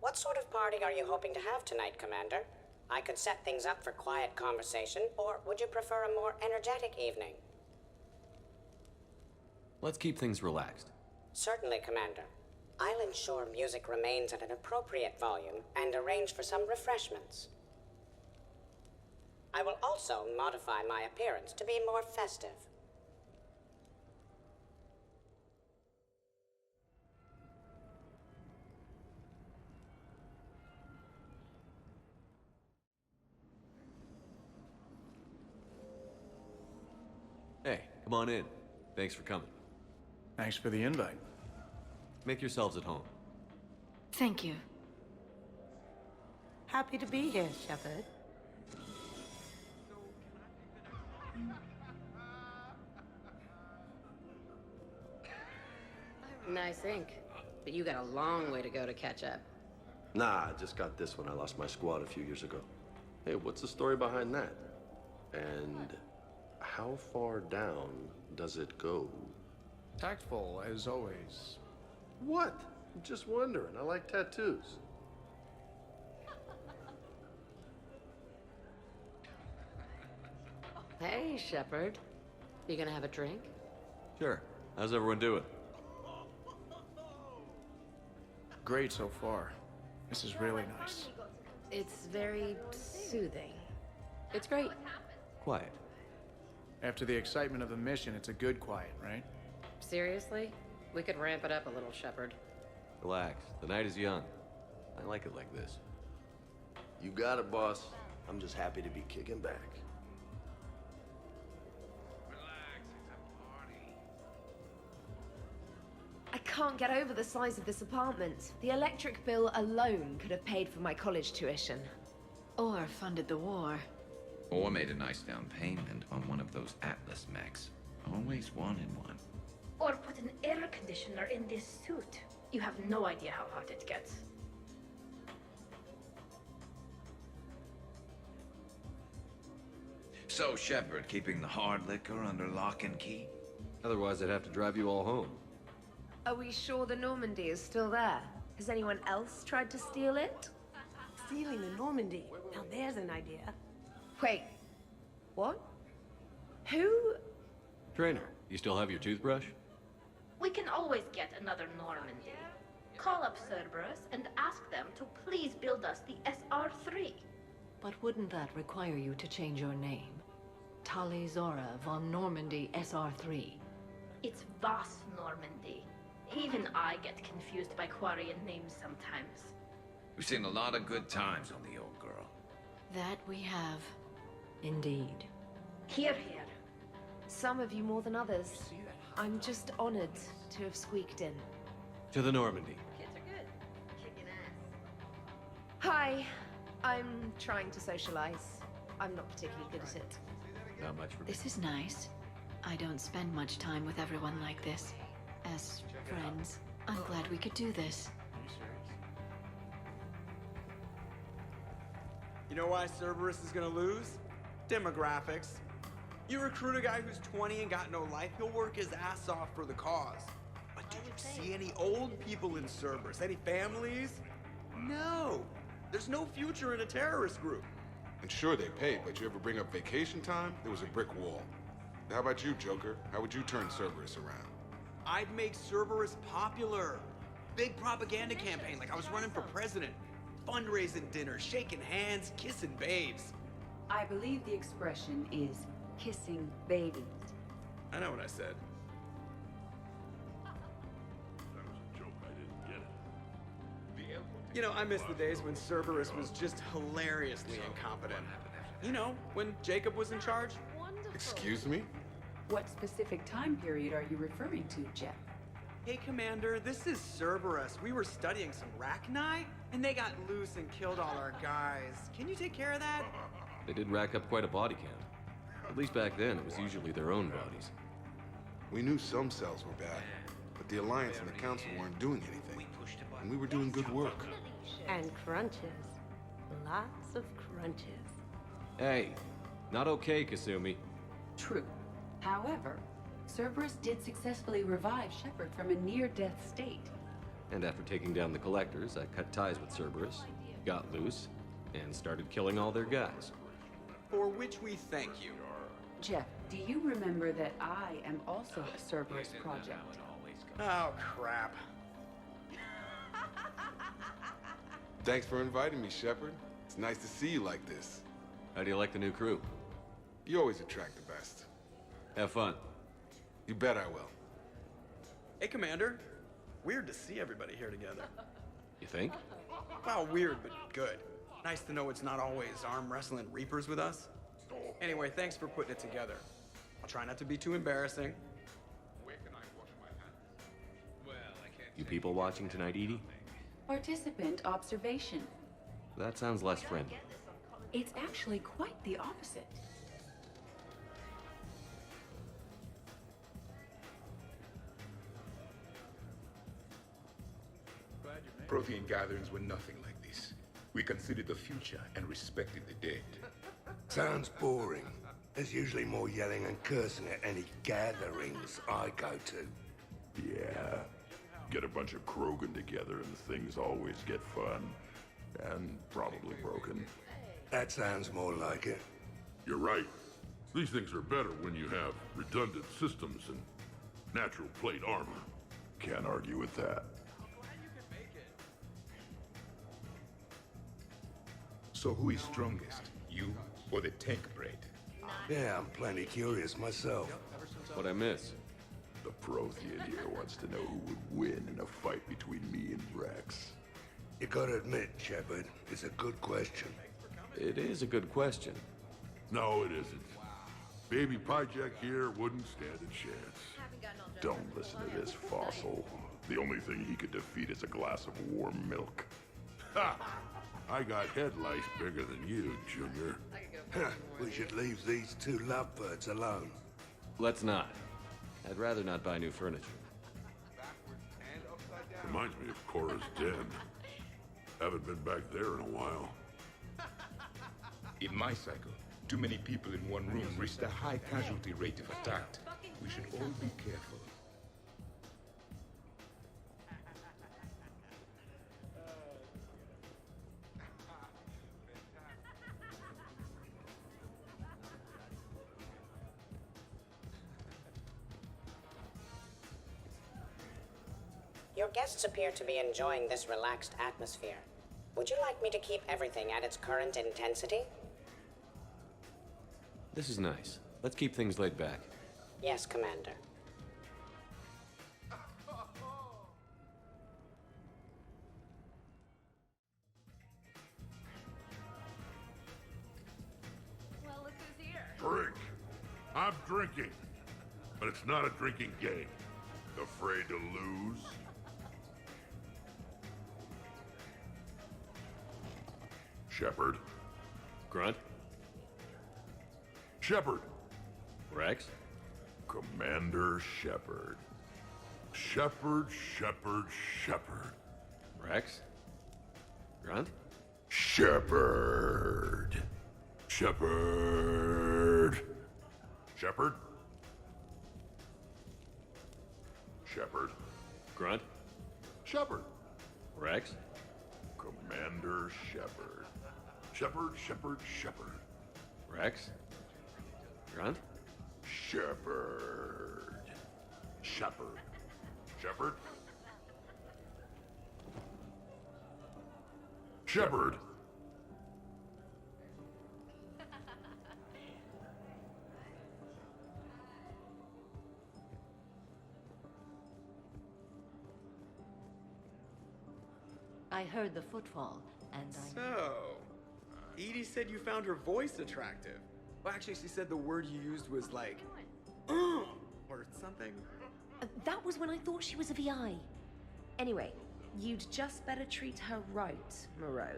What sort of party are you hoping to have tonight, Commander? I could set things up for quiet conversation, or would you prefer a more energetic evening? Let's keep things relaxed. Certainly, Commander. I'll ensure music remains at an appropriate volume and arrange for some refreshments. I will also modify my appearance to be more festive. Hey, come on in. Thanks for coming. Thanks for the invite. Make yourselves at home. Thank you. Happy to be here, Shepard. Nice ink. But you got a long way to go to catch up. Nah, I just got this when I lost my squad a few years ago. Hey, what's the story behind that? And how far down does it go? Tactful, as always. What? I'm just wondering. I like tattoos. Hey, Shepard. You gonna have a drink? Sure. How's everyone doing? Great so far. This is really nice. It's very soothing. It's great. Quiet. After the excitement of the mission, it's a good quiet, right? Seriously? We could ramp it up a little, Shepard. Relax. The night is young. I like it like this. You got it, boss. I'm just happy to be kicking back. I can't get over the size of this apartment. The electric bill alone could have paid for my college tuition. Or funded the war. Or made a nice down payment on one of those Atlas mechs. Always wanted one. Or put an air conditioner in this suit. You have no idea how hot it gets. So, Shepard, keeping the hard liquor under lock and key? Otherwise, I'd have to drive you all home. Are we sure the Normandy is still there? Has anyone else tried to steal it? Stealing the Normandy. Now there's an idea. Wait. What? Who? Trainer, you still have your toothbrush? We can always get another Normandy. Call up Cerberus and ask them to please build us the SR-3. But wouldn't that require you to change your name? Tali Zora von Normandy SR3. It's Voss Normandy. Even I get confused by Quarian names sometimes. We've seen a lot of good times on the old girl. That we have. Indeed. Here, here. Some of you more than others. I'm just honored to have squeaked in. To the Normandy. Kids are good. Kicking ass. Hi. I'm trying to socialize. I'm not particularly good at it. Not much for me. This is nice. I don't spend much time with everyone like this. As friends, I'm glad we could do this. You know why Cerberus is gonna lose? Demographics. You recruit a guy who's 20 and got no life, he'll work his ass off for the cause. But do you see any old people in Cerberus? Any families? No. There's no future in a terrorist group. And sure, they pay, but you ever bring up vacation time, there was a brick wall. How about you, Joker? How would you turn Cerberus around? I'd make Cerberus popular. Big propaganda campaign like I was running for president. Fundraising dinners, shaking hands, kissing babes. I believe the expression is kissing babies. I know what I said. That was a joke. I didn't get it. You know, I miss the days when Cerberus was just hilariously incompetent. You know, when Jacob was in charge. Excuse me? What specific time period are you referring to, Jeff? Hey, Commander, this is Cerberus. We were studying some Rachni, and they got loose and killed all our guys. Can you take care of that? They did rack up quite a body count. At least back then, it was usually their own bodies. We knew some cells were bad, but the Alliance and the Council weren't doing anything. And we were doing good work. And crunches. Lots of crunches. Hey, not okay, Kasumi. True. However, Cerberus did successfully revive Shepard from a near-death state. And after taking down the Collectors, I cut ties with Cerberus, got loose, and started killing all their guys. For which we thank you. Jeff, do you remember that I am also a Cerberus project? Oh, crap. Thanks for inviting me, Shepard. It's nice to see you like this. How do you like the new crew? You always attract the best. Have fun. You bet I will. Hey, Commander. Weird to see everybody here together. You think? Well, weird, but good. Nice to know it's not always arm wrestling Reapers with us. Anyway, thanks for putting it together. I'll try not to be too embarrassing. You people watching tonight, Edie? Participant observation. That sounds less friendly. It's actually quite the opposite. Prothean gatherings were nothing like this. We considered the future and respected the dead. Sounds boring. There's usually more yelling and cursing at any gatherings I go to. Yeah. Get a bunch of Krogan together and things always get fun. And probably broken. That sounds more like it. You're right. These things are better when you have redundant systems and natural plate armor. Can't argue with that. So who is strongest? You or the tank braid? Yeah, I'm plenty curious myself. What'd I miss? The Prothean here wants to know who would win in a fight between me and Rex. You gotta admit, Shepard, it's a good question. It is a good question. No, it isn't. Baby Pyjak here wouldn't stand a chance. Don't listen to this fossil. The only thing he could defeat is a glass of warm milk. Ha! I got head lice bigger than you, Junior. We should leave these two lovebirds alone. Let's not. I'd rather not buy new furniture. Reminds me of Cora's den. Haven't been back there in a while. In my cycle, too many people in one room risked a high casualty rate if attacked. We should all be careful. Your guests appear to be enjoying this relaxed atmosphere. Would you like me to keep everything at its current intensity? This is nice. Let's keep things laid back. Yes, Commander. Well, look who's here. Drink. I'm drinking. But it's not a drinking game. Afraid to lose? Shepard. Grunt? Shepard. Rex? Commander Shepard. Shepard, Shepard, Shepard. Rex? Grunt? Shepard. Shepard. Shepard. Shepard. Grunt? Shepard. Rex? Commander Shepard. Shepard, Shepard, Shepard. Rex? Grunt? Shepard. Shepard. Shepard. Shepard. I heard the footfall, and I... So, Edie said you found her voice attractive. Well, actually, she said the word you used was like, or something. That was when I thought she was a VI. Anyway, you'd just better treat her right, Moreau.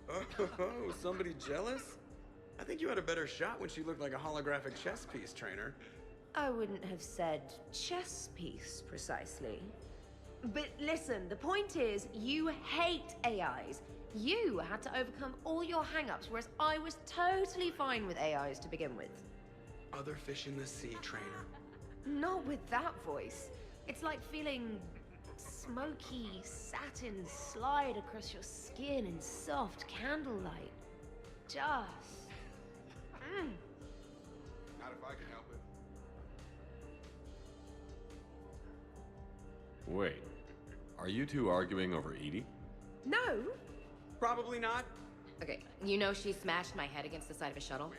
Oh, somebody jealous? I think you had a better shot when she looked like a holographic chess piece trainer. I wouldn't have said chess piece, precisely. But listen, the point is, you hate AIs. You had to overcome all your hang-ups, whereas I was totally fine with AIs to begin with. Other fish in the sea, trainer. Not with that voice. It's like feeling smoky satin slide across your skin in soft candlelight. Just... Not if I can help it. Wait. Are you two arguing over Edie? No! Probably not. Okay, you know she smashed my head against the side of a shuttle?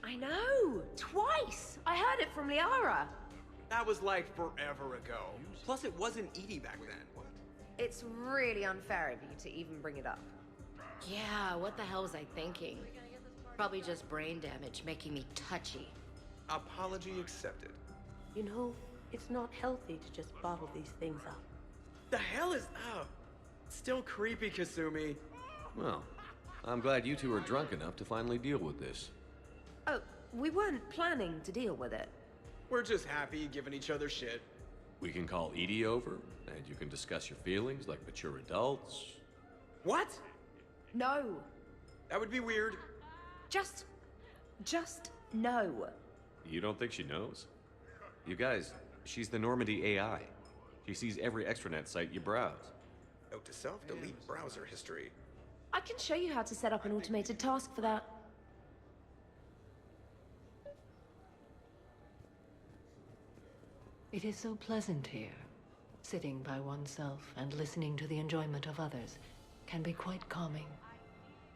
I know! Twice! I heard it from Liara. That was like forever ago. Plus, it wasn't Edie back then. It's really unfair of you to even bring it up. Yeah, what the hell was I thinking? Probably just brain damage making me touchy. Apology accepted. You know, it's not healthy to just bottle these things up. The hell is up? Still creepy, Kasumi. Well, I'm glad you two are drunk enough to finally deal with this. Oh, we weren't planning to deal with it. We're just happy giving each other shit. We can call Edie over, and you can discuss your feelings like mature adults. What? No. That would be weird. Just no. You don't think she knows? You guys, she's the Normandy AI. She sees every extranet site you browse. Note to self, delete browser history. I can show you how to set up an automated task for that. It is so pleasant here. Sitting by oneself and listening to the enjoyment of others can be quite calming.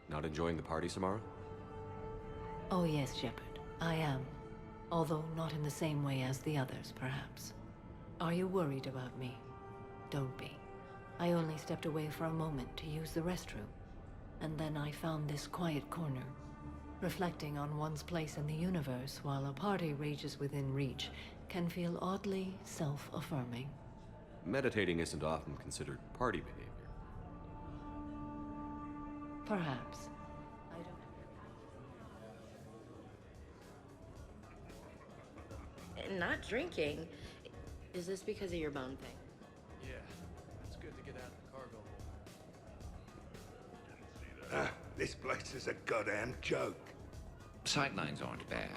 Not enjoying the party, Samara? Oh yes, Shepard, I am. Although not in the same way as the others, perhaps. Are you worried about me? Don't be. I only stepped away for a moment to use the restroom, and then I found this quiet corner. Reflecting on one's place in the universe while a party rages within reach can feel oddly self-affirming. Meditating isn't often considered party behavior. Perhaps. Not drinking. Is this because of your bone thing? Yeah, it's good to get out of the cargo hold. This place is a goddamn joke. Sightlines aren't bad.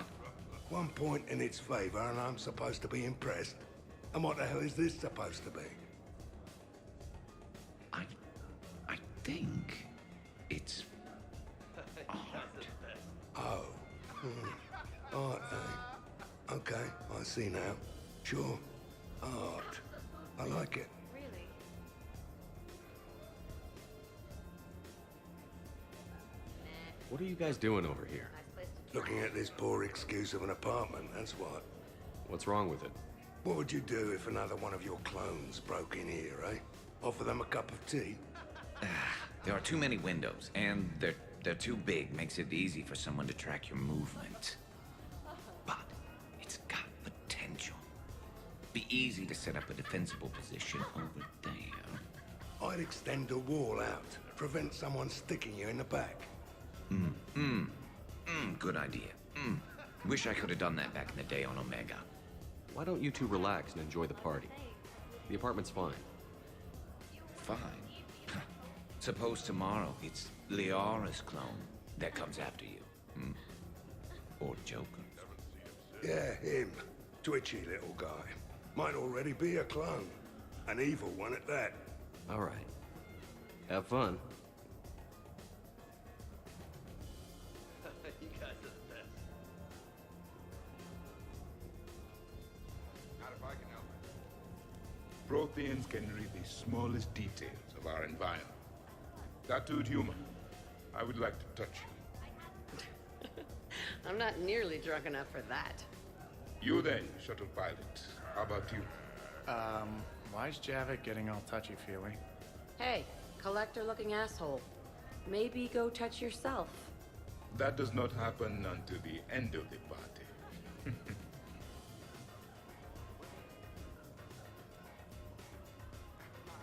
One point in its favor and I'm supposed to be impressed. And what the hell is this supposed to be? I think it's art. Oh. Art, eh? Okay, I see now. Sure. Art. I like it. Really? What are you guys doing over here? Looking at this poor excuse of an apartment, that's what. What's wrong with it? What would you do if another one of your clones broke in here, eh? Offer them a cup of tea? There are too many windows, and they're too big. Makes it easy for someone to track your movement. But it's got potential. Be easy to set up a defensible position over there. I'd extend the wall out. Prevent someone sticking you in the back. Good idea. Wish I could have done that back in the day on Omega. Why don't you two relax and enjoy the party? The apartment's fine. Fine. Suppose tomorrow it's Liara's clone that comes after you. Or Joker. Yeah, him. Twitchy little guy. Might already be a clone. An evil one at that. All right. Have fun. You guys are the best. Not if I can help it. Protheans can read the smallest details of our environment. Tattooed human, I would like to touch you. I'm not nearly drunk enough for that. You then, shuttle pilot. How about you? Why is Javik getting all touchy-feely? Hey, collector-looking asshole. Maybe go touch yourself. That does not happen until the end of the party.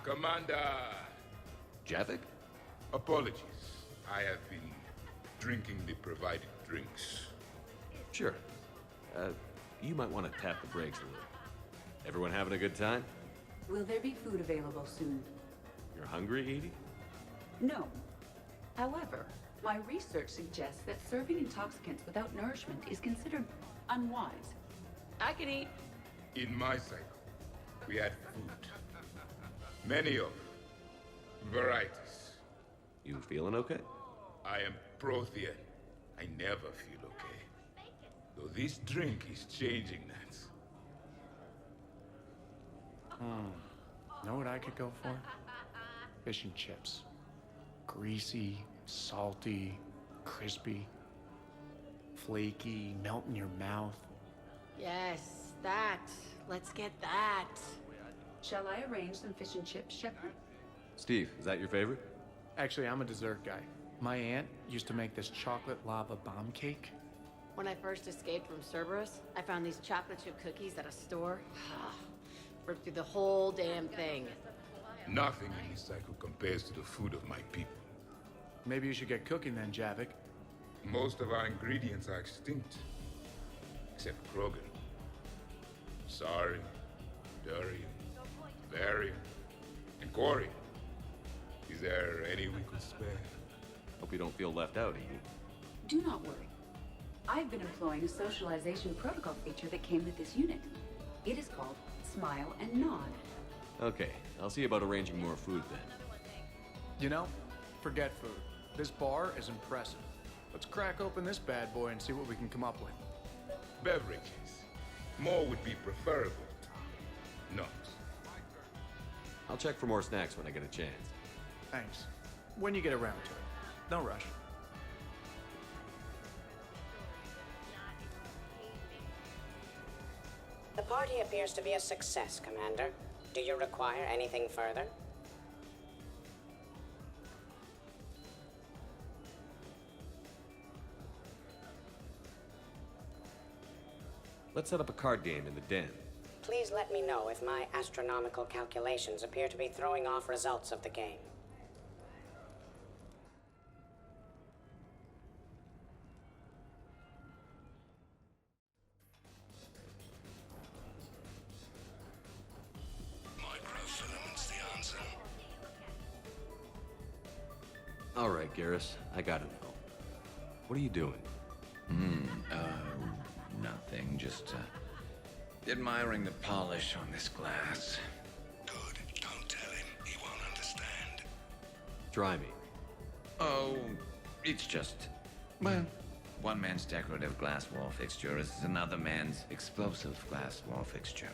Commander! Javik? Apologies. I have been drinking the provided drinks. Sure. You might want to tap the brakes a little. Everyone having a good time? Will there be food available soon? You're hungry, Edie? No. However, my research suggests that serving intoxicants without nourishment is considered unwise. I can eat. In my cycle, we had food. Many of varieties. You feeling okay? I am Prothean. I never feel okay. Though this drink is changing that. Know what I could go for? Fish and chips. Greasy, salty, crispy, flaky, melt in your mouth. Yes, that. Let's get that. Shall I arrange some fish and chips, Shepard? Steve, is that your favorite? Actually, I'm a dessert guy. My aunt used to make this chocolate lava bomb cake. When I first escaped from Cerberus, I found these chocolate chip cookies at a store. Ripped through the whole damn thing. Nothing in this cycle compares to the food of my people. Maybe you should get cooking then, Javik. Most of our ingredients are extinct. Except Krogan. Sarin, Durian, Varian, and Corian. Is there any we could spare? Hope you don't feel left out, Edie. Do not worry. I've been employing a socialization protocol feature that came with this unit. It is called Smile and Nod. Okay, I'll see about arranging more food then. You know, forget food. This bar is impressive. Let's crack open this bad boy and see what we can come up with. Beverages. More would be preferable. No. I'll check for more snacks when I get a chance. Thanks. When you get around to it. No rush. The party appears to be a success, Commander. Do you require anything further? Let's set up a card game in the den. Please let me know if my astronomical calculations appear to be throwing off results of the game. Microfilamen's the answer. All right, Garrus, I got it now. What are you doing? Nothing. Just, admiring the polish on this glass. Good. Don't tell him. He won't understand. Try me. Oh, it's just, well, one man's decorative glass wall fixture is another man's explosive glass wall fixture.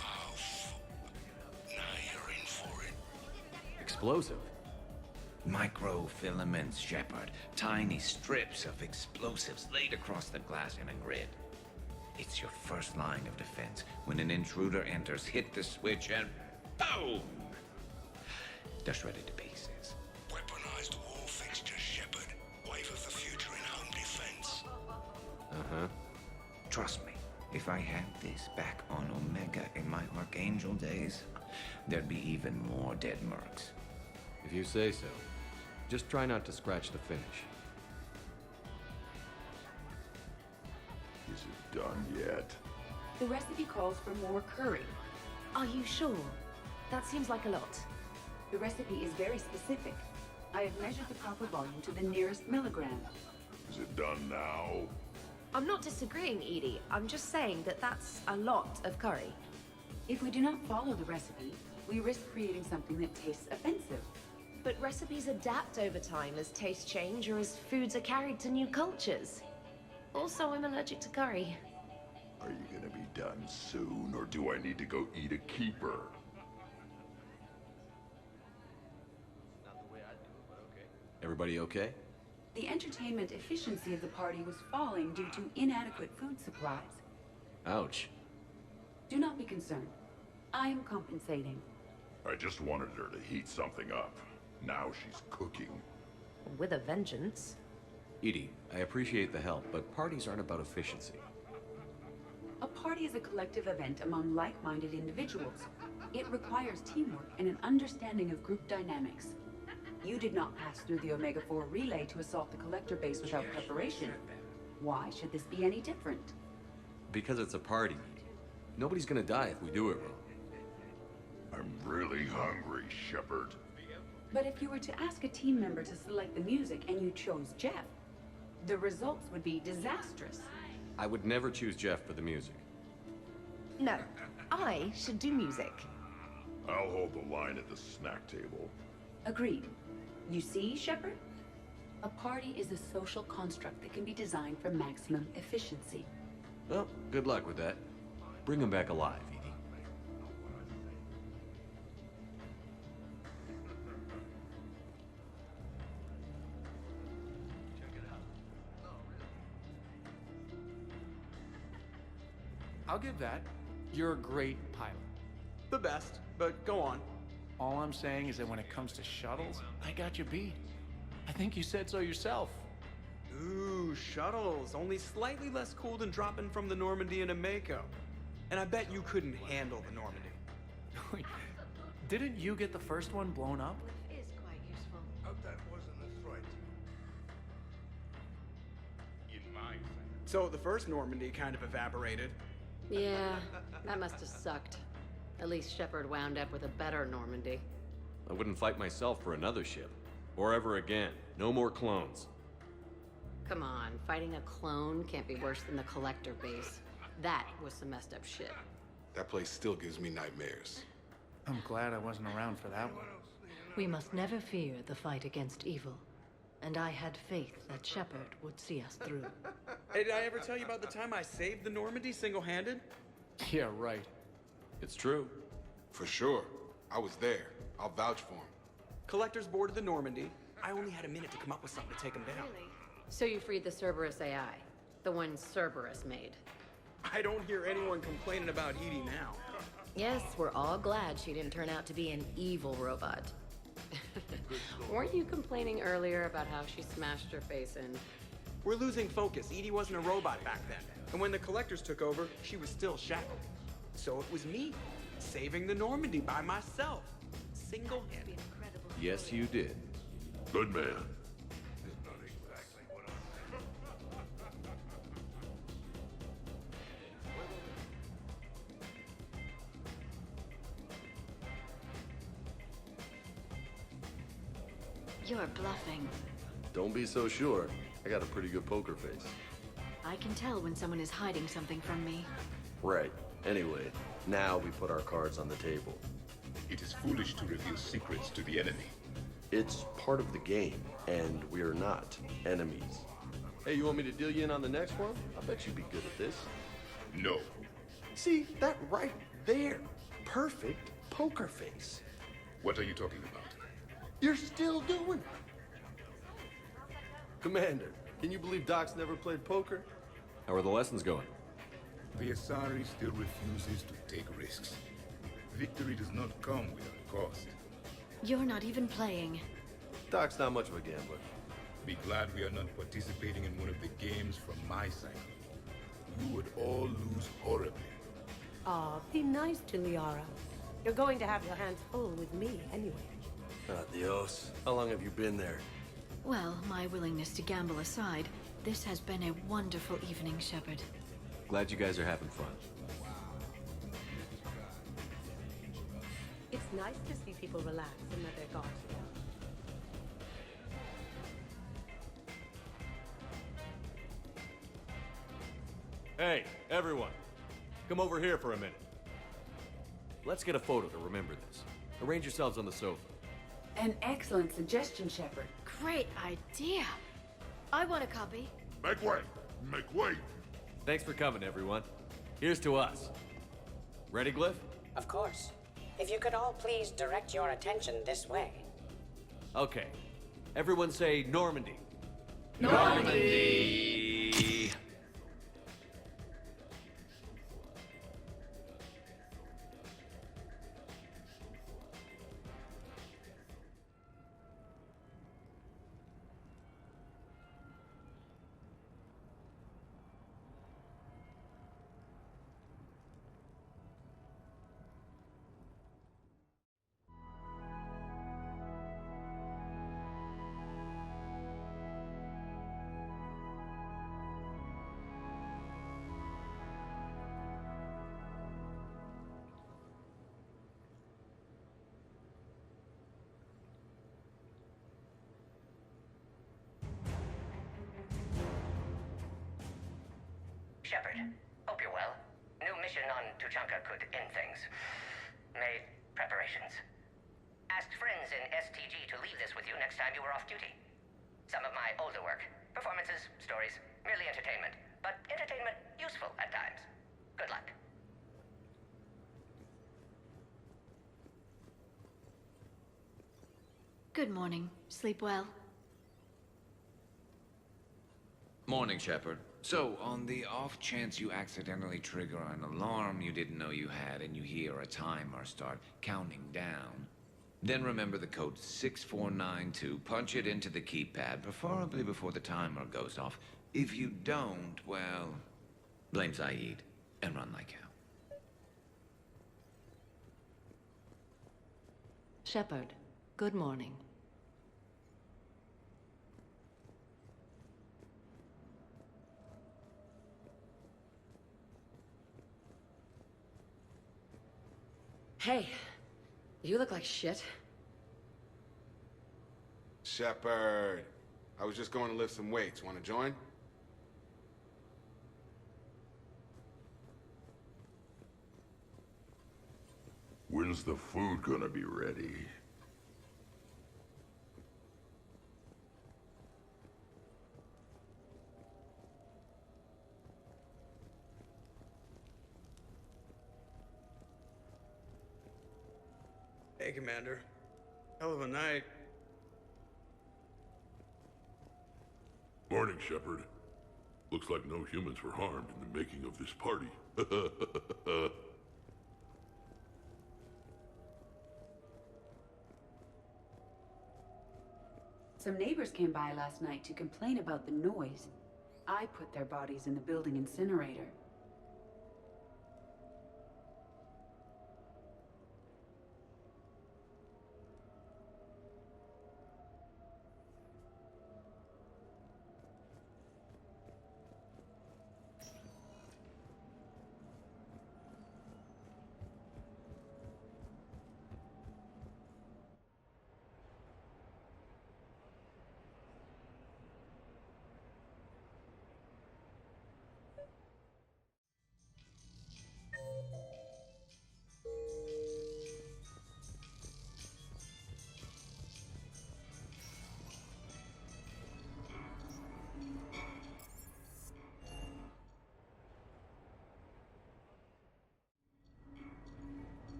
Oh, now you're in for it. Explosive? Microfilaments, Shepard. Tiny strips of explosives laid across the glass in a grid. It's your first line of defense. When an intruder enters, hit the switch and boom! They're shredded to pieces. Weaponized wall fixtures, Shepard. Wave of the future in home defense. Uh-huh. Trust me, if I had this back on Omega in my Archangel days, there'd be even more dead mercs. If you say so. Just try not to scratch the finish. Is it done yet? The recipe calls for more curry. Are you sure? That seems like a lot. The recipe is very specific. I have measured the proper volume to the nearest milligram. Is it done now? I'm not disagreeing, Edie. I'm just saying that that's a lot of curry. If we do not follow the recipe, we risk creating something that tastes offensive. But recipes adapt over time as tastes change or as foods are carried to new cultures. Also, I'm allergic to curry. Are you gonna be done soon, or do I need to go eat a keeper? Everybody okay? The entertainment efficiency of the party was falling due to inadequate food supplies. Ouch. Do not be concerned. I am compensating. I just wanted her to heat something up. Now she's cooking. With a vengeance. Edie, I appreciate the help, but parties aren't about efficiency. A party is a collective event among like-minded individuals. It requires teamwork and an understanding of group dynamics. You did not pass through the Omega-4 relay to assault the collector base without preparation. Why should this be any different? Because it's a party. Nobody's gonna die if we do it wrong. I'm really hungry, Shepard. But if you were to ask a team member to select the music and you chose Jeff, the results would be disastrous. I would never choose Jeff for the music. No, I should do music. I'll hold the line at the snack table. Agreed. You see, Shepard? A party is a social construct that can be designed for maximum efficiency. Well, good luck with that. Bring him back alive, Edie. I'll give that. You're a great pilot. The best, but go on. All I'm saying is that when it comes to shuttles, I got you beat. I think you said so yourself. Ooh, shuttles. Only slightly less cool than dropping from the Normandy into Mako. And I bet you couldn't handle the Normandy. Didn't you get the first one blown up? Is quite useful. Hope that wasn't a threat. So the first Normandy kind of evaporated. Yeah, that must have sucked. At least Shepard wound up with a better Normandy. I wouldn't fight myself for another ship. Or ever again. No more clones. Come on, fighting a clone can't be worse than the Collector base. That was some messed up shit. That place still gives me nightmares. I'm glad I wasn't around for that one. We must never fear the fight against evil. And I had faith that Shepard would see us through. Hey, did I ever tell you about the time I saved the Normandy single-handed? Yeah, right. It's true. For sure. I was there. I'll vouch for him. Collectors boarded the Normandy. I only had a minute to come up with something to take them down. So you freed the Cerberus AI, the one Cerberus made. I don't hear anyone complaining about Edie now. Yes, we're all glad she didn't turn out to be an evil robot. Weren't you complaining earlier about how she smashed her face in? We're losing focus. Edie wasn't a robot back then. And when the Collectors took over, she was still shackled. So it was me, saving the Normandy by myself. Single-handed. Yes, you did. Good man. You're bluffing. Don't be so sure. I got a pretty good poker face. I can tell when someone is hiding something from me. Right. Anyway, now we put our cards on the table. It is foolish to reveal secrets to the enemy. It's part of the game, and we're not enemies. Hey, you want me to deal you in on the next one? I bet you'd be good at this. No. See, that right there. Perfect poker face. What are you talking about? You're still doing it. Commander, can you believe Doc's never played poker? How are the lessons going? The Asari still refuses to take risks. Victory does not come without cost. You're not even playing. Doc's not much of a gambler. Be glad we are not participating in one of the games from my cycle. You would all lose horribly. Aw, be nice to Liara. You're going to have your hands full with me anyway. Adios. How long have you been there? Well, my willingness to gamble aside, this has been a wonderful evening, Shepard. Glad you guys are having fun. It's nice to see people relax and let their guards down. Hey, everyone. Come over here for a minute. Let's get a photo to remember this. Arrange yourselves on the sofa. An excellent suggestion, Shepard. Great idea. I want a copy. Make way! Make way! Thanks for coming, everyone. Here's to us. Ready, Glyph? Of course. If you could all please direct your attention this way. Okay. Everyone say Normandy. Normandy! Shepard, hope you're well. New mission on Tuchanka could end things. Made preparations. Asked friends in STG to leave this with you next time you were off duty. Some of my older work. Performances, stories, merely entertainment. But entertainment useful at times. Good luck. Good morning. Sleep well? Morning, Shepard. So, on the off chance you accidentally trigger an alarm you didn't know you had and you hear a timer start counting down, then remember the code 6492, punch it into the keypad, preferably before the timer goes off. If you don't, well, blame Zaid and run like hell. Shepard, good morning. Hey, you look like shit. Shepard, I was just going to lift some weights. Want to join? When's the food gonna be ready? Hey, Commander. Hell of a night. Morning, Shepard. Looks like no humans were harmed in the making of this party. Some neighbors came by last night to complain about the noise. I put their bodies in the building incinerator.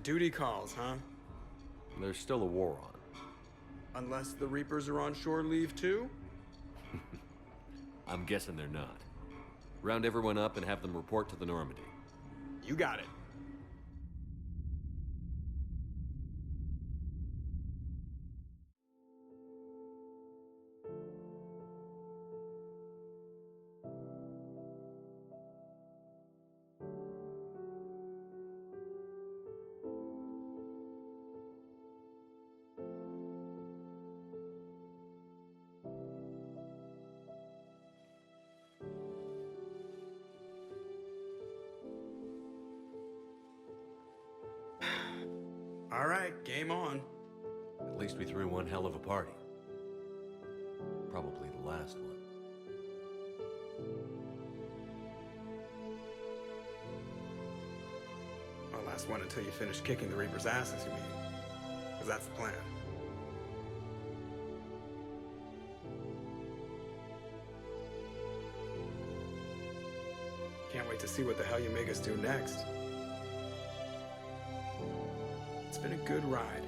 Duty calls, huh? There's still a war on. Unless the Reapers are on shore leave too? I'm guessing they're not. Round everyone up and have them report to the Normandy. You got it. All right, game on. At least we threw one hell of a party. Probably the last one. Well, last one until you finish kicking the Reaper's asses, you mean? Because that's the plan. Can't wait to see what the hell you make us do next. It's been a good ride.